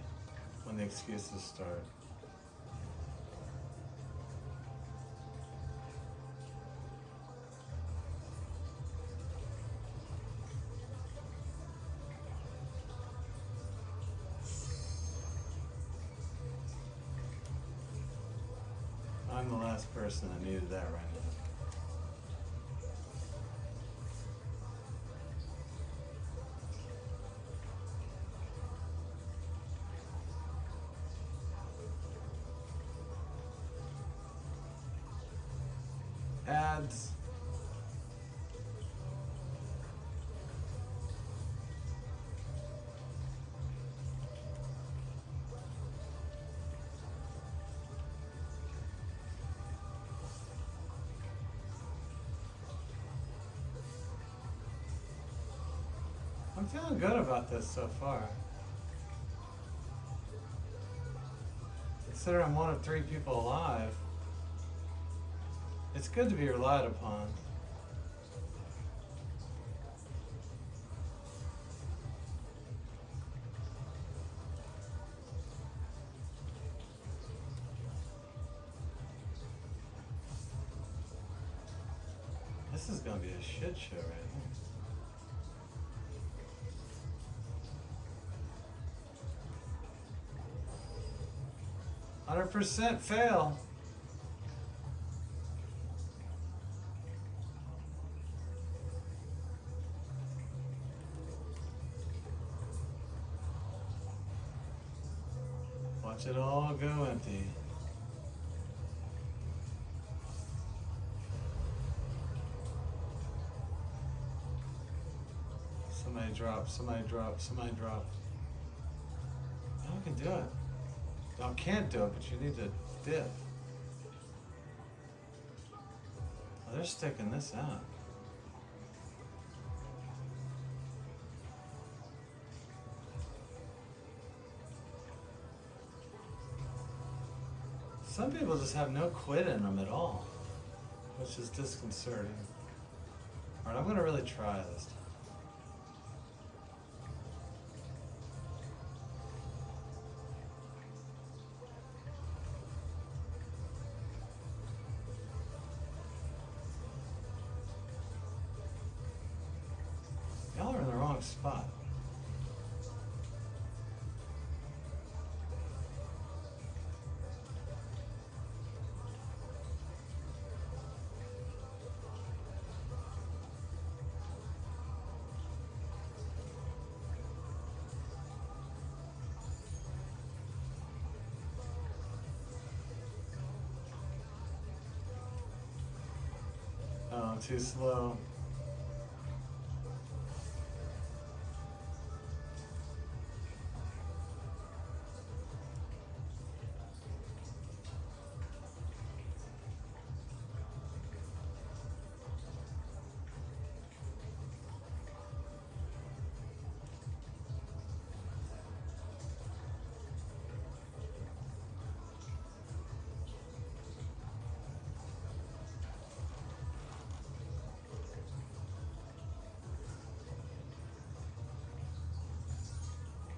when the excuses start. I'm the last person that needed that right now. Ads. I'm feeling good about this so far. Considering I'm one of 3 people alive, it's good to be relied upon. This is gonna be a shit show right here. %, fail. Watch it all go empty. Somebody drop, somebody drop, somebody drop. No, I can do it. I can't do it, but you need to dip. Oh, they're sticking this out. Some people just have no quit in them at all, which is disconcerting. All right, I'm gonna really try this time. Y'all are in the wrong spot. Oh, too slow.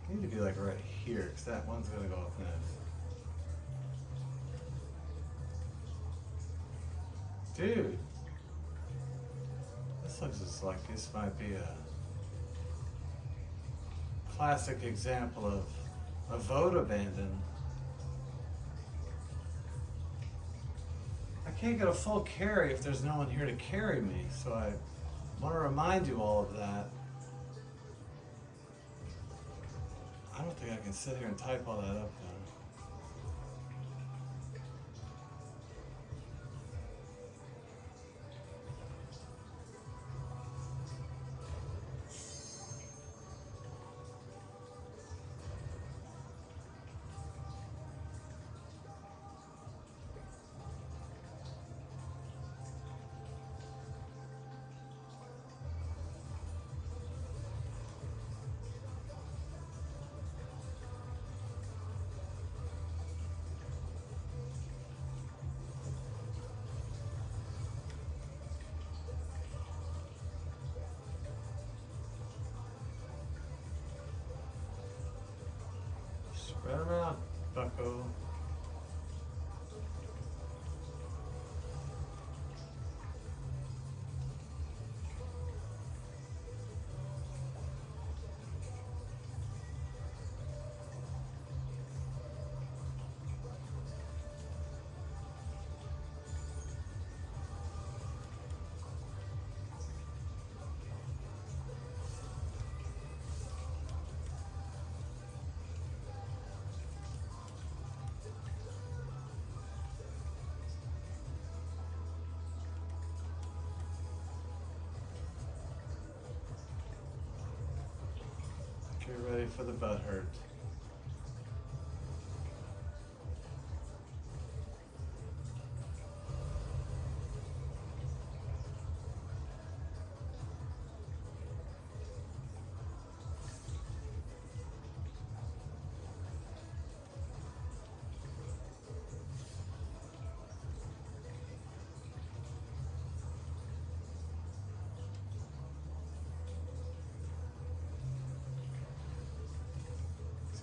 Need to be like right here, because that one's gonna go up next. Dude, this looks just like this might be a classic example of a vote abandon. I can't get a full carry if there's no one here to carry me, so I want to remind you all of that. I don't think I can sit here and type all that up now. Spread them out, bucko. Get ready for the butt hurt.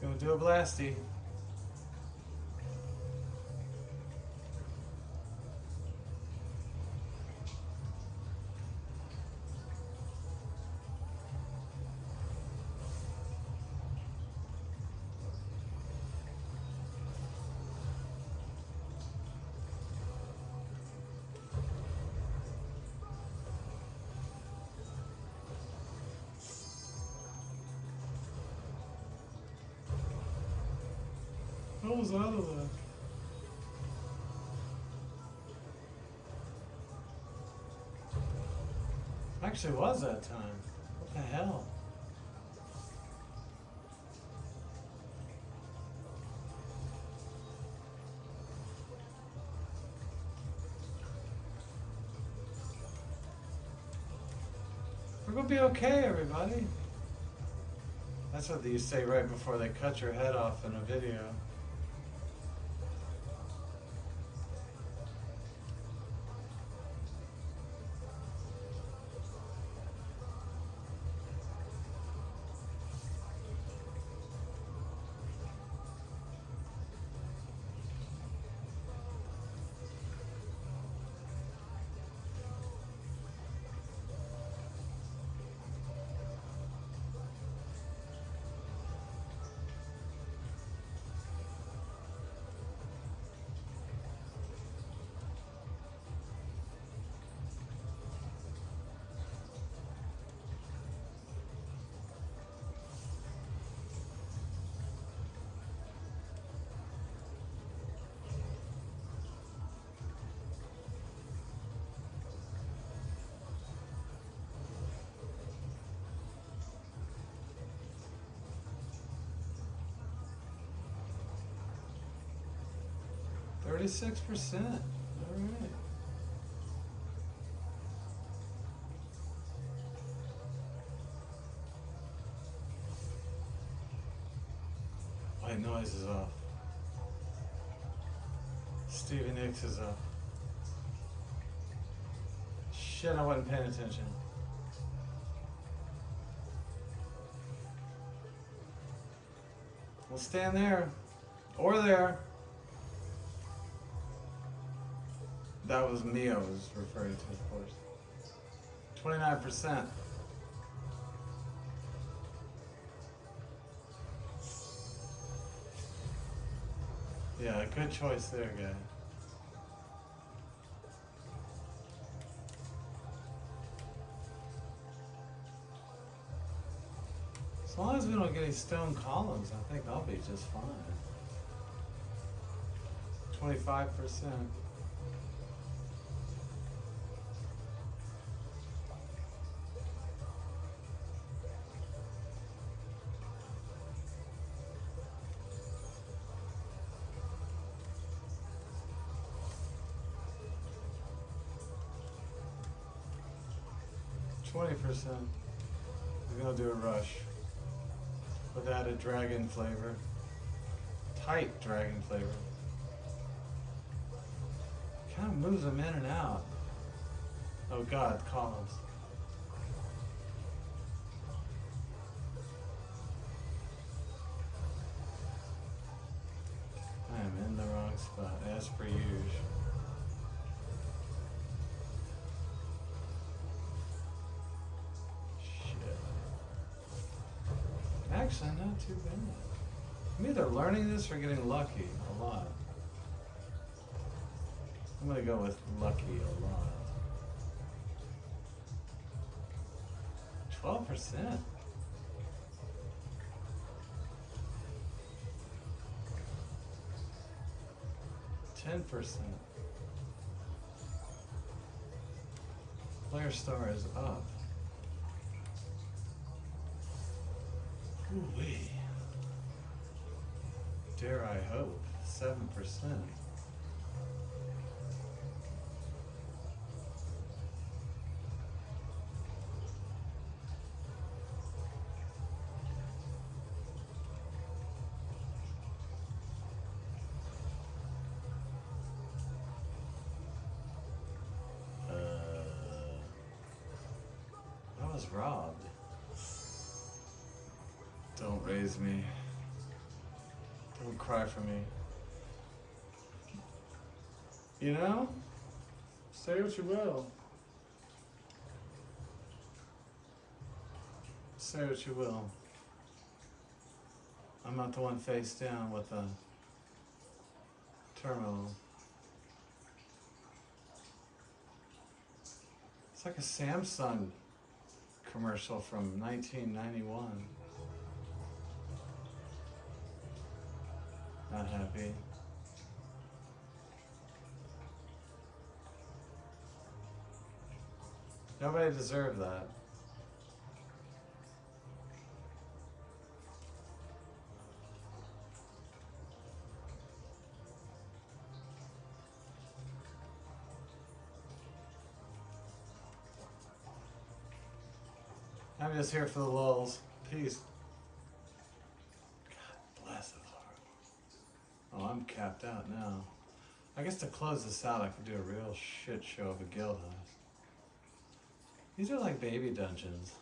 Let's go do a blasty. What was the other one? Actually, was that time? What the hell? We're gonna be okay, everybody. That's what you say right before they cut your head off in a video. $36%. All right. White noise is off. Stevie Nicks is off. Shit, I wasn't paying attention. We'll stand there. Or there. That was me I was referring to, of course. 29%. Yeah, good choice there, guy. As long as we don't get any stone columns, I think I'll be just fine. 25%. We're gonna do a rush with added dragon flavor, tight dragon flavor. Kind of moves them in and out. Oh God, columns. actually not too bad. I'm either learning this or getting lucky a lot. I'm gonna go with lucky a lot. 12%. %. Player star is up. Ooh-wee. Dare I hope, 7%. I was robbed. Don't raise me. Don't cry for me. You know? Say what you will. Say what you will. I'm not the one face down with a terminal. It's like a Samsung commercial from 1991. Not happy. Nobody deserved that. I'm just here for the lulz. Peace. God bless it, Lord. Oh, I'm capped out now. I guess to close this out, I could do a real shit show of a guild house. These are like baby dungeons.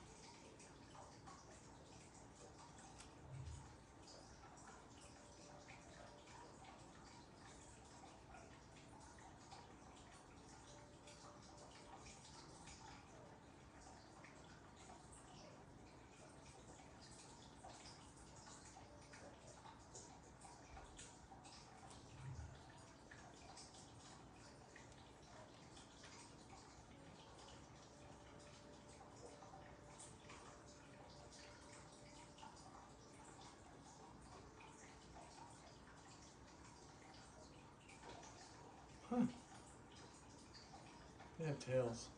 Huh. They have tails.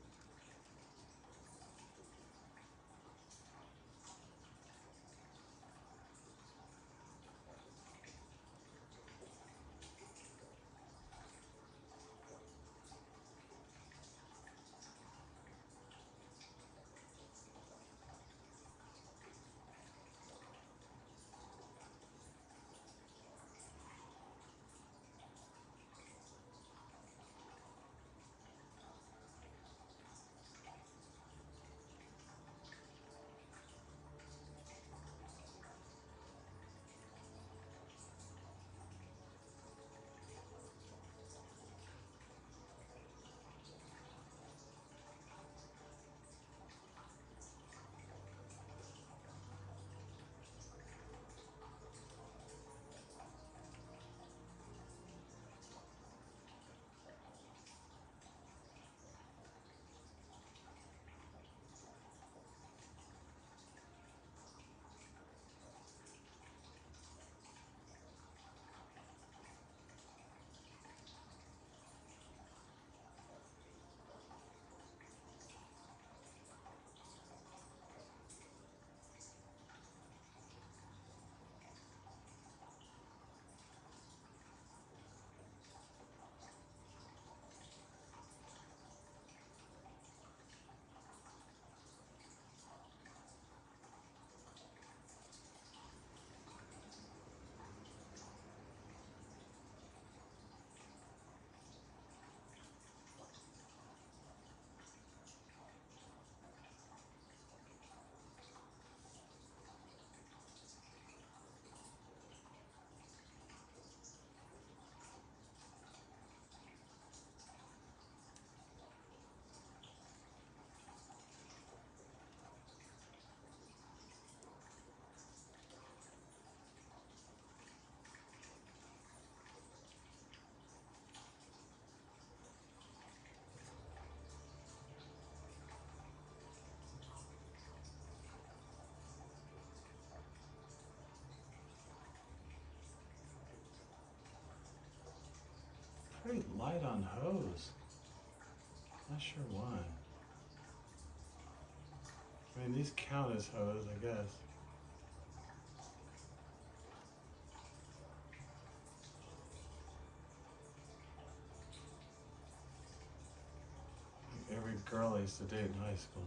Very light on hose. Not sure why. I mean, these count as hose, I guess. Every girl I used to date in high school.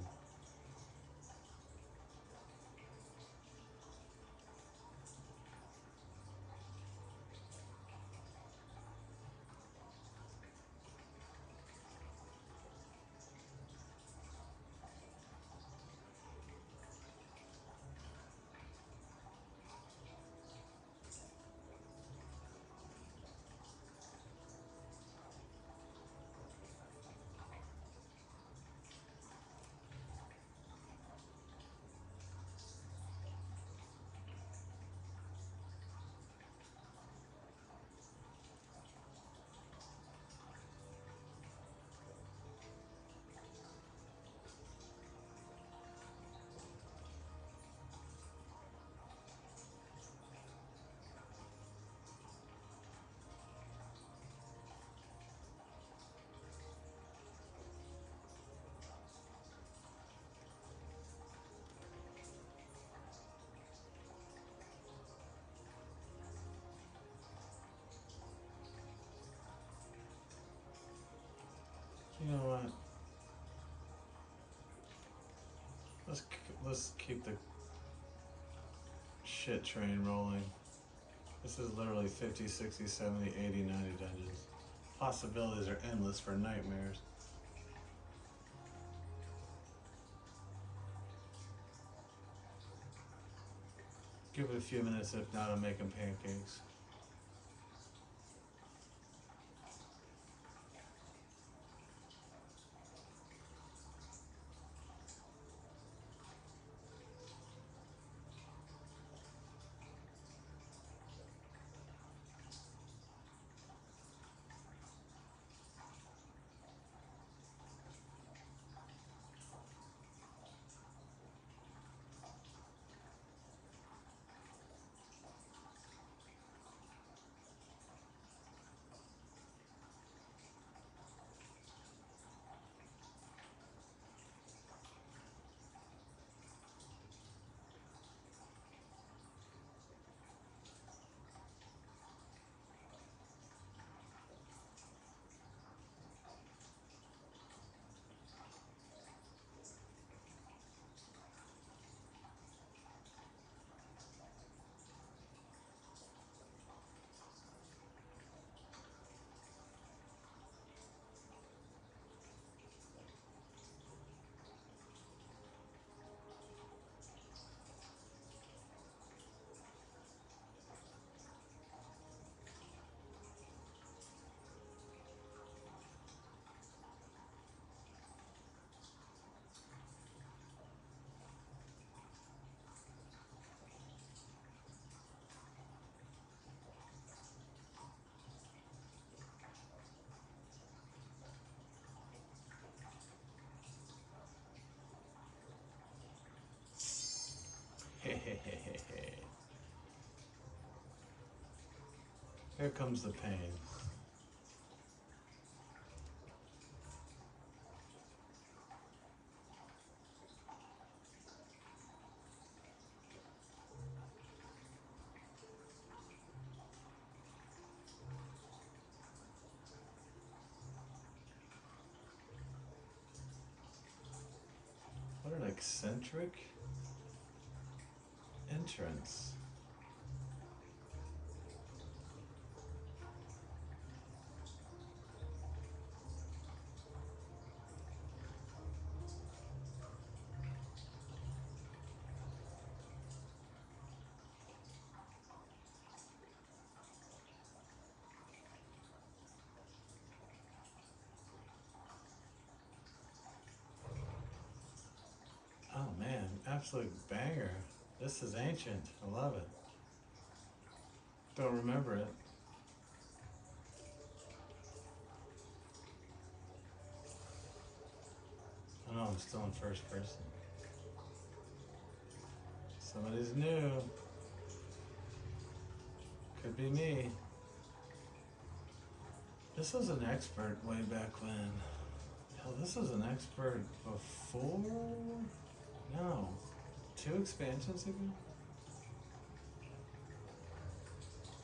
You know what? Let's keep the shit train rolling. This is literally 50, 60, 70, 80, 90 dungeons. Possibilities are endless for nightmares. Give it a few minutes, if not, I'm making pancakes. Here comes the pain. What an eccentric entrance. Oh man, absolute banger. This is ancient. I love it. Don't remember it. I know I'm still in first person. Somebody's new. Could be me. This was an expert way back when. Hell, this was an expert before? No. 2 expansions ago?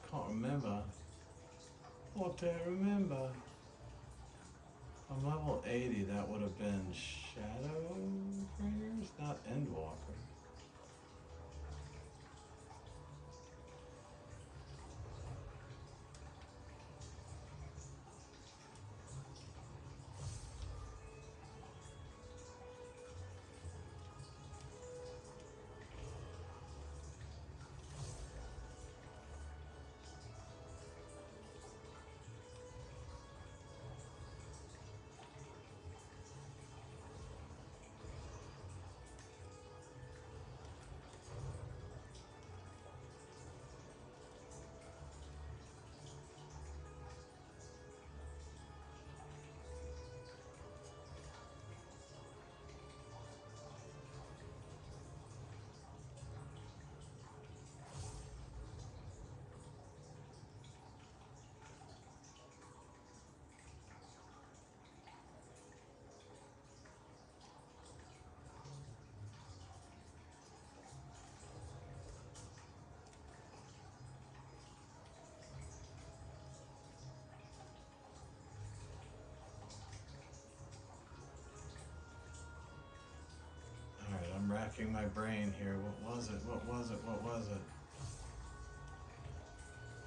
Can't remember. What do I remember? On level 80, that would have been Shadow Bringers, not Endwalker. I'm racking my brain here. What was it? What was it? What was it?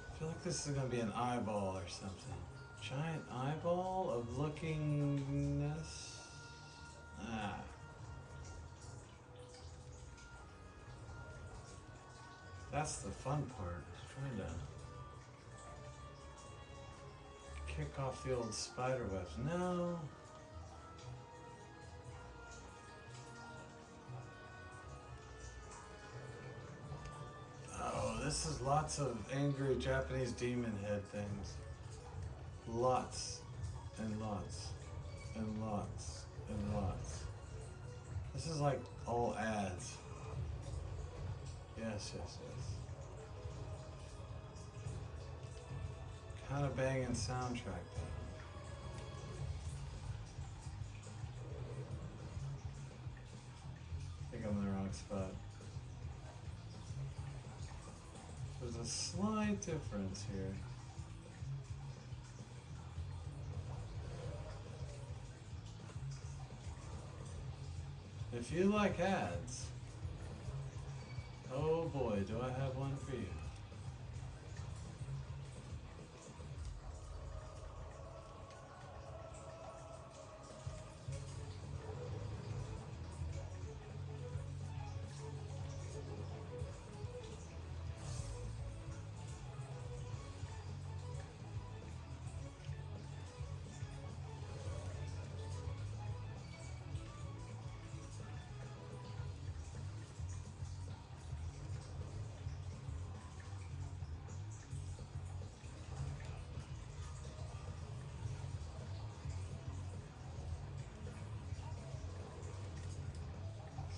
I feel like this is gonna be an eyeball or something. Giant eyeball of lookingness. Ah. That's the fun part. Trying to kick off the old spider webs. No. This is lots of angry Japanese demon head things. Lots and lots and lots and lots. This is like all ads. Yes, yes, yes. Kind of banging soundtrack though. I think I'm in the wrong spot. There's a slight difference here. If you like ads, oh boy, do I have one for you.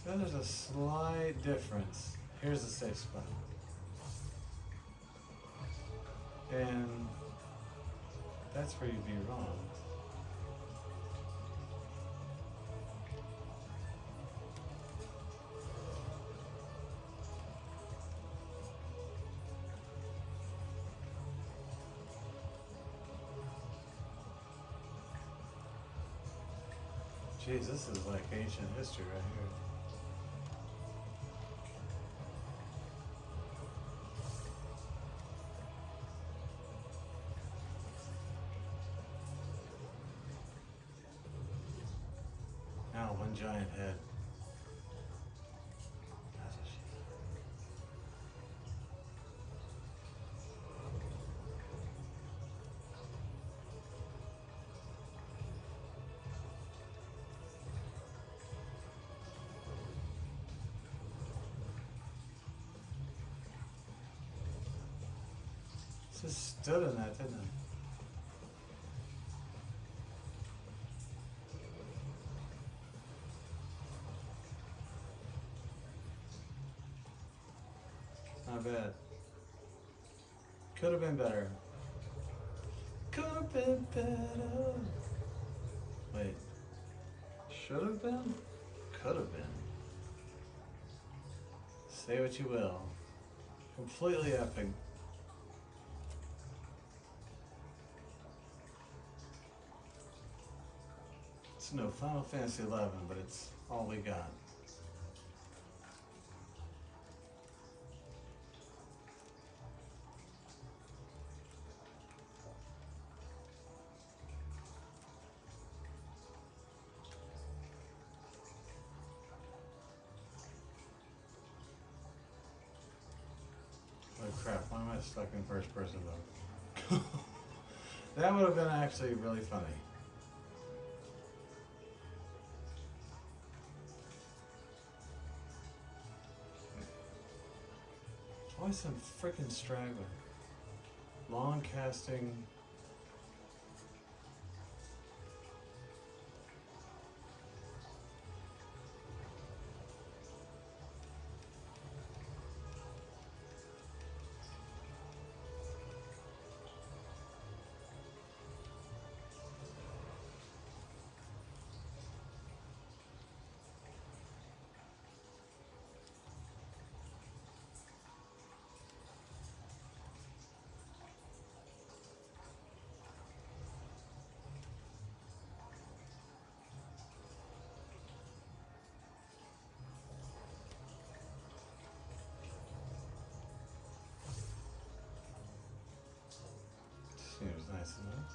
So there's a slight difference. Here's the safe spot. And that's where you'd be wrong. Jeez, this is like ancient history right here. Now one giant head. That's what she said. Just stood in that, didn't it? Not bad. Could have been better. Could have been better. Wait. Should have been? Could have been. Say what you will. Completely epic. It's no Final Fantasy XI, but it's all we got. Oh crap, why am I stuck in first person mode? That would have been actually really funny. Always some freaking straggler. Long casting. Seems nice enough.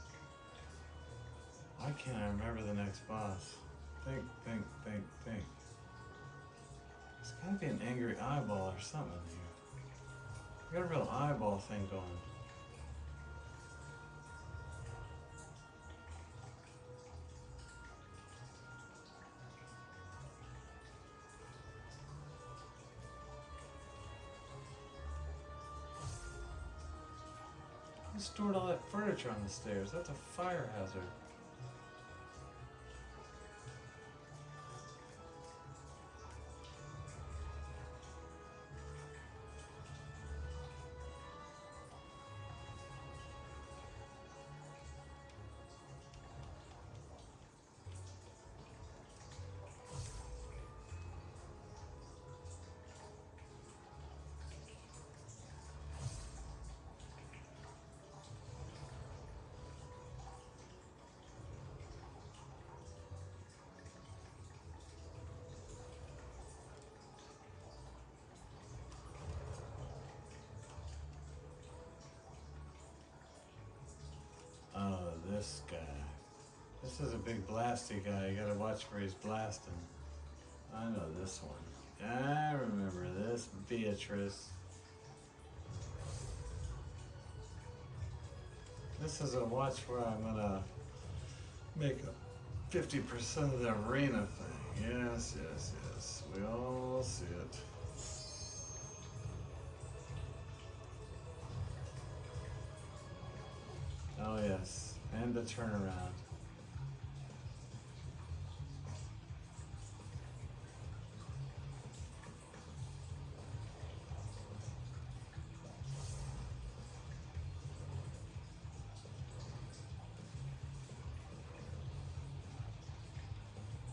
Why can't I remember the next boss? Think. There's gotta be an angry eyeball or something in here. I got a real eyeball thing going. Who stored all that furniture on the stairs? That's a fire hazard. Oh, this guy. This is a big blasty guy. You gotta watch where he's blasting. I know this one. I remember this Beatrice. This is a watch where I'm gonna make a 50% of the arena thing. Yes. We all see it. Oh yes, and the turnaround.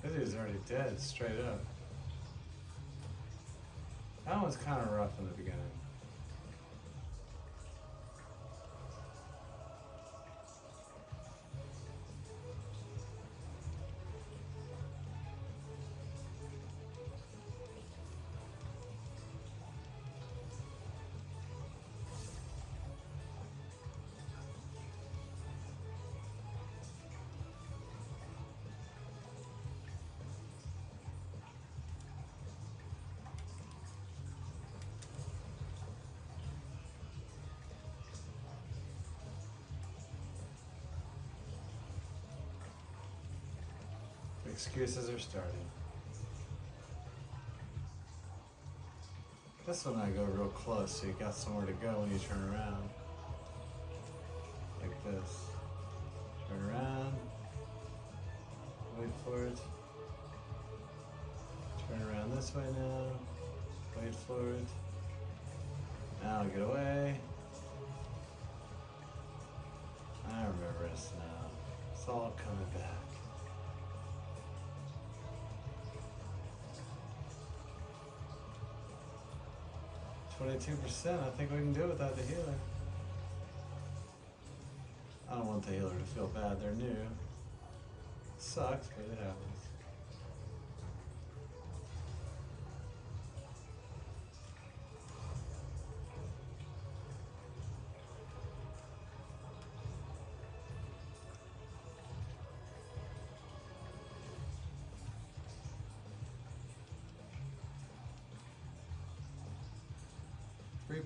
This dude's already dead, straight up. That one's kind of rough in the beginning. Excuses are starting. This one I go real close so you got somewhere to go when you turn around. Like this. Turn around. Wait for it. Turn around this way now. Wait for it. Now get away. I remember it. just now. It's all coming back. %. I think we can do it without the healer. I don't want the healer to feel bad. They're new. Sucks, but it happens.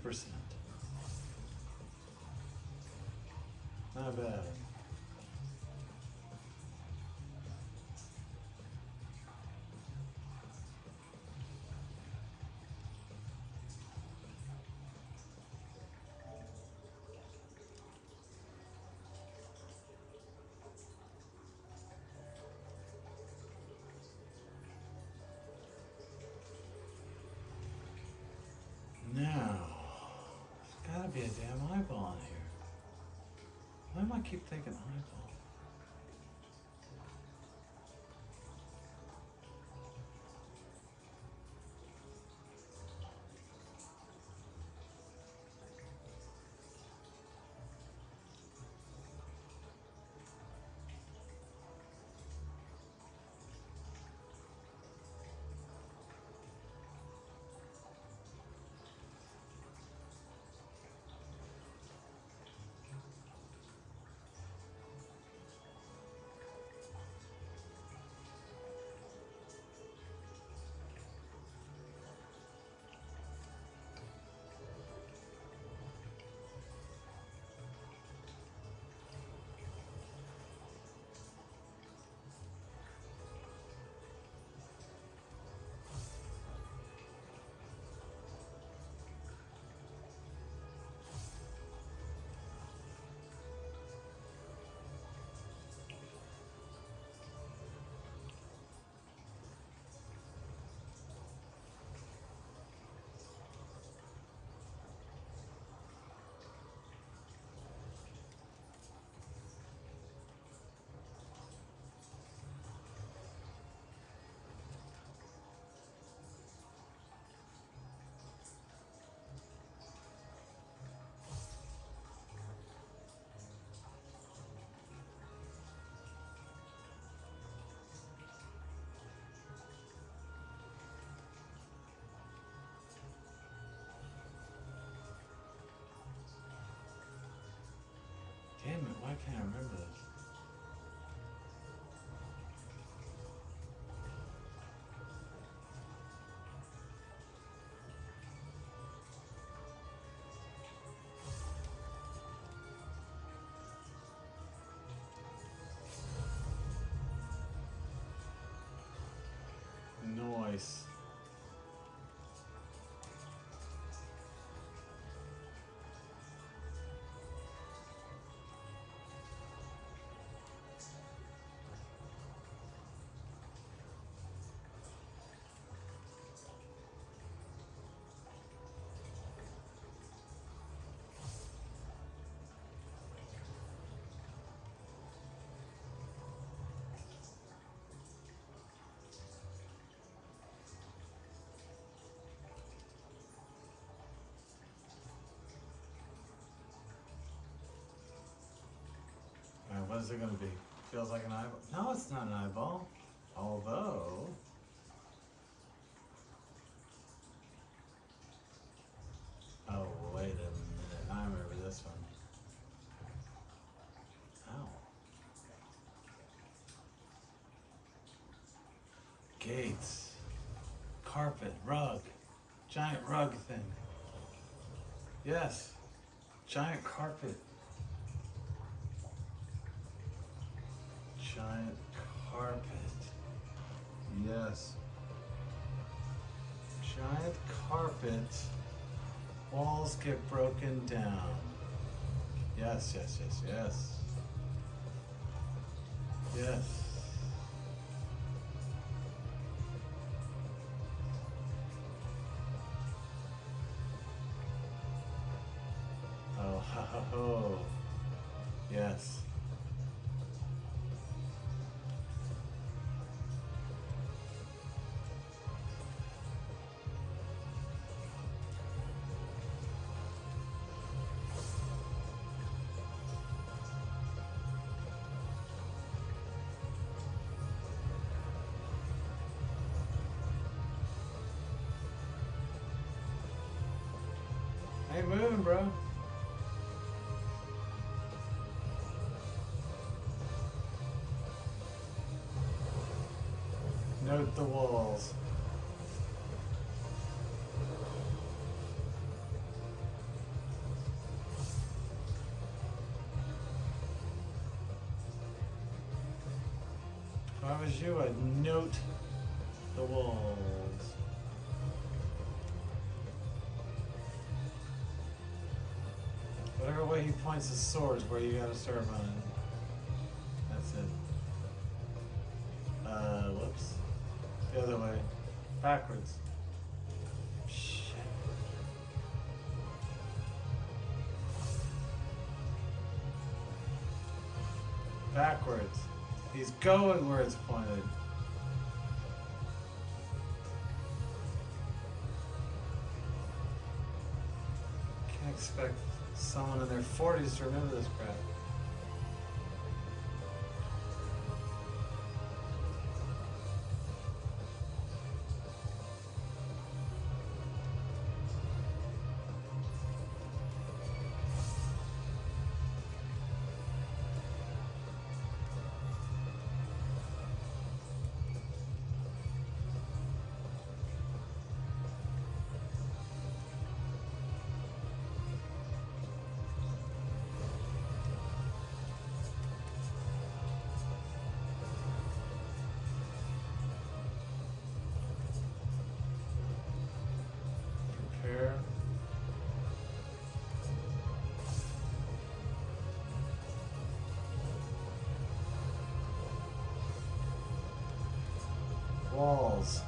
%. Not bad. Now, there's gotta be a damn eyeball in here. Why do I keep thinking eyeball? Damn it, why can't I remember this? Noise. What is it going to be? Feels like an eyeball. No, it's not an eyeball. Although... Oh, wait a minute. I remember this one. Ow. Gates. Carpet. Rug. Giant rug thing. Yes. Giant carpet. Giant carpet. Yes. Giant carpet. Walls get broken down. Yes, yes, yes, yes. Yes. Oh, ho, ho, ho. Yes. moving, bro. Note the walls. If I was you, I'd note the walls. Whatever way he points his sword is where you gotta start running. That's it. Whoops. The other way. Backwards. Shit. Backwards. He's going where it's pointed. Can't expect someone in their 40s to remember this crap. Prepare. Walls.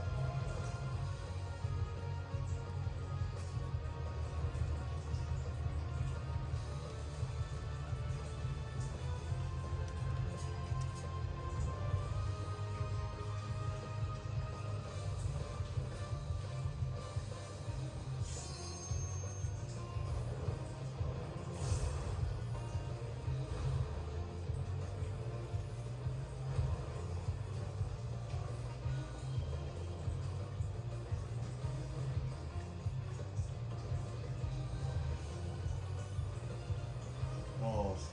Walls.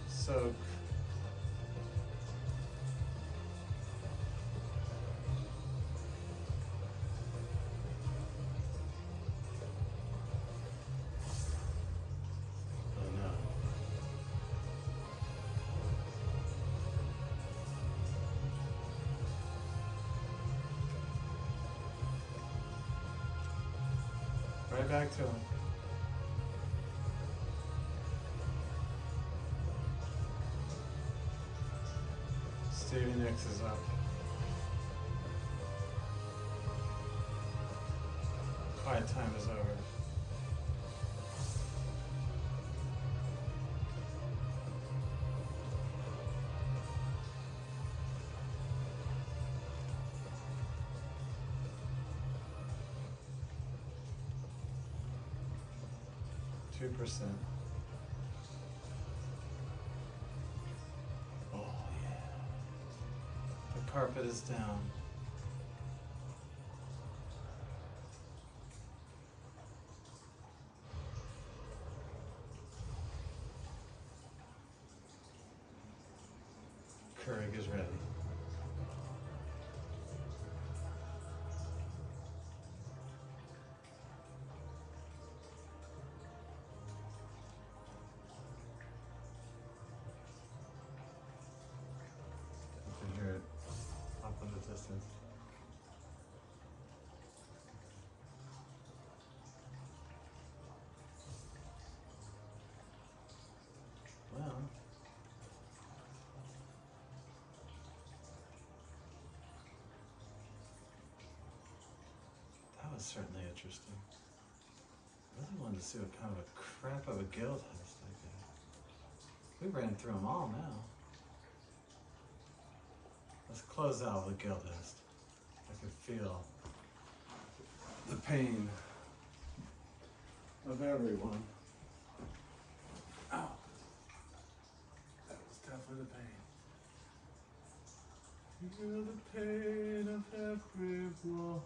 Soak. Oh no. Right back to him. Stevie Nicks is up. Quiet time is over. %. Oh yeah. The carpet is down. Keurig is ready. You can hear it up in the distance. Well, that was certainly interesting. I really wanted to see what kind of a crap of a guild host I got. We ran through them all now. Let's close out with a guild host. I can feel the pain of everyone. Ow. That was definitely the pain. Feel the pain of everyone.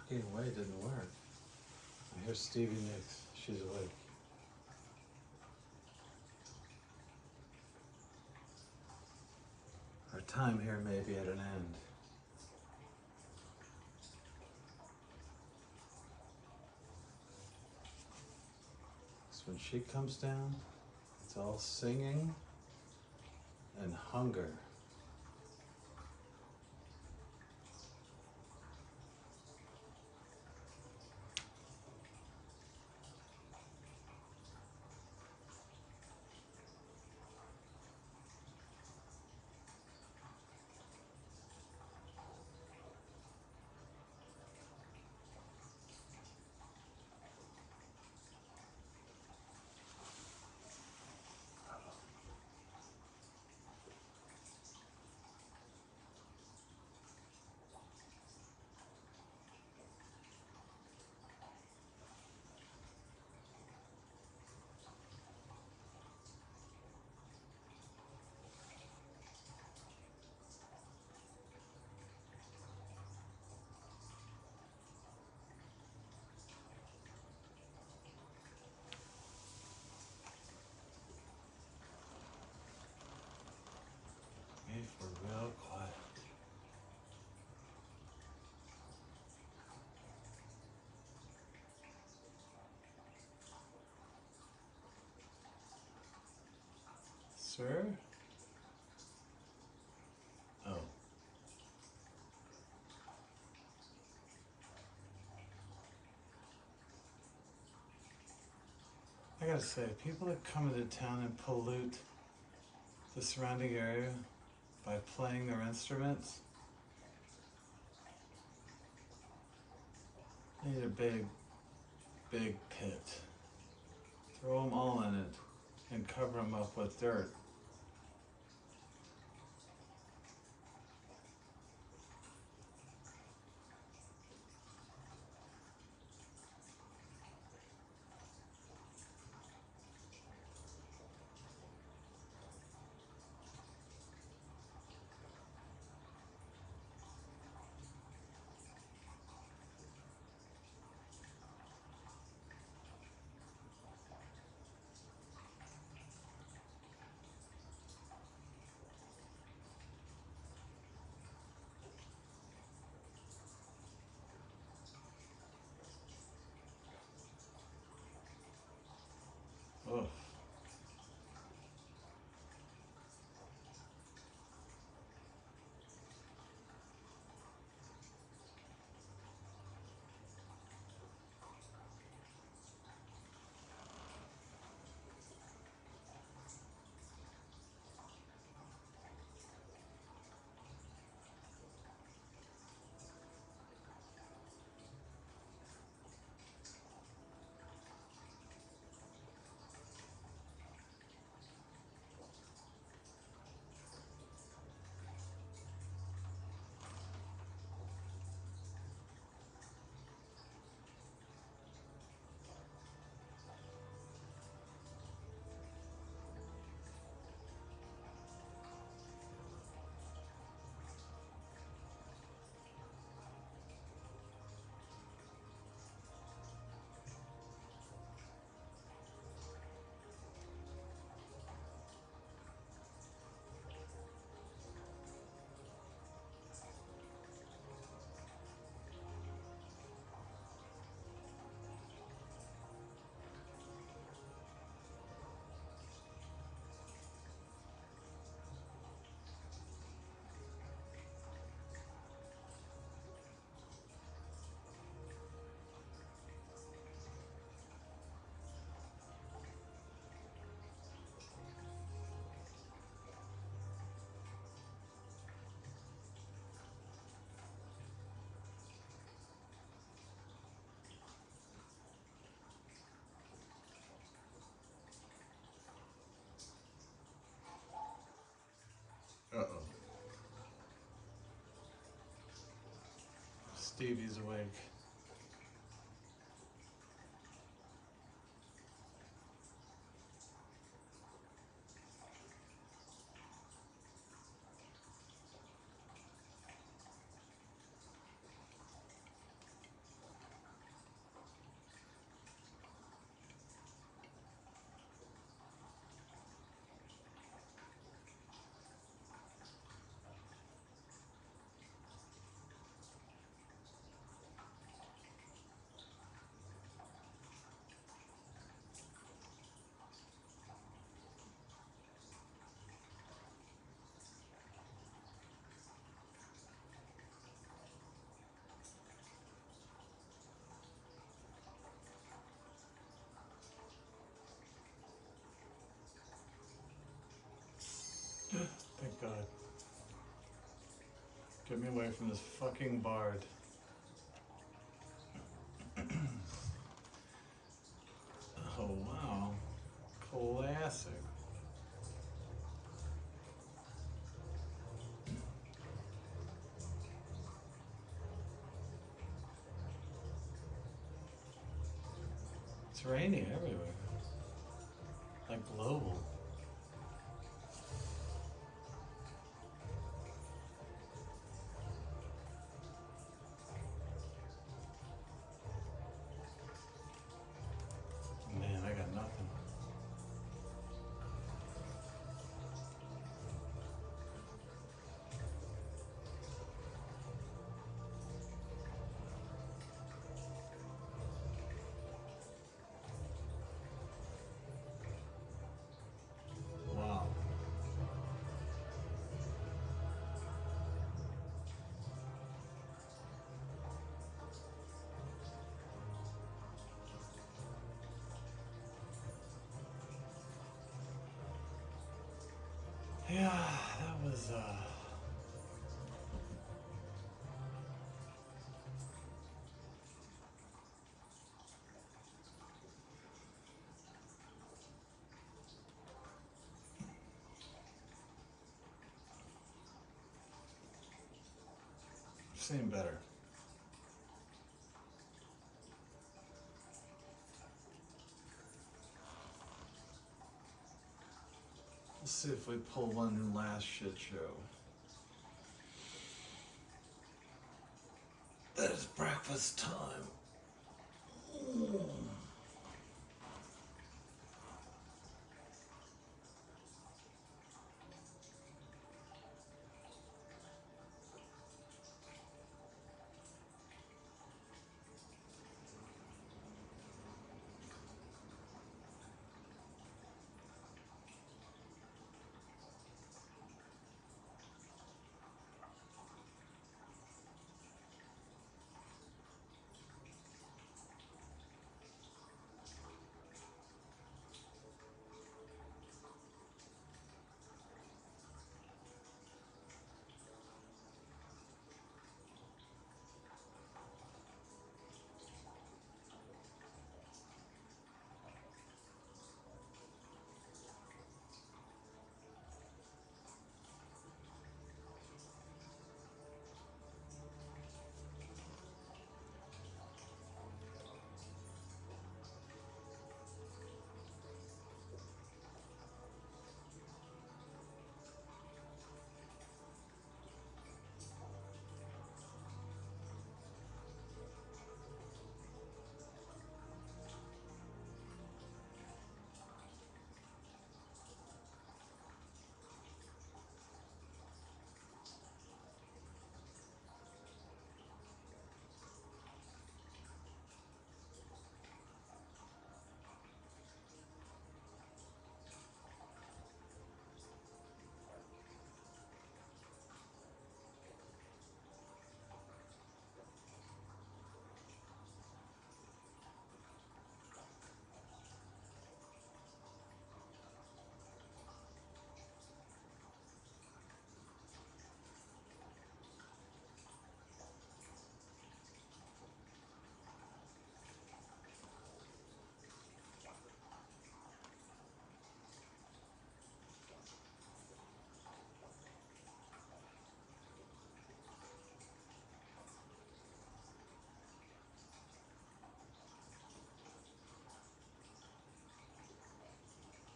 Walking away didn't work. I hear Stevie Nicks. She's awake. Our time here may be at an end. So when she comes down, it's all singing and hunger. If we're real quiet. Sir? Oh. I gotta say, people that come into town and pollute the surrounding area by playing their instruments, they need a big, big pit. Throw them all in it and cover them up with dirt. Ugh. Uh-oh. Stevie's awake. Get me away from this fucking bard. Oh wow. Classic. It's raining everywhere. Like global. Man, I got nothing. Wow. Yeah, that was seen better. Let's see if we pull one last shit show. That is breakfast time.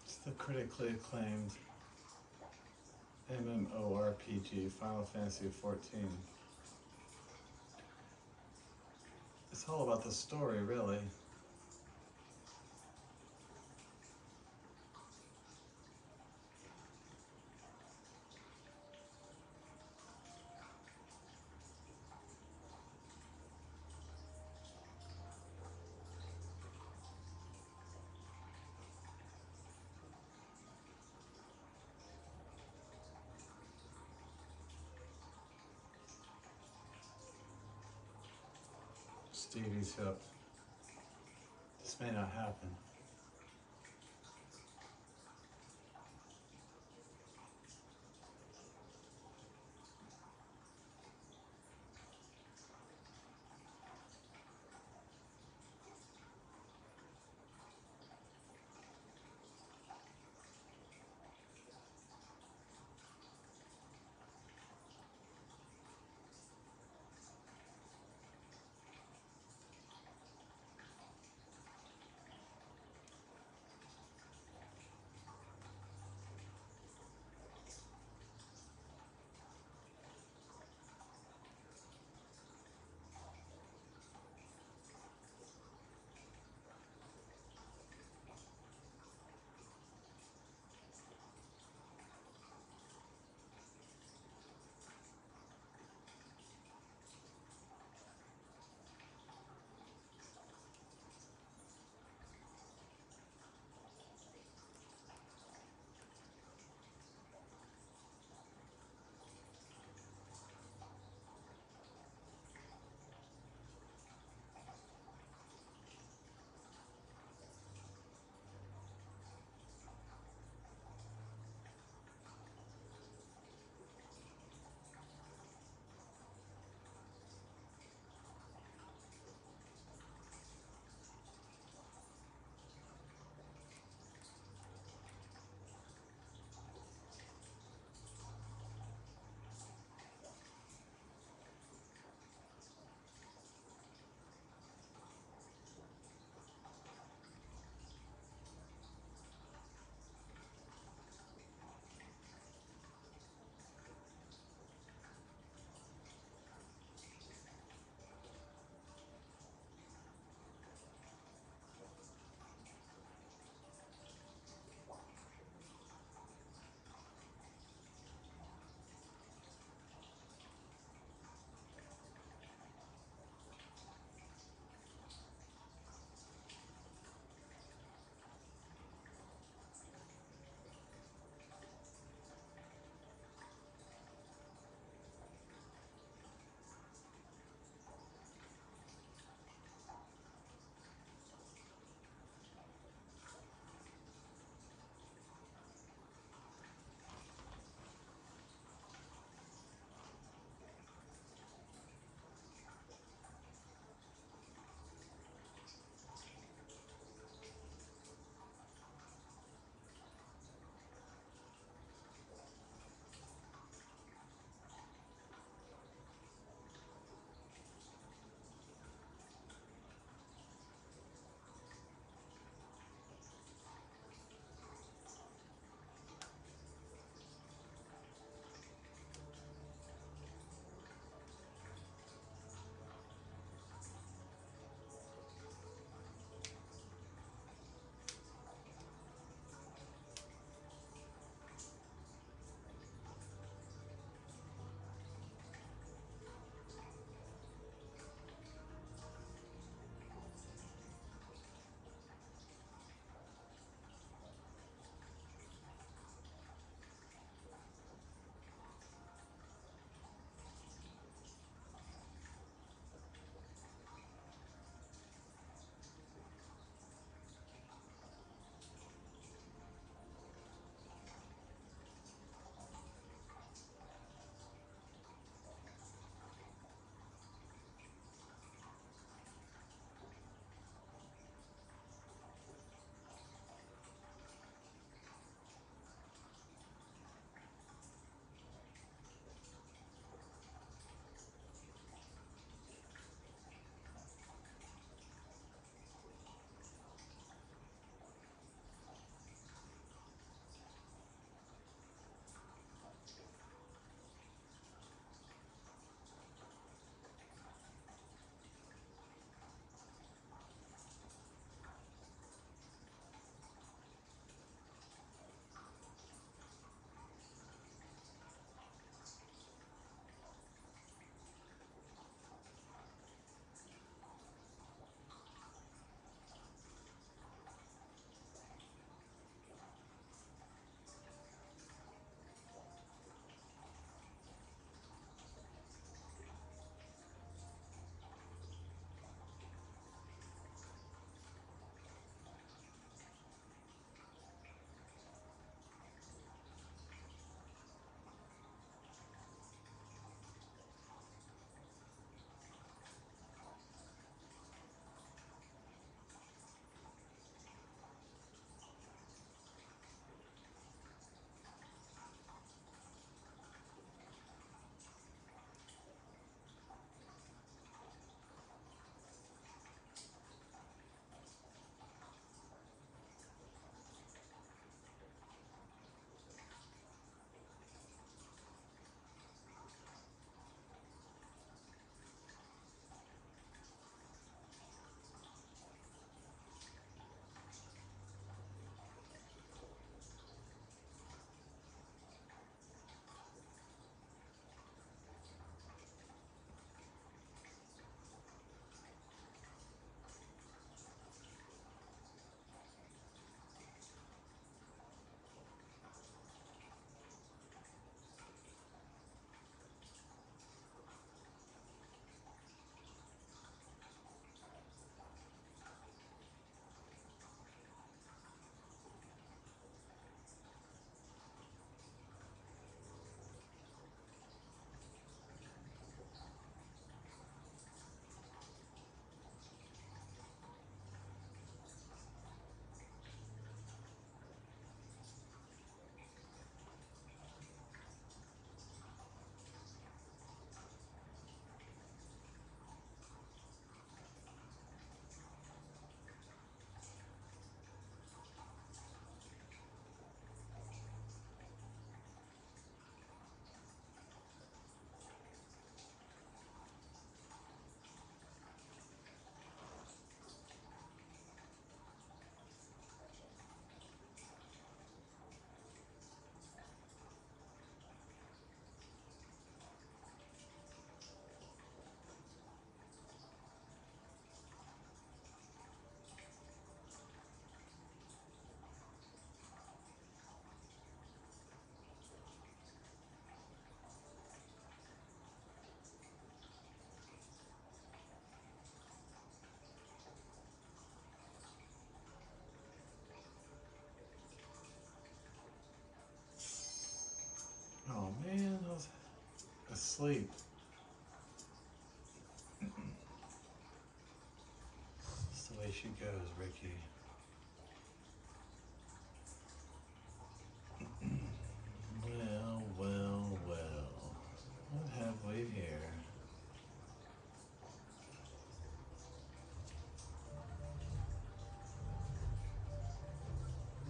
It's the critically acclaimed MMORPG Final Fantasy XIV. It's all about the story, really. Stevie's hip. This may not happen. sleep. That's the way she goes, Ricky. Well, well, well. What have we here?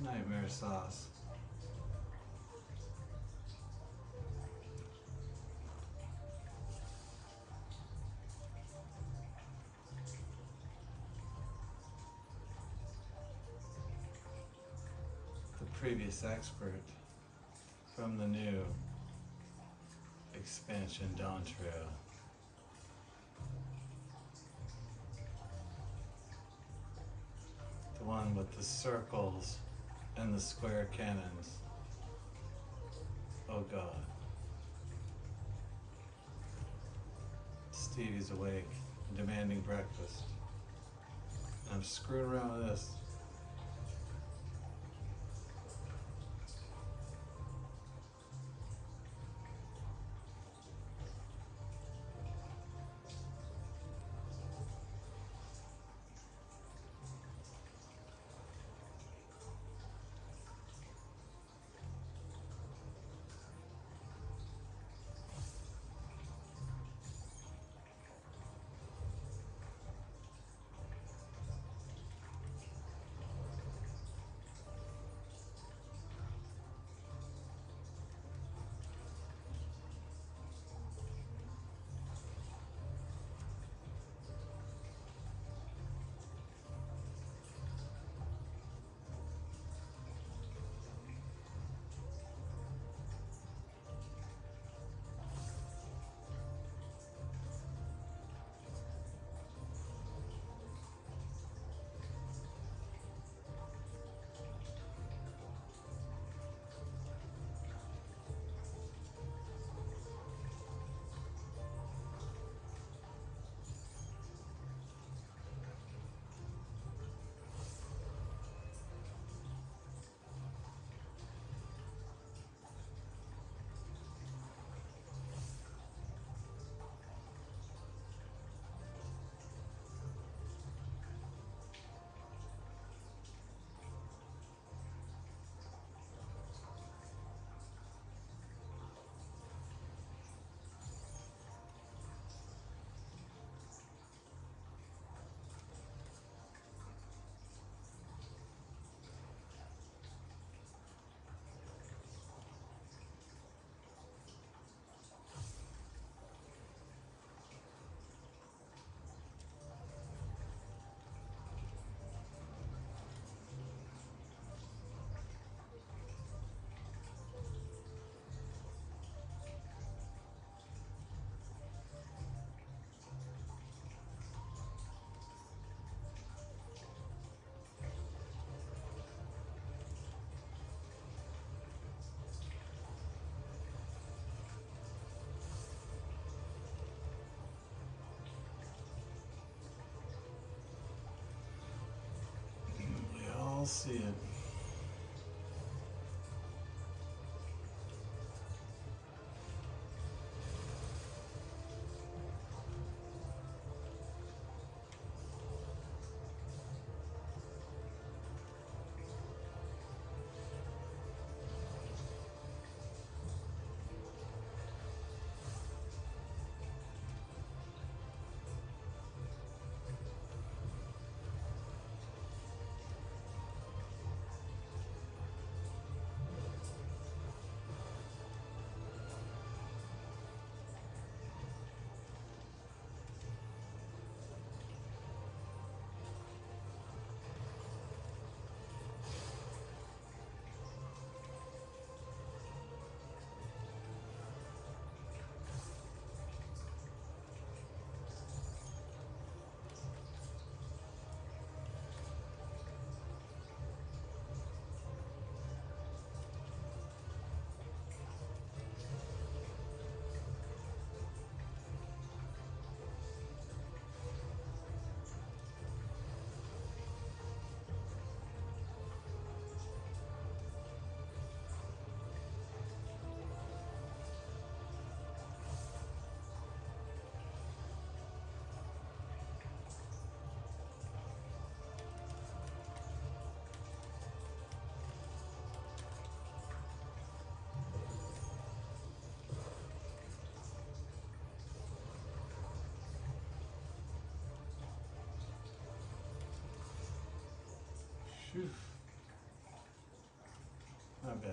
Nightmare sauce. The previous expert from the new expansion Dawn Trail. The one with the circles and the square cannons. Oh God. Stevie's awake, demanding breakfast. I'm screwing around with this. I'll see it. Phew. Not bad.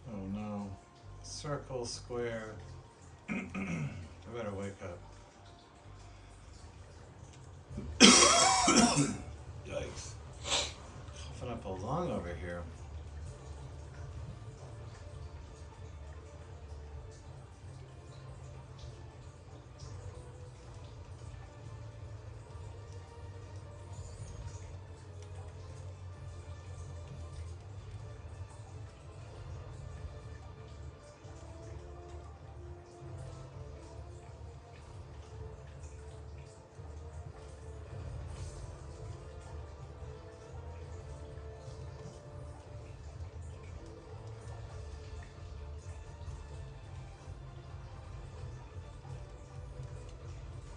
Oh no. Circle, square. I better wake up. Yikes. Coughing up a lung over here.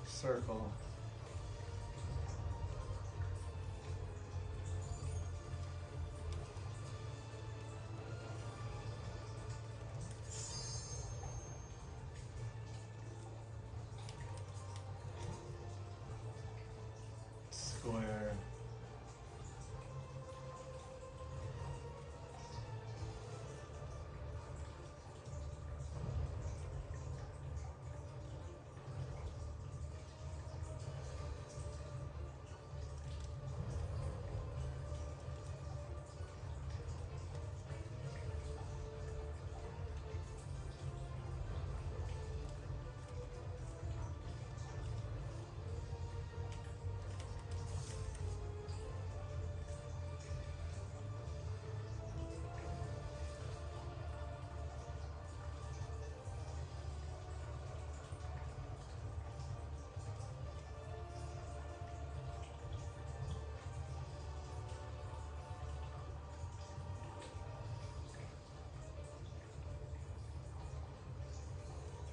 Circle. Square.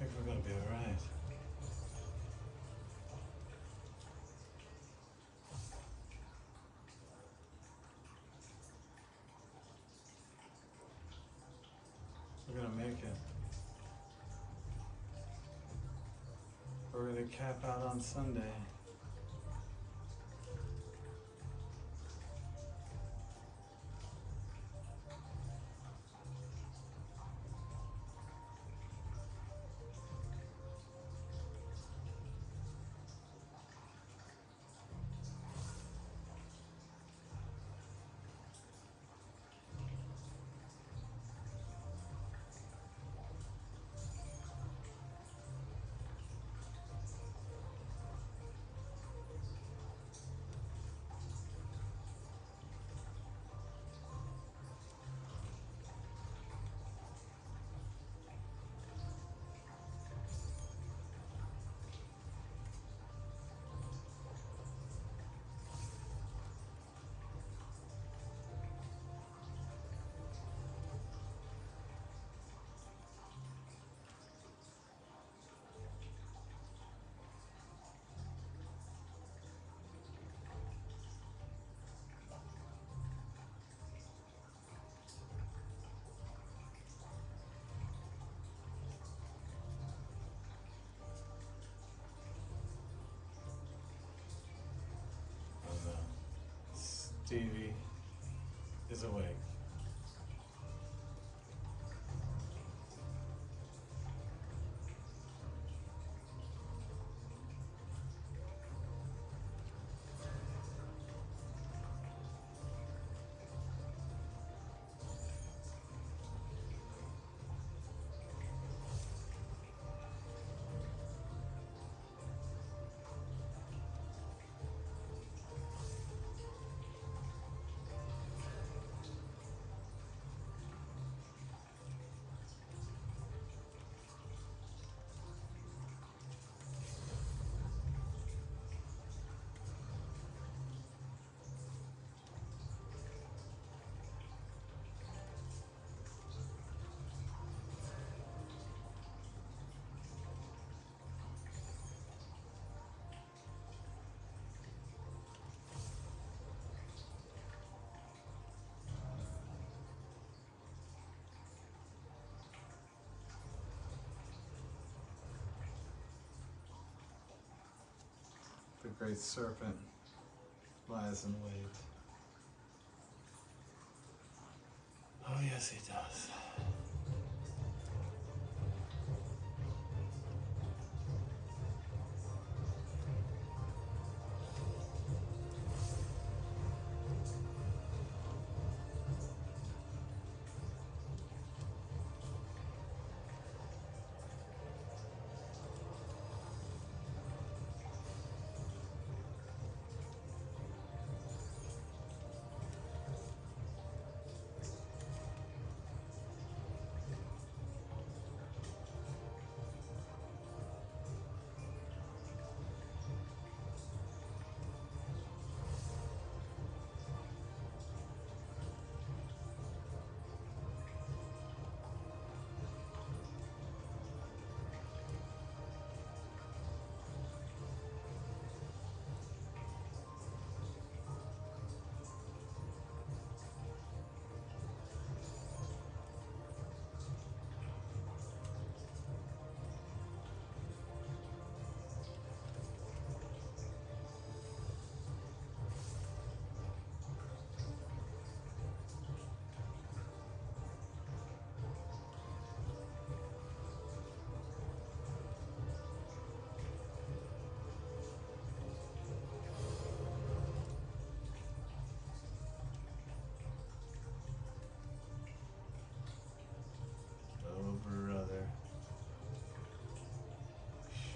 I think we're gonna be all right. We're gonna make it. We're gonna cap out on Sunday. Stevie is awake. The great serpent lies in wait. Oh, yes, he does.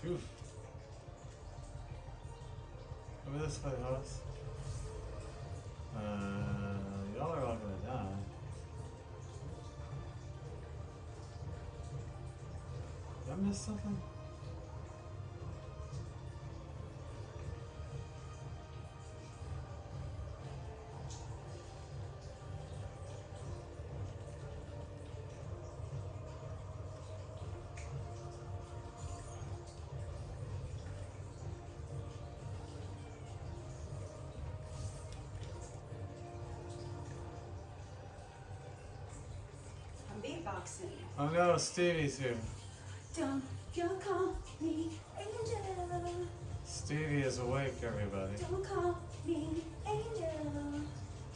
Phew. Over this way, house. Y'all are all gonna die. Did I miss something? Beatboxing. Oh no, Stevie's here. Don't you call me angel. Stevie is awake, everybody. Don't call me angel.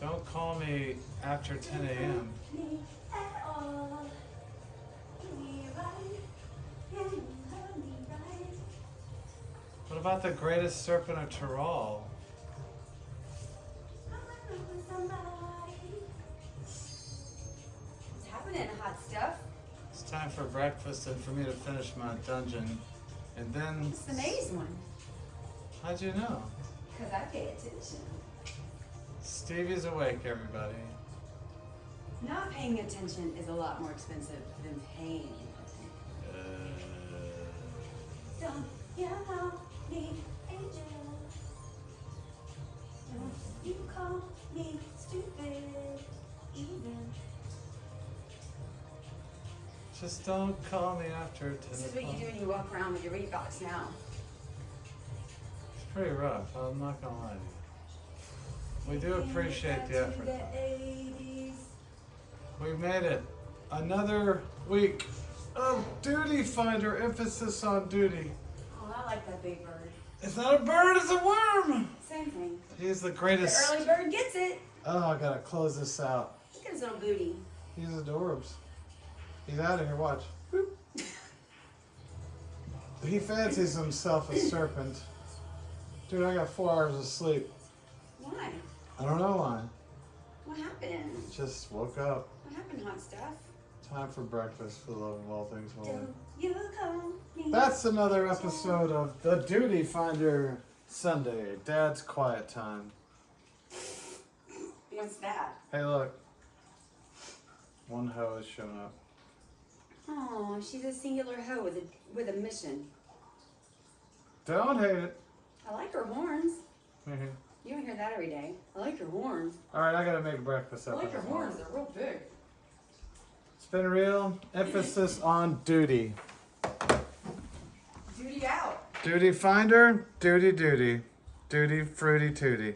Don't call me after 10 a.m. Me at all. Give me right. Yeah, you heard me right. What about the greatest serpent of Tyrol? Hot stuff. It's time for breakfast and for me to finish my dungeon. And then... It's the maze one. How'd you know? Because I pay attention. Stevie's awake, everybody. Not paying attention is a lot more expensive than paying attention. Don't you call me angel. Don't you call me stupid even. Just don't call me after 10 This is what you do when you walk around with your beatbox now. It's pretty rough, I'm not gonna lie to you. We do appreciate the effort. We've made it. Another week of Duty Finder, emphasis on duty. Oh, I like that big bird. It's not a bird, it's a worm. Same thing. He's the The greatest. early bird gets it. Oh, I gotta close this out. Look at his little booty. He's adorbs. He's out of here, watch. Boop. He fancies himself a serpent. Dude, I got 4 hours of sleep. Why? I don't know why. What happened? Just woke up. What happened, hot stuff? Time for breakfast for the love of all things holy. Don't you call me. That's another episode of The Duty Finder Sunday. Dad's quiet time. What's that? Hey, look. One hoe has shown up. Oh, she's a singular hoe with a mission. Don't hate it. I like her horns. Mhm. You don't hear that every day. I like her horns. All right, I gotta make breakfast I up. like her horns. They're real big. It's been real. Emphasis on duty. Duty out. Duty finder, duty. Duty fruity tooty.